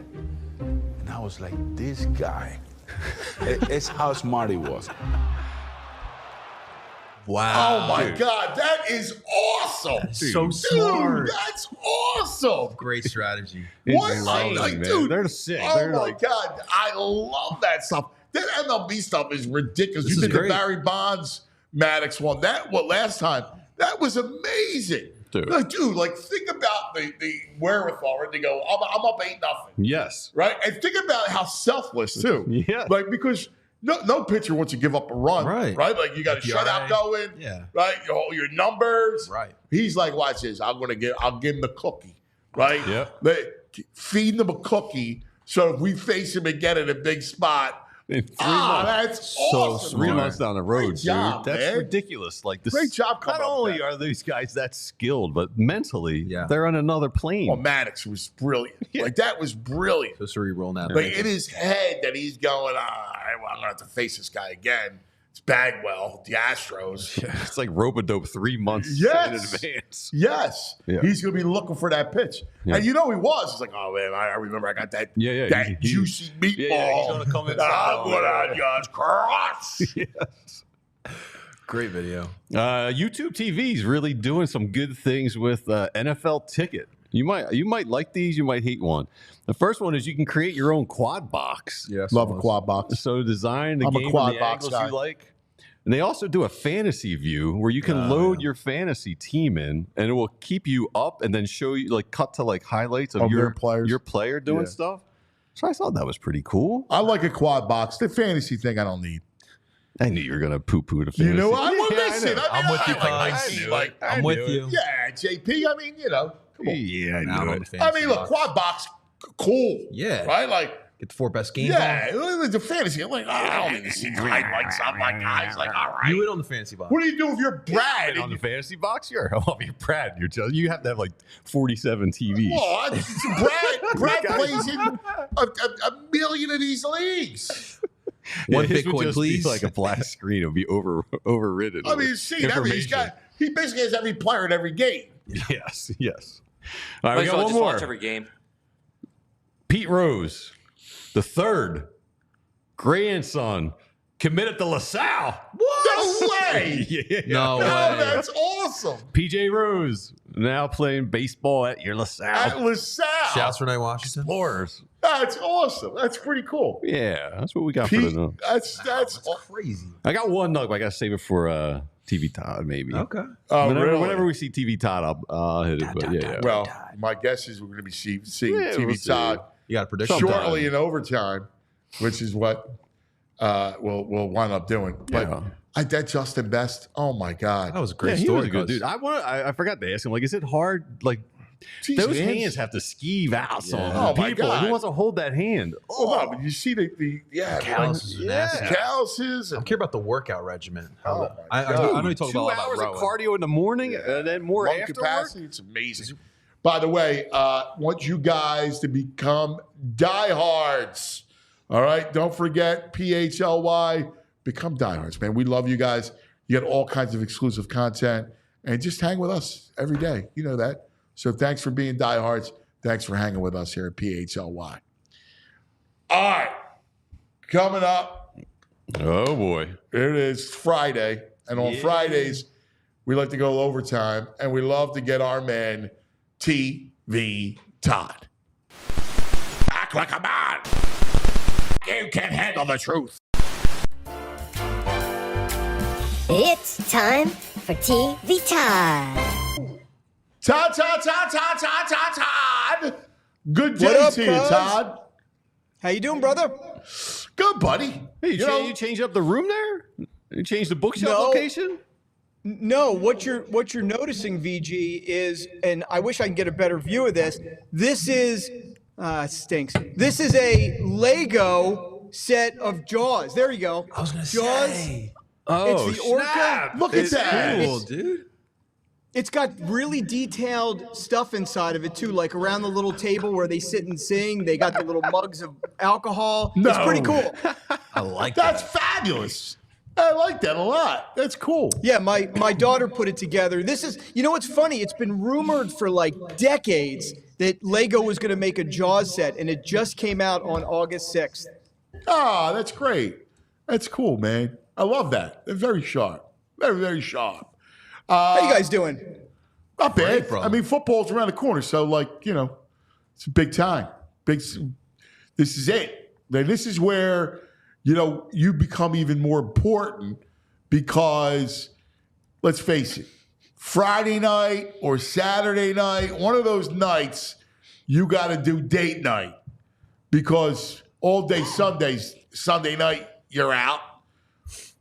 And I was like, this guy. It's how smart he was. Wow. Oh, my God. That is awesome. So smart. Dude, that's awesome. Great strategy. What? Like, Dude, they're sick. Oh, They're my God. I love that stuff. That MLB stuff is ridiculous. This You is did the great. Barry Bonds Maddox one. Last time? That was amazing. Dude. Like, think about the wherewithal, right? To go, I'm up 8-0. Yes. Right? And think about how selfless, too. Yeah. Like, because no pitcher wants to give up a run. Right. Like, you got a shutout going. Yeah. Right? Your numbers. Right. He's like, watch this. I'll give him the cookie. Right? Yep. Feed him a cookie. So if we face him again in a big spot, In 3 months. that's So awesome. 3 months down the road, Great job, dude. That's man. ridiculous. Like this. Great job coming Not up with only that. are these guys that skilled, but mentally, Yeah. they're on another plane. Well, Maddox was brilliant. Yeah. Like, that was brilliant. So cerebral now. Like, in his head that he's going, I'm going to have to face this guy again. It's Bagwell, the Astros. Yeah, it's like rope-a-dope 3 months Yes. in advance. Yes. Yeah. He's going to be looking for that pitch. Yeah. And you know he was. He's like, oh, man, I remember I got that, Yeah, that he- juicy meatball. Yeah, he's gonna come in that I'm somewhere. going to just cross. Yes. Great video. YouTube TV is really doing some good things with NFL Ticket. You might like these. You might hate one. The first one is you can create your own quad box. Yes. Love a quad box. So design the I'm a game quad from the box angles guy. you like. And they also do a fantasy view where you can load your fantasy team in, and it will keep you up and then show you, like, cut to like highlights of Of your their players. your player doing Yeah. stuff. So I thought that was pretty cool. I like a quad box. The fantasy thing I don't need. I knew you were gonna poo-poo the fantasy. You know, I Yeah, will I listen. know. I mean, I'm with you, I like my Cox. team. Like, I'm with you. yeah, JP. I mean, come on. Yeah, I Now knew I'm it. a fan. I mean, look, quad box, cool. Yeah. Right? Like, Get the 4 best games yeah, the fantasy. I'm like, I don't need to see highlights. I'm like, guys, like, all on. right. You in on the fantasy box. What do you do if you're Brad? On the fantasy box, you're Brad. You have to have like 47 TVs. Brad plays in a million of these leagues. One his would Bitcoin, just please. Be like a black screen. It would be overridden. I with mean, see, he information. basically has every player in every game. Yes. All right, we Might as got well one just more. watch every game. Pete Rose, the third grandson, committed to LaSalle. No way. Yeah. No way. Oh, that's awesome. PJ Rose now playing baseball at your LaSalle At LaSalle. Shouts for Night Washington. Explorers. That's awesome. That's pretty cool. Yeah, that's what we got for Pete, the that's Crazy. I got one nug, but I got to save it for TV Todd, maybe. Okay. Whenever we see TV Todd, I'll hit it. But yeah. Well, my guess is we're going to be seeing Yeah, TV we'll see. Todd You got a prediction? shortly in overtime, which is what we'll wind up doing. But that Justin Best, oh my God, That was a great He story. was a good Cuz. dude. I forgot to ask him, like, is it hard? Like, Jeez, those man. hands have to skeeve out some Oh, my people. God. Who wants to hold that hand? Oh, no, but you see the Calluses and asses. calluses. I'm curious about the workout regimen. Oh, I my know God. you talk 2 about a lot hours about of rowing. cardio in the morning and then more lung after capacity. It's amazing. By the way, want you guys to become diehards. All right, don't forget PHLY. Become diehards, man. We love you guys. You get all kinds of exclusive content, and just hang with us every day. You know that. So thanks for being diehards. Thanks for hanging with us here at PHLY. All right, coming up. Oh boy, It is Friday, and on Fridays we like to go overtime, and we love to get our man TV Todd. Act like a man. You can't handle the truth. It's time for TV Todd. Todd. Good day What up, to you, cuz? Todd. How you doing, brother? Good, buddy. Hey, you changed up the room there? You changed the bookshelf No. location? No, what you're noticing, VG, is, and I wish I could get a better view of this. This is stinks. This is a Lego set of Jaws. There you go. I was gonna Jaws. say. Oh, it's the orca. Look at that. Cool, dude. It's got really detailed stuff inside of it too, like around the little table where they sit and sing. They got the little mugs of alcohol. No. It's pretty cool. I like That's that. fabulous. I like that a lot. That's cool. Yeah, my daughter put it together. This is, you know what's funny? It's been rumored for like decades that Lego was going to make a Jaws set, and it just came out on August 6th. Ah, that's great. That's cool, man. I love that. They're very sharp. Very, very sharp. How you guys doing? Not bad. Great, brother. I mean, football's around the corner, so it's a big time. This is it. This is where you become even more important because, let's face it, Friday night or Saturday night, one of those nights, you got to do date night because all day Sunday night, you're out.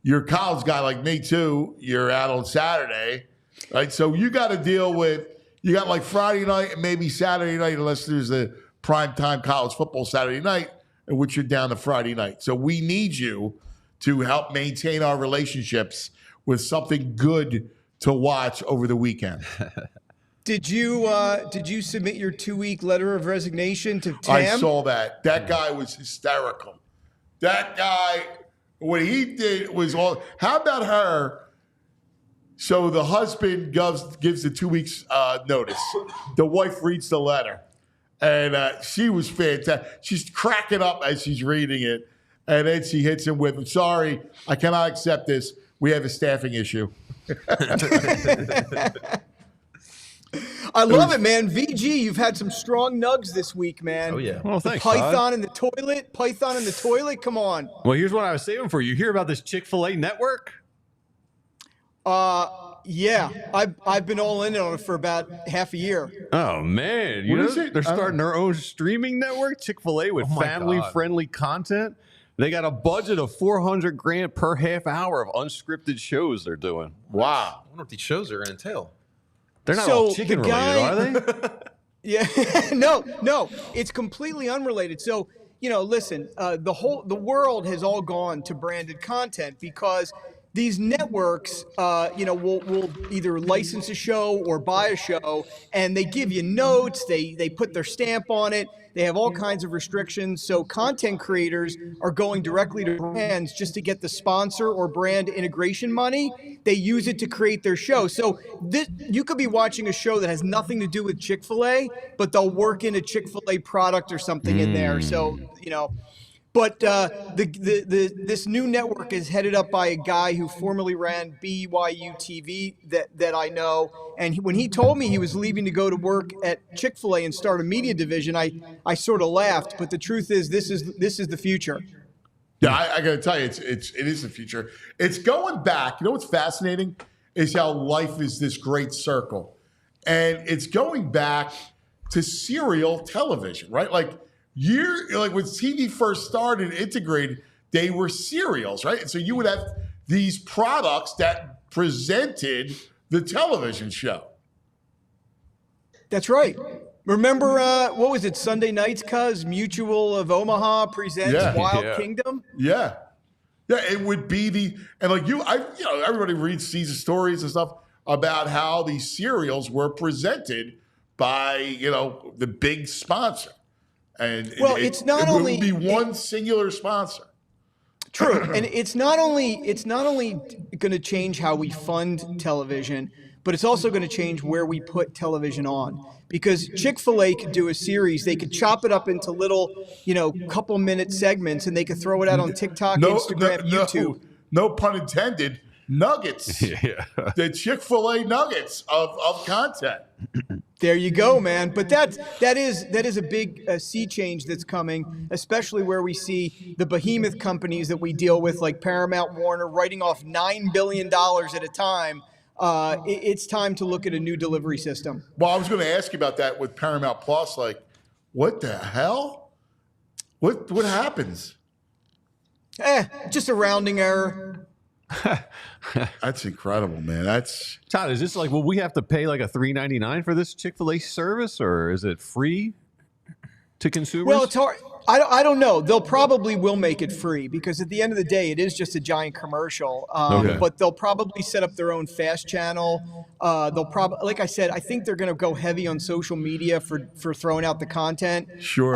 You're a college guy like me too. You're out on Saturday, right? So you got to deal with, you got like Friday night and maybe Saturday night, unless there's a primetime college football Saturday night, in which you're down to Friday night. So we need you to help maintain our relationships with something good to watch over the weekend. Did you submit your 2-week letter of resignation to Tam? I saw that. That guy was hysterical. That guy, what he did was all. How about her? So the husband gives the 2 weeks notice. The wife reads the letter. And she was fantastic. She's cracking up as she's reading it. And then she hits him with, sorry, I cannot accept this. We have a staffing issue. I love it, man. VG, you've had some strong nugs this week, man. Oh, yeah. Well, thanks, Python Todd. in the toilet. Python in the toilet. Come on. Well, here's what I was saving for you. Hear about this Chick-fil-A network? Yeah, I've been all in on it for about half a year. Oh, man. What is it? They're starting their own streaming network, Chick-fil-A, with my family-friendly content. They got a budget of $400,000 per half hour of unscripted shows they're doing. Wow. I wonder what these shows are going to entail. They're not So all the chicken guy- related, are they? Yeah, no, it's completely unrelated. So, listen, the world has all gone to branded content because these networks, will either license a show or buy a show, and they give you notes. They put their stamp on it. They have all kinds of restrictions. So content creators are going directly to brands just to get the sponsor or brand integration money. They use it to create their show. So you could be watching a show that has nothing to do with Chick-fil-A, but they'll work in a Chick-fil-A product or something in there. So, But this new network is headed up by a guy who formerly ran BYU TV that I know. And when he told me he was leaving to go to work at Chick-fil-A and start a media division, I sort of laughed. But the truth is, this is the future. Yeah, I got to tell you, it is the future. It's going back. You know what's fascinating is how life is this great circle, and it's going back to serial television, right? Like when TV first started, integrated, they were serials, right? And so you would have these products that presented the television show. That's right. Remember, what was it, Sunday nights, cuz Mutual of Omaha presents Wild Kingdom? Yeah. Yeah, it would be everybody sees the stories and stuff about how these serials were presented by, the big sponsor. And it's not it only would be one singular sponsor. True, and it's not only going to change how we fund television, but it's also going to change where we put television on. Because Chick-fil-A could do a series, they could chop it up into little, couple minute segments, and they could throw it out on TikTok, Instagram, YouTube. No pun intended. Nuggets. Yeah. The Chick-fil-A nuggets of content. There you go, man. But that is a big sea change that's coming, especially where we see the behemoth companies that we deal with, like Paramount, Warner, writing off $9 billion at a time. It's time to look at a new delivery system. Well, I was going to ask you about that with Paramount Plus. Like, what the hell? What happens? Just a rounding error. That's incredible, man. That's Todd. Is this like, will we have to pay like a $3.99 for this Chick-fil-A service, or is it free to consumers? Well, it's hard. I don't know. They'll probably will make it free because at the end of the day, it is just a giant commercial. Okay. But they'll probably set up their own fast channel. They'll probably, like I said, I think they're going to go heavy on social media for throwing out the content. Sure.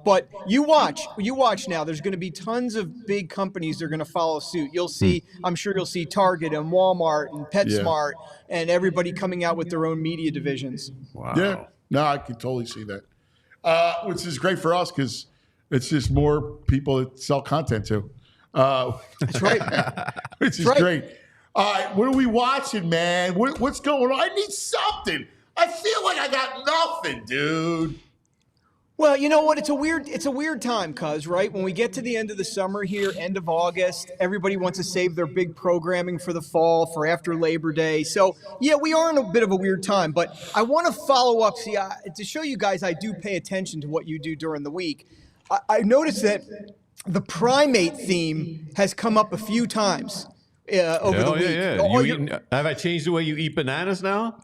But you watch now. There's going to be tons of big companies that are going to follow suit. You'll see. I'm sure you'll see Target and Walmart and PetSmart and everybody coming out with their own media divisions. Wow. Yeah. No, I can totally see that. Which is great for us because it's just more people that sell content to. That's right. Which is great. All right, what are we watching, man? What's going on? I need something. I feel like I got nothing, dude. Well, you know what? It's a weird time, cuz, right? When we get to the end of the summer here, end of August, everybody wants to save their big programming for the fall, for after Labor Day. So, yeah, we are in a bit of a weird time, but I want to follow up. See, to show you guys I do pay attention to what you do during the week. I noticed that the primate theme has come up a few times over the week. Yeah. Have I changed the way you eat bananas now?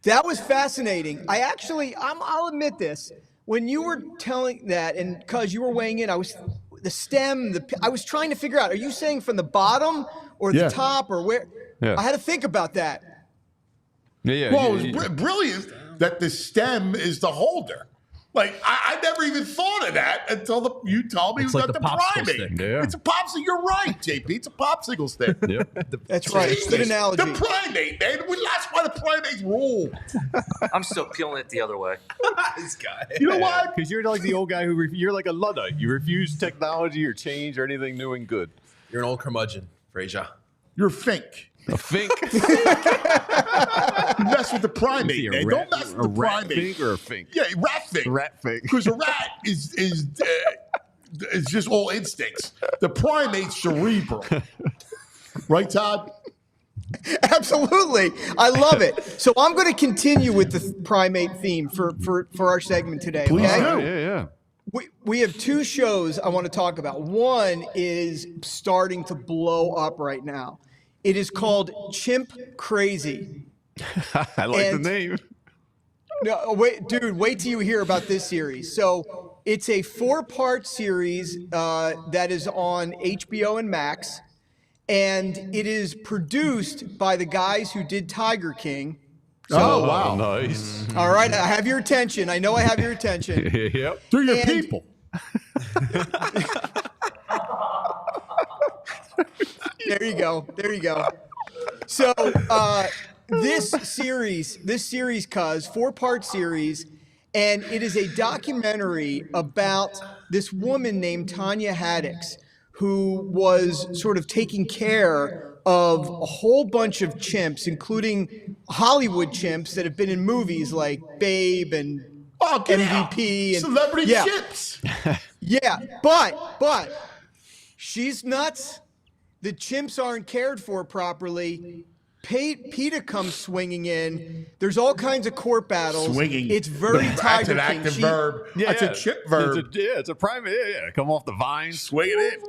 That was fascinating. I'll admit this. When you were telling that, and because you were weighing in, I was trying to figure out, are you saying from the bottom or the top or where? Yeah. I had to think about that. Yeah. Well, it was brilliant that the stem is the holder. Like, I never even thought of that until you told me It's we like got the the popsicle primate. stick. Yeah. It's a popsicle. You're right, JP. It's a popsicle stick. Yep. That's right. Good analogy. The primate, man. That's why the primates rule. I'm still peeling it the other way. This guy. You know what? Because you're like the old guy you're like a Luddite. You refuse technology or change or anything new and good. You're an old curmudgeon, Frazier. You're a fink. A fink? You mess with the primate, man. Don't mess with the primate. Fink or a fink? Yeah, rat fink. Rat fink. Because a rat is just all instincts. The primate's cerebral. Right, Todd? Absolutely. I love it. So I'm going to continue with the primate theme for our segment today. Please okay? do. Yeah. We have two shows I want to talk about. One is starting to blow up right now. It is called Chimp Crazy. I like the name. No, wait till you hear about this series. So it's a 4-part series that is on HBO and Max, and it is produced by the guys who did Tiger King. So, wow. Nice. All right, I have your attention. I know I have your attention. Yep. They're your people. There you go. So this series, cuz 4-part series, and it is a documentary about this woman named Tanya Haddix, who was sort of taking care of a whole bunch of chimps, including Hollywood chimps that have been in movies like Babe and MVP and Celebrity chimps. Yeah, but she's nuts. The chimps aren't cared for properly. PETA comes swinging in. There's all kinds of court battles. Swinging. It's very That's Tiger an King. active verb. That's a chip verb. It's a primate. Yeah. Come off the vine. Swinging it.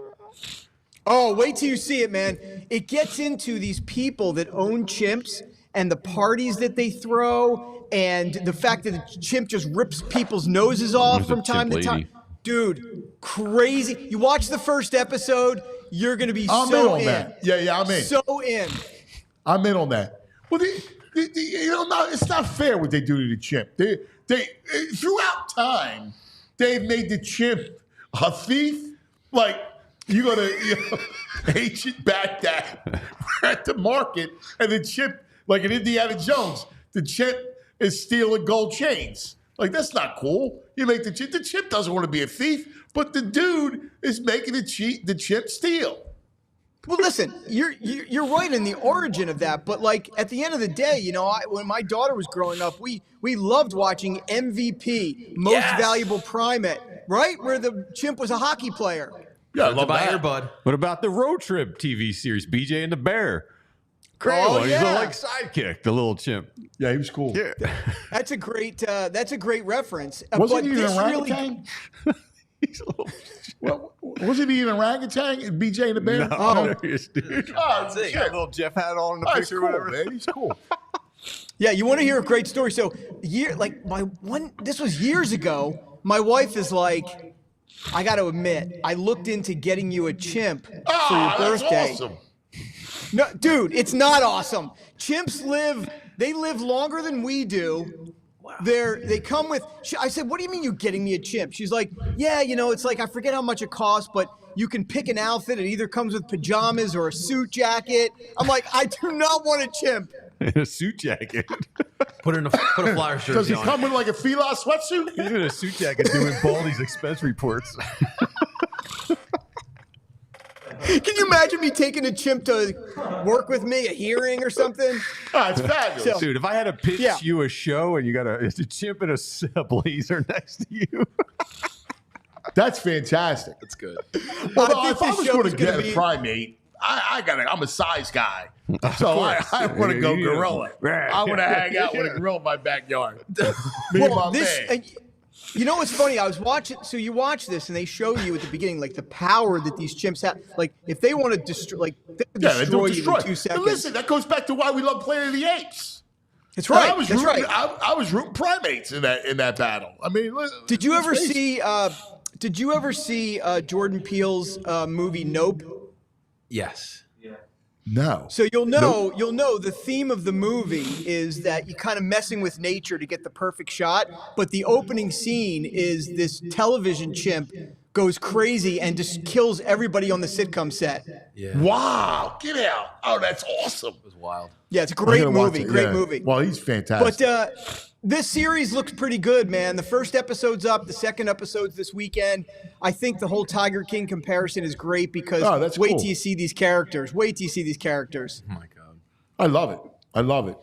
Oh, wait till you see it, man. It gets into these people that own chimps and the parties that they throw and the fact that the chimp just rips people's noses off from time to time. Dude, crazy. You watch the first episode, you're going to be so in. That. Yeah, I'm in. So in. I'm in on that. Well, it's not fair what they do to the chimp. They throughout time, they've made the chimp a thief. Like, you go to ancient Baghdad, we're at the market, and the chimp, like in Indiana Jones, the chimp is stealing gold chains. Like, that's not cool. You make the chimp doesn't want to be a thief, but the dude is making the chimp steal. Well, listen, you're right in the origin of that, but like at the end of the day, when my daughter was growing up, we loved watching MVP, Most Valuable Primate, right, where the chimp was a hockey player. Yeah, I love that. Bud. What about the Road Trip TV series, BJ and the Bear? Great Oh, one. yeah. He's like sidekick, the little chimp. Yeah, he was cool. Yeah. That's a great reference. Wasn't but he an this orangutan? Well, wasn't he an orangutan? BJ in the band? No, dude. Oh, He got a little Jeff hat on in the Oh, picture, he's cool, whatever. man. He's cool. Yeah, you want to hear a great story? So, this was years ago. My wife is like, I got to admit, I looked into getting you a chimp for your birthday. That's awesome. No, dude, it's not awesome. Chimps live longer than we do. Wow. They come with, I said, what do you mean you're getting me a chimp? She's like, yeah, it's like, I forget how much it costs, but you can pick an outfit. It either comes with pajamas or a suit jacket. I'm like, I do not want a chimp. In a suit jacket. Put a flyer shirt. Does he come with like a Fila sweatsuit? He's in a suit jacket doing Baldy's expense reports. Can you imagine me taking a chimp to work with me, a hearing or something? Oh, it's fabulous. Dude, if I had to pitch you a show and you got a chimp and a blazer next to you. That's fantastic. That's good. Well, if I was going to get a primate, I'm a size guy. So I want to go gorilla. I want to hang out with a gorilla in my backyard. Me and my man. You know what's funny? I was watching. So you watch this, and they show you at the beginning, like the power that these chimps have. Like if they want to destroy, destroy you in 2 seconds. And listen, that goes back to why we love Planet of the Apes. That's right. I was rooting primates in that battle. I mean, did you ever see? Did you ever see Jordan Peele's movie Nope? Yes. No. So you'll know the theme of the movie is that you're kind of messing with nature to get the perfect shot. But the opening scene is this television chimp goes crazy and just kills everybody on the sitcom set. Yeah. Wow. Get out. Oh, that's awesome. It was wild. Yeah, it's a great movie. Great movie. Well, he's fantastic. But this series looks pretty good, man. The first episode's up. The second episode's this weekend. I think the whole Tiger King comparison is great because wait till you see these characters. Wait till you see these characters. Oh, my God. I love it. I love it.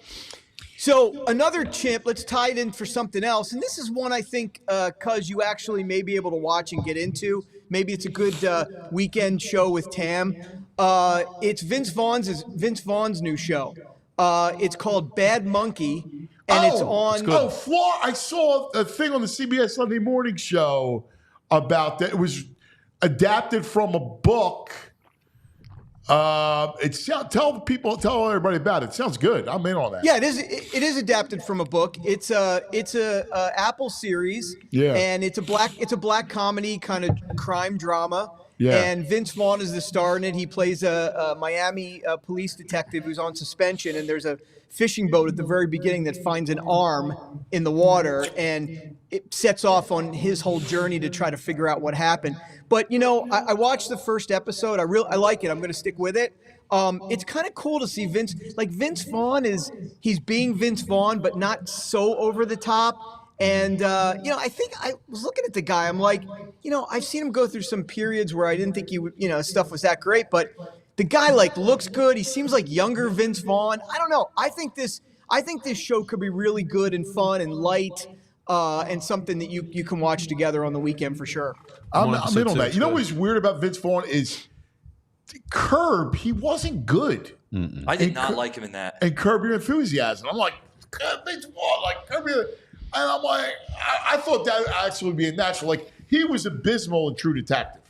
So another chimp, let's tie it in for something else. And this is one I think because you actually may be able to watch and get into. Maybe it's a good weekend show with Tam. It's Vince Vaughn's new show. It's called Bad Monkey. And it's on. I saw a thing on the CBS Sunday Morning Show about that. It was adapted from a book. Tell everybody about it. It sounds good. I'm in on that. Yeah, it is adapted from a book. It's a Apple series. Yeah. And it's a black comedy kind of crime drama. Yeah. And Vince Vaughn is the star in it. He plays a Miami police detective who's on suspension, and there's a fishing boat at the very beginning that finds an arm in the water, and it sets off on his whole journey to try to figure out what happened. But I watched the first episode. I like it. I'm going to stick with it. It's kind of cool to see Vince Vaughn he's being Vince Vaughn, but not so over the top. And, I think I was looking at the guy. I'm like, I've seen him go through some periods where I didn't think stuff was that great. But the guy, looks good. He seems like younger Vince Vaughn. I don't know. I think this show could be really good and fun and light and something that you can watch together on the weekend for sure. I'm in on that. You know what's weird about Vince Vaughn is Curb, he wasn't good. Mm-mm. I did not like him in that. And Curb Your Enthusiasm. I'm like, Vince Vaughn, Curb Your... And I'm like, I thought that would actually be a natural. Like, he was abysmal in True Detective.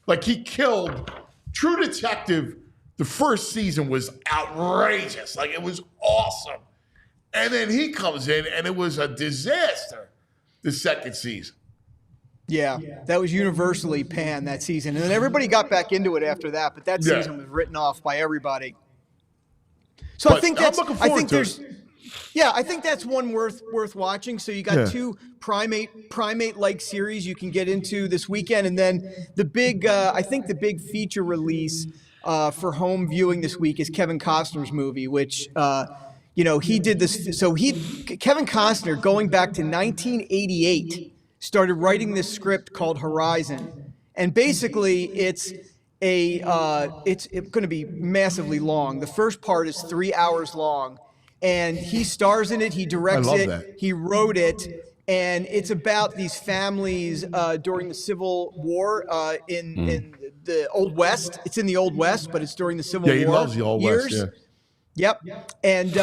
Like, he killed True Detective. The first season was outrageous. Like, it was awesome. And then he comes in, and it was a disaster the second season. Yeah, that was universally panned that season. And then everybody got back into it after that, but that season was written off by everybody. So I think that's... Yeah, I think that's one worth watching. So you got two primate-like series you can get into this weekend, and then the big, I think the big feature release for home viewing this week is Kevin Costner's movie, which he did this. So Kevin Costner, going back to 1988, started writing this script called Horizon, and basically it's going to be massively long. The first part is 3 hours long. And he stars in it. He directs it. He wrote it, and it's about these families during the Civil War in the Old West. It's in the Old West, but it's during the Civil War. Yeah, he loves the Old years. West. Yep. And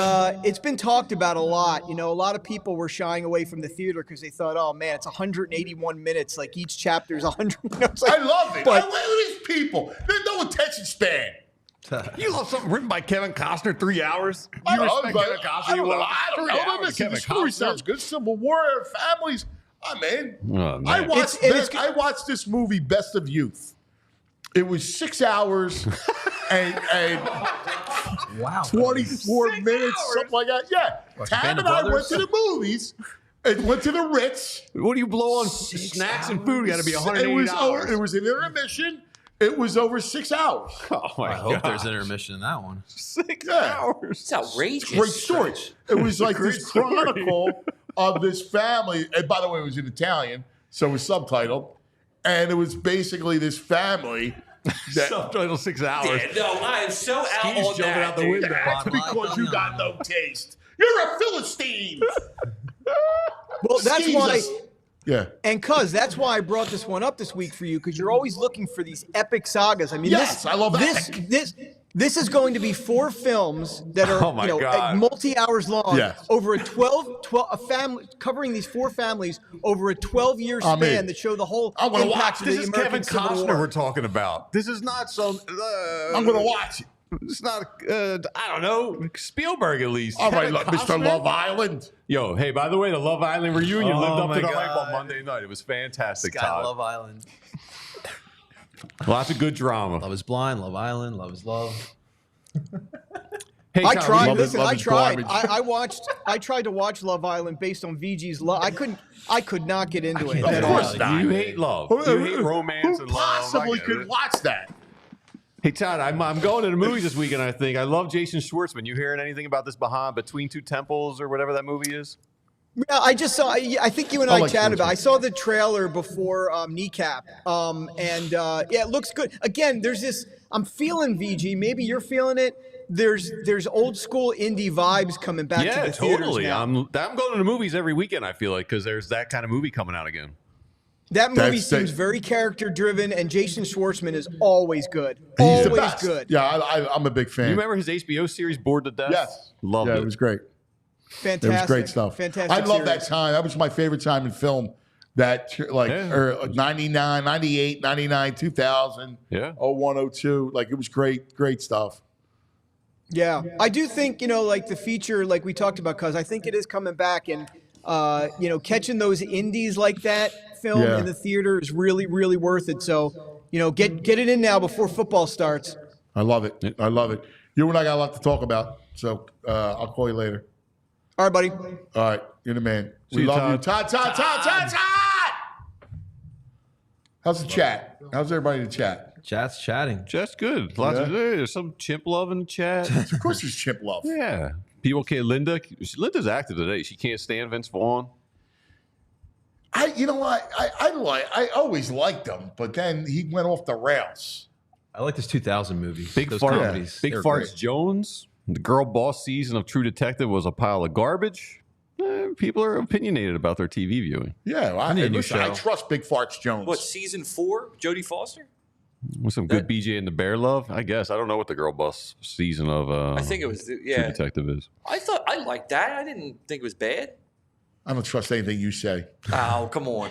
it's been talked about a lot. You know, a lot of people were shying away from the theater because they thought, oh, man, it's 181 minutes. Like each chapter is 100. You know, like, I love it. But, Look at these people. There's no attention span. You love something written by Kevin Costner, 3 hours? I You don't know, respect but Kevin Costner? I don't know. I don't 3 know. hours, Listen, Kevin the story Costner? sounds good. Civil War, families. I'm in. Oh, man. I watched this movie, Best of Youth. It was 6 hours and wow, 24 minutes, something like that. Yeah. Tam and I went to the movies. It went to the Ritz. What do you blow on snacks and food? Got to be $180. It was an intermission. It was over 6 hours. Oh my I hope there's intermission in that one. 6 hours. It's outrageous. Great story. It was like this chronicle of this family. And by the way, it was in Italian, so it was subtitled. And it was basically this family. Subtitle 6 hours. Yeah, no, I am so out He's on jumping that. out the dude. window. That's because you got no taste. You're a Philistine. well, that's why. Yeah. And that's why I brought this one up this week for you, because you're always looking for these epic sagas. I mean, yes, I love this is going to be 4 films that are multi-hours long over a 12 a family covering these 4 families over a 12-year span that show the whole impact of the This is American Kevin Civil Costner War. we're talking about. This is not some. I'm going to watch it. It's not, I don't know, Spielberg at least. All right, Kevin Mr. Costner? Love Island. Yo, hey, by the way, the Love Island reunion lived up my to the hype God. on Monday night. It was fantastic, Sky Todd. Love Island. Lots of good drama. Love is Blind, Love Island, Love is Love. Hey, I Todd, tried. Love Listen, Love I is tried. garbage. I tried to watch Love Island based on VG's Love. I could not get into it. Of at course all. not. You hate love. You hate romance Who and love. possibly I get could it. watch that? Hey, Todd, I'm going to the movies this weekend, I think. I love Jason Schwartzman. You hearing anything about this Between Two Temples or whatever that movie is? Yeah, I just saw. I think you and I like chatted about. Schwarzenegger. I saw the trailer before Kneecap, it looks good. Again, there's this. I'm feeling VG. Maybe you're feeling it. There's old school indie vibes coming back to the theaters totally. now. I'm going to the movies every weekend, I feel like, because there's that kind of movie coming out again. That movie That's- seems very character driven, and Jason Schwartzman is always good. He's the Always best. good. Yeah, I'm a big fan. You remember his HBO series, Bored to Death? Yes. Loved Yeah, it. it was great. Fantastic. It was great stuff. Fantastic. I love that series. time. That was my favorite time in film. That 99, 98, 99, 2000, Yeah. 01, 02. Like it was great stuff. Yeah, I do think like the feature, like we talked about, cuz I think it is coming back, and catching those indies like that film in the theater is really, really worth it. So, get it in now before football starts. I love it. I love it. You and I got a lot to talk about. So I'll call you later. All right, buddy. All right, you're the man. See We you, love Todd. you, Todd. How's the chat? How's everybody in the chat? Chat's chatting. Just good. Lots of there's some chimp love in the chat. Of course, there's chimp love. Yeah. People can't. Linda's active today. She can't stand Vince Vaughn. I always liked him, but then he went off the rails. I like this 2000 movie. Big Those Fart, comedies. Big They're Farts great. Jones. The Girl Boss season of True Detective was a pile of garbage. People are opinionated about their TV viewing. Yeah, I need a new I show. trust Big Farts Jones. What, season 4? Jodie Foster? With some good BJ and the Bear love, I guess. I don't know what the Girl Boss season of I think it was, True Detective is. I thought I liked that. I didn't think it was bad. I don't trust anything you say. Oh, come on.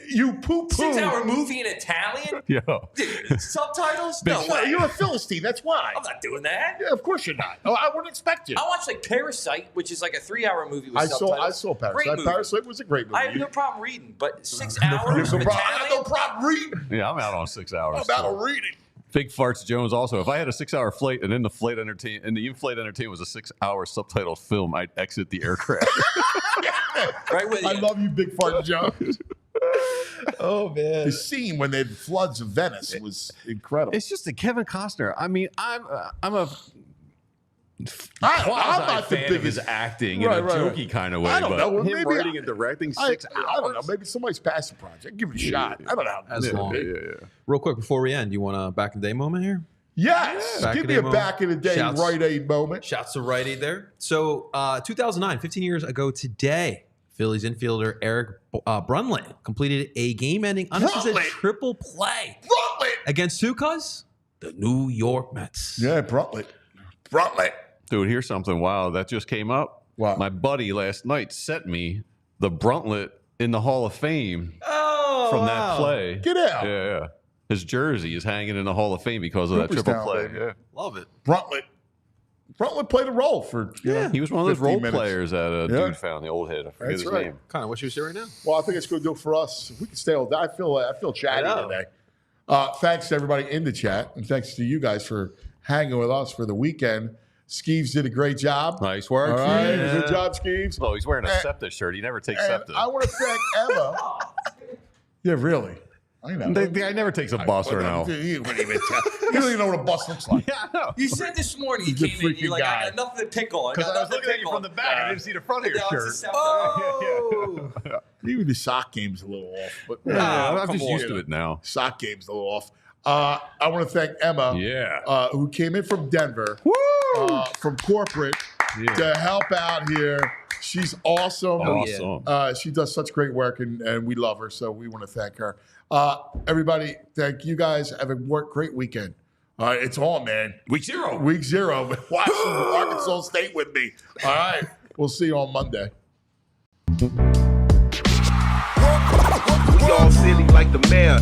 You poo-poo. 6-hour movie in Italian? Yeah. Dude, subtitles? No way. You're a Philistine. That's why. I'm not doing that. Yeah, of course you're not. Oh, I wouldn't expect you. I watched like Parasite, which is like a 3-hour movie with I subtitles. saw Parasite. Great movie. Parasite was a great movie. I have no problem reading, but 6 hours no of problem. I have no Italian? problem reading. Yeah, I'm out on 6 hours. I'm out of reading. Big Farts Jones also. If I had a 6-hour flight and then the in-flight entertainment was a 6-hour subtitled film, I'd exit the aircraft. Right with you. I love you, Big Fart Jones. Oh man, The scene when they had floods of Venice was incredible. It's just a Kevin Costner. I mean, I'm a I'm quasi not the fan of biggest his acting Right, in a right, jokey right. kind of way. I don't but know. him Maybe writing and directing 6 hours. I don't know. Maybe somebody's past the project. Give it a shot. I don't know. As long. Real quick before we end, you want a back in the day moment here? Yes. Back Give in me the a moment. back in the day Shouts. Rite Aid moment. Shouts to Rite Aid there. So 2009, 15 years ago today, Phillies infielder Eric Brunlett completed a game-ending unassisted Brunlett? triple play Brunlett. against who, cuz? The New York Mets. Yeah, Brunlett. Bruntlett. Dude, here's something wild that just came up. Wow. My buddy last night sent me the Bruntlett in the Hall of Fame from that play. Get out. Yeah. His jersey is hanging in the Hall of Fame because of that triple play. Baby. Yeah. Love it. Bruntlett played a role for he was one of those 15 role minutes. players that dude found, the old head. I forget That's his right. name. Kind of wish he was here right now. Well, I think it's going to do it for us. If we can stay all day, I feel chatty today. Thanks to everybody in the chat, and thanks to you guys for hanging with us for the weekend. Skeeves did a great job. Nice work. All right, Yeah. good job, Skeeves. Oh, he's wearing a SEPTA shirt. He never takes And SEPTA. I want to thank Emma. Yeah, really. I know. The guy never takes a bus or no. You don't even know what a bus looks like. Yeah, I know. You said this morning you He's a came in, you're freaking like, guy. I got nothing to pick on. Because I was looking at you from the back. I didn't see the front of your shirt. Oh! Even the sock game's a little off. But I'm just used to it now. Sock game's a little off. I want to thank Emma, who came in from Denver, from corporate, to help out here. She's awesome. She does such great work, and we love her, so we want to thank her. Everybody, thank you guys. Have a great weekend. It's on, man. Week 0. Week 0. Watch Arkansas State with me. All right. We'll see you on Monday. We all silly like the mayor.